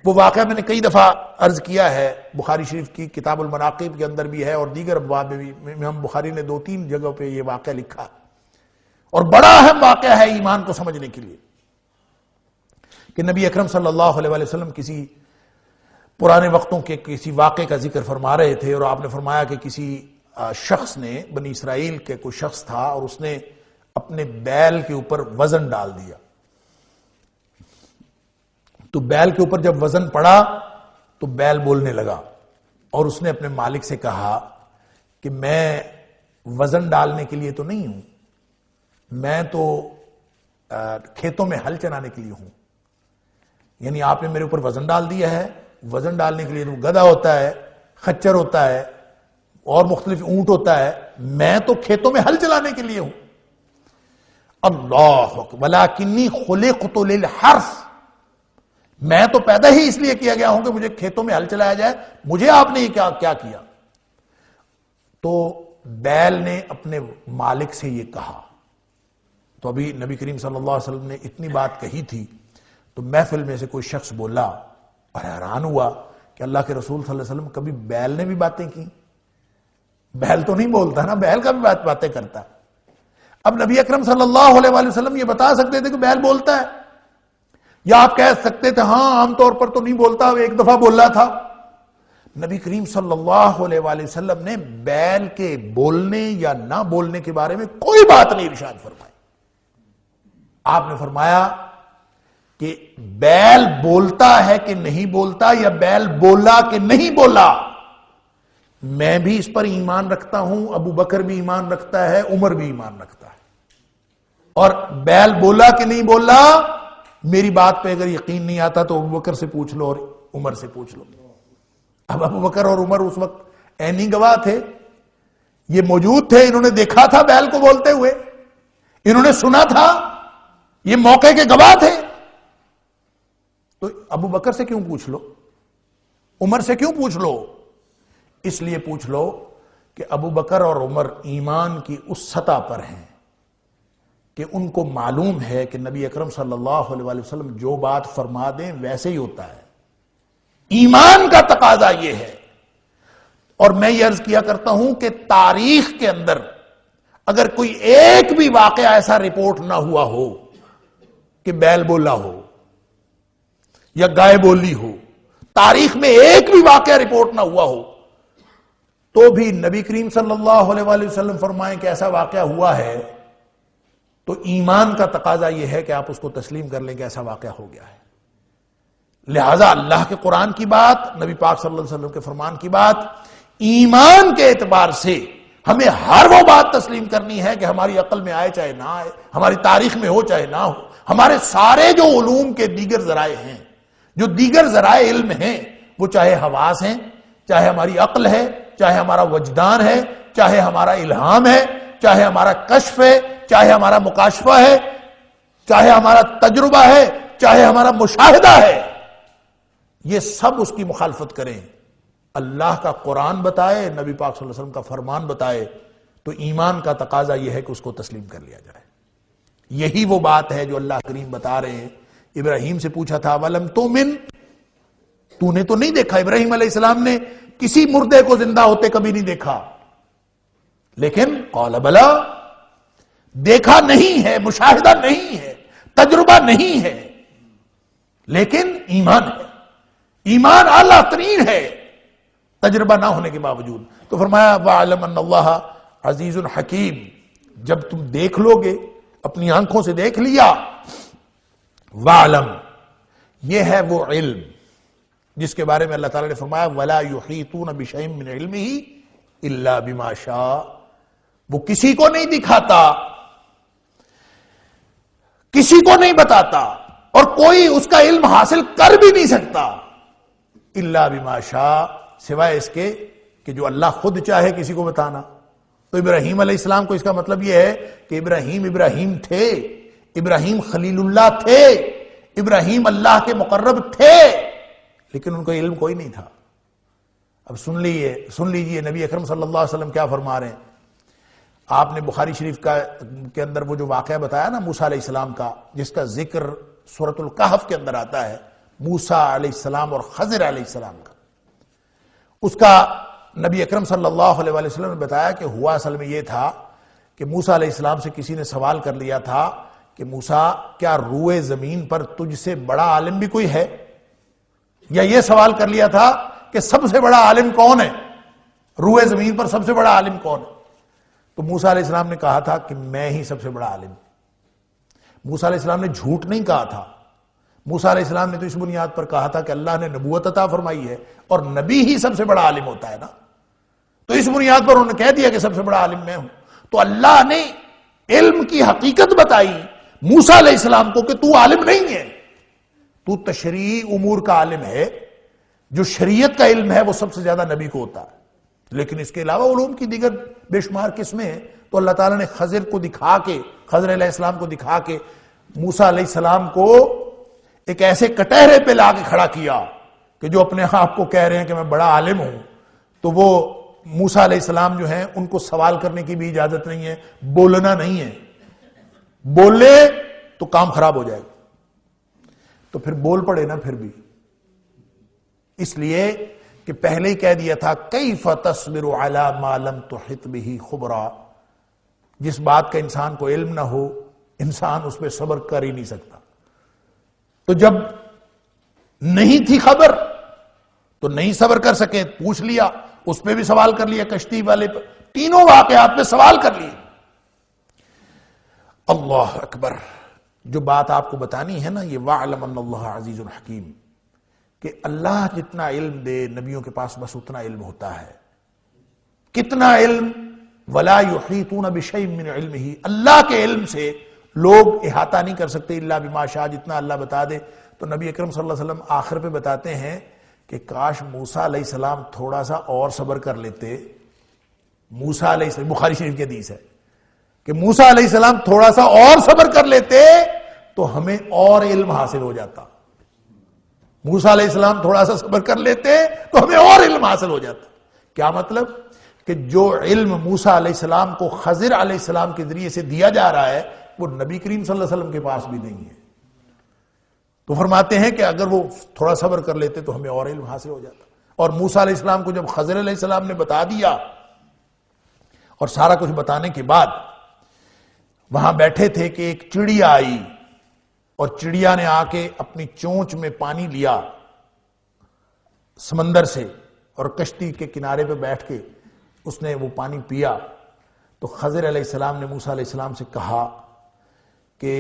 B: وہ واقعہ میں نے کئی دفعہ عرض کیا ہے، بخاری شریف کی کتاب المناقب کے اندر بھی ہے، اور دیگر ابواب میں بھی امام بخاری نے 2-3 جگہوں پہ یہ واقعہ لکھا، اور بڑا اہم واقعہ ہے ایمان کو سمجھنے کے لیے، کہ نبی اکرم صلی اللہ علیہ وسلم کسی پرانے وقتوں کے کسی واقعے کا ذکر فرما رہے تھے، اور آپ نے فرمایا کہ کسی شخص نے، بنی اسرائیل کے کوئی شخص تھا، اور اس نے اپنے بیل کے اوپر وزن ڈال دیا۔ تو بیل کے اوپر جب وزن پڑا تو بیل بولنے لگا، اور اس نے اپنے مالک سے کہا کہ میں وزن ڈالنے کے لیے تو نہیں ہوں، میں تو کھیتوں میں ہل چلانے کے لیے ہوں۔ یعنی آپ نے میرے اوپر وزن ڈال دیا ہے، وزن ڈالنے کے لیے تو گدھا ہوتا ہے، خچر ہوتا ہے، اور مختلف اونٹ ہوتا ہے، میں تو کھیتوں میں ہل چلانے کے لیے ہوں۔ اللہ اکبر، ولکنی خلقت للحرث، میں تو پیدا ہی اس لیے کیا گیا ہوں کہ مجھے کھیتوں میں ہل چلایا جائے، مجھے آپ نے یہ کیا کیا؟ تو بیل نے اپنے مالک سے یہ کہا۔ تو ابھی نبی کریم صلی اللہ علیہ وسلم نے اتنی بات کہی تھی، تو محفل میں سے کوئی شخص بولا اور حیران ہوا کہ اللہ کے رسول صلی اللہ علیہ وسلم کبھی بیل نے بھی باتیں کی؟ بیل تو نہیں بولتا نا، بیل کا بھی باتیں کرتا۔ اب نبی اکرم صلی اللہ علیہ وسلم یہ بتا سکتے تھے کہ بیل بولتا ہے، یا آپ کہہ سکتے تھے ہاں عام طور پر تو نہیں بولتا، ایک دفعہ بولا تھا۔ نبی کریم صلی اللہ علیہ وسلم نے بیل کے بولنے یا نہ بولنے کے بارے میں کوئی بات نہیں ارشاد فرمائی۔ آپ نے فرمایا کہ بیل بولتا ہے کہ نہیں بولتا، یا بیل بولا کہ نہیں بولا، میں بھی اس پر ایمان رکھتا ہوں، ابو بکر بھی ایمان رکھتا ہے، عمر بھی ایمان رکھتا ہے۔ اور بیل بولا کہ نہیں بولا، میری بات پہ اگر یقین نہیں آتا تو ابو بکر سے پوچھ لو اور عمر سے پوچھ لو۔ اب ابو بکر اور عمر اس وقت عینی گواہ تھے، یہ موجود تھے، انہوں نے دیکھا تھا بیل کو بولتے ہوئے، انہوں نے سنا تھا، یہ موقع کے گواہ تھے۔ تو ابو بکر سے کیوں پوچھ لو، عمر سے کیوں پوچھ لو؟ اس لیے پوچھ لو کہ ابو بکر اور عمر ایمان کی اس سطح پر ہیں کہ ان کو معلوم ہے کہ نبی اکرم صلی اللہ علیہ وسلم جو بات فرما دیں ویسے ہی ہوتا ہے۔ ایمان کا تقاضا یہ ہے۔ اور میں یہ عرض کیا کرتا ہوں کہ تاریخ کے اندر اگر کوئی ایک بھی واقعہ ایسا رپورٹ نہ ہوا ہو کہ بیل بولا ہو یا گائے بولی ہو، تاریخ میں ایک بھی واقعہ رپورٹ نہ ہوا ہو، تو بھی نبی کریم صلی اللہ علیہ وسلم فرمائیں کہ ایسا واقعہ ہوا ہے، تو ایمان کا تقاضا یہ ہے کہ آپ اس کو تسلیم کر لیں کہ ایسا واقعہ ہو گیا ہے۔ لہذا اللہ کے قرآن کی بات، نبی پاک صلی اللہ علیہ وسلم کے فرمان کی بات، ایمان کے اعتبار سے ہمیں ہر وہ بات تسلیم کرنی ہے کہ ہماری عقل میں آئے چاہے نہ آئے، ہماری تاریخ میں ہو چاہے نہ ہو، ہمارے سارے جو علوم کے دیگر ذرائع ہیں، جو دیگر ذرائع علم ہیں، وہ چاہے حواس ہیں، چاہے ہماری عقل ہے، چاہے ہمارا وجدان ہے، چاہے ہمارا الہام ہے، چاہے ہمارا کشف ہے، چاہے ہمارا مکاشفہ ہے، چاہے ہمارا تجربہ ہے، چاہے ہمارا مشاہدہ ہے، یہ سب اس کی مخالفت کریں، اللہ کا قرآن بتائے، نبی پاک صلی اللہ علیہ وسلم کا فرمان بتائے، تو ایمان کا تقاضا یہ ہے کہ اس کو تسلیم کر لیا جائے۔ یہی وہ بات ہے جو اللہ کریم بتا رہے ہیں۔ ابراہیم سے پوچھا تھا وَلَمْ تُؤْمِنْ، تو نے تو نہیں دیکھا، ابراہیم علیہ السلام نے کسی مردے کو زندہ ہوتے کبھی نہیں دیکھا، لیکن قَالَ بَلَا، دیکھا نہیں ہے، مشاہدہ نہیں ہے، تجربہ نہیں ہے، لیکن ایمان ہے۔ ایمان اعلیٰ ترین ہے تجربہ نہ ہونے کے باوجود. تو فرمایا وَعَلَمْ أَنَّ اللَّهَ عَزِيزٌ حَكِيمٌ. جب تم دیکھ لو گے، اپنی آنکھوں سے دیکھ لیا، وَعَلَمْ یہ ہے وہ علم جس کے بارے میں اللہ تعالیٰ نے فرمایا وَلَا يُحِيطُونَ بِشَيْءٍ مِّنْ عِلْمِهِ إِلَّا بِمَا شَاءَ. وہ کسی کو نہیں دکھاتا، کسی کو نہیں بتاتا، اور کوئی اس کا علم حاصل کر بھی نہیں سکتا الا بما شاء، سوائے اس کے کہ جو اللہ خود چاہے کسی کو بتانا. تو ابراہیم علیہ السلام کو اس کا مطلب یہ ہے کہ ابراہیم تھے، ابراہیم خلیل اللہ تھے، ابراہیم اللہ کے مقرب تھے، لیکن ان کو علم کوئی نہیں تھا. اب سن لیجئے نبی اکرم صلی اللہ علیہ وسلم کیا فرما رہے ہیں. آپ نے بخاری شریف کے اندر وہ جو واقعہ بتایا نا موسیٰ علیہ السلام کا، جس کا ذکر سورۃ الکہف کے اندر آتا ہے، موسیٰ علیہ السلام اور خضر علیہ السلام کا، اس کا نبی اکرم صلی اللہ علیہ وسلم نے بتایا کہ ہوا اصل میں یہ تھا کہ موسیٰ علیہ السلام سے کسی نے سوال کر لیا تھا کہ موسیٰ کیا روئے زمین پر تجھ سے بڑا عالم بھی کوئی ہے؟ یا یہ سوال کر لیا تھا کہ سب سے بڑا عالم کون ہے، روئے زمین پر سب سے بڑا عالم کون ہے؟ تو موسیٰ علیہ السلام نے کہا تھا کہ میں ہی سب سے بڑا عالم. موسیٰ علیہ السلام نے جھوٹ نہیں کہا تھا. موسیٰ علیہ السلام نے تو اس بنیاد پر کہا تھا کہ اللہ نے نبوت عطا فرمائی ہے اور نبی ہی سب سے بڑا عالم ہوتا ہے نا، تو اس بنیاد پر انہوں نے کہہ دیا کہ سب سے بڑا عالم میں ہوں. تو اللہ نے علم کی حقیقت بتائی موسیٰ علیہ السلام کو کہ تو عالم نہیں ہے، تو تشریعی امور کا عالم ہے. جو شریعت کا علم ہے وہ سب سے زیادہ نبی کو ہوتا ہے، لیکن اس کے علاوہ علوم کی دیگر بے شمار قسمیں ہیں. تو اللہ تعالیٰ نے خضر علیہ السلام کو دکھا کے موسیٰ علیہ السلام کو ایک ایسے کٹہرے پہ لا کے کھڑا کیا کہ جو اپنے آپ کو کہہ رہے ہیں کہ میں بڑا عالم ہوں. تو وہ موسیٰ علیہ السلام جو ہیں ان کو سوال کرنے کی بھی اجازت نہیں ہے، بولنا نہیں ہے، بولے تو کام خراب ہو جائے گا. تو پھر بول پڑے نا پھر بھی، اس لیے کہ پہلے ہی کہہ دیا تھا کیف تصبر علی ما لم تحط به خبرا. جس بات کا انسان کو علم نہ ہو انسان اس پہ صبر کر ہی نہیں سکتا. تو جب نہیں تھی خبر تو نہیں صبر کر سکے، پوچھ لیا، اس پہ بھی سوال کر لیا، کشتی والے پہ، تینوں واقعات پہ سوال کر لیے. اللہ اکبر. جو بات آپ کو بتانی ہے نا یہ وَاعْلَمْ أَنَّ اللَّهَ عَزِيزٌ حَكِيمٌ، کہ اللہ جتنا علم دے نبیوں کے پاس بس اتنا علم ہوتا ہے. کتنا علم؟ وَلَا يُحِيطُونَ بِشَيْءٍ مِّنْ عِلْمِهِ. اللہ کے علم سے لوگ احاطہ نہیں کر سکتے الا بما شاء، جتنا اللہ بتا دے. تو نبی اکرم صلی اللہ علیہ وسلم آخر پہ بتاتے ہیں کہ کاش موسیٰ علیہ السلام تھوڑا سا اور صبر کر لیتے. موسیٰ علیہ السلام، بخاری شریف کی حدیث ہے کہ موسیٰ علیہ السلام تھوڑا سا اور صبر کر لیتے تو ہمیں اور علم حاصل ہو جاتا. موسیٰ علیہ السلام تھوڑا سا صبر کر لیتے تو ہمیں اور علم حاصل ہو جاتا. کیا مطلب؟ کہ جو علم موسیٰ علیہ السلام کو خضر علیہ السلام کے ذریعے سے دیا جا رہا ہے وہ نبی کریم صلی اللہ علیہ وسلم کے پاس بھی نہیں ہے. تو فرماتے ہیں کہ اگر وہ تھوڑا صبر کر لیتے تو ہمیں اور علم حاصل ہو جاتا. اور موسیٰ علیہ السلام کو جب خضر علیہ السلام نے بتا دیا اور سارا کچھ بتانے کے بعد وہاں بیٹھے تھے کہ ایک چڑیا آئی اور چڑیا نے آ کے اپنی چونچ میں پانی لیا سمندر سے اور کشتی کے کنارے پہ بیٹھ کے اس نے وہ پانی پیا. تو خضر علیہ السلام نے موسیٰ علیہ السلام سے کہا کہ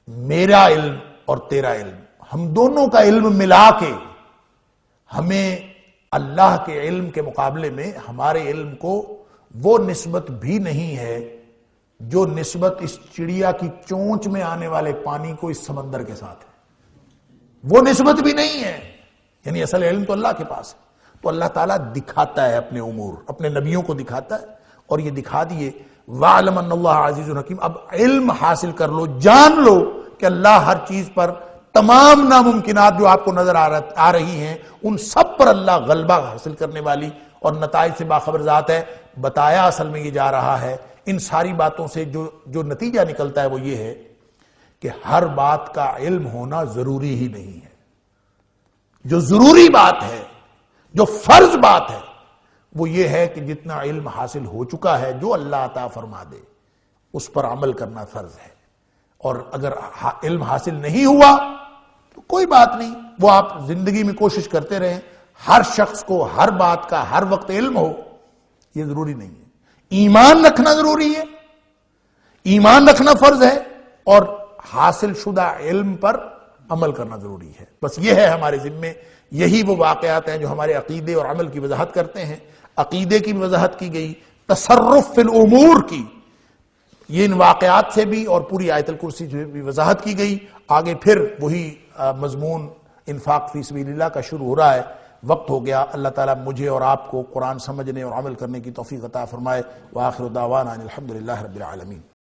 B: میرا علم اور تیرا علم، ہم دونوں کا علم ملا کے ہمیں اللہ کے علم کے مقابلے میں ہمارے علم کو وہ نسبت بھی نہیں ہے جو نسبت اس چڑیا کی چونچ میں آنے والے پانی کو اس سمندر کے ساتھ ہے. وہ نسبت بھی نہیں ہے. یعنی اصل علم تو اللہ کے پاس ہے. تو اللہ تعالیٰ دکھاتا ہے اپنے امور، اپنے نبیوں کو دکھاتا ہے اور یہ دکھا دیے وَاعْلَمْ أَنَّ اللَّهَ عَزِيزٌ حَكِيمٌ. اب علم حاصل کر لو، جان لو کہ اللہ ہر چیز پر، تمام ناممکنات جو آپ کو نظر آ رہی ہیں ان سب پر اللہ غلبہ حاصل کرنے والی اور نتائج سے باخبر ذات ہے. بتایا اصل میں یہ جا رہا ہے ان ساری باتوں سے جو نتیجہ نکلتا ہے وہ یہ ہے کہ ہر بات کا علم ہونا ضروری ہی نہیں ہے. جو ضروری بات ہے، جو فرض بات ہے وہ یہ ہے کہ جتنا علم حاصل ہو چکا ہے جو اللہ عطا فرما دے اس پر عمل کرنا فرض ہے. اور اگر علم حاصل نہیں ہوا تو کوئی بات نہیں، وہ آپ زندگی میں کوشش کرتے رہیں۔ ہر شخص کو ہر بات کا ہر وقت علم ہو یہ ضروری نہیں ہے۔ ایمان رکھنا ضروری ہے، ایمان رکھنا فرض ہے، اور حاصل شدہ علم پر عمل کرنا ضروری ہے۔ بس یہ ہے ہمارے ذمے، یہی وہ واقعات ہیں جو ہمارے عقیدے اور عمل کی وضاحت کرتے ہیں۔ عقیدے کی وضاحت کی گئی، تصرف فی الامور کی، یہ ان واقعات سے بھی اور پوری آیت الکرسی سے بھی وضاحت کی گئی۔ آگے پھر وہی مضمون انفاق فی سبیل اللہ کا شروع ہو رہا ہے۔ وقت ہو گیا، اللہ تعالیٰ مجھے اور آپ کو قرآن سمجھنے اور عمل کرنے کی توفیق عطا فرمائے۔ وآخر دعوانا ان الحمدللہ رب العالمین۔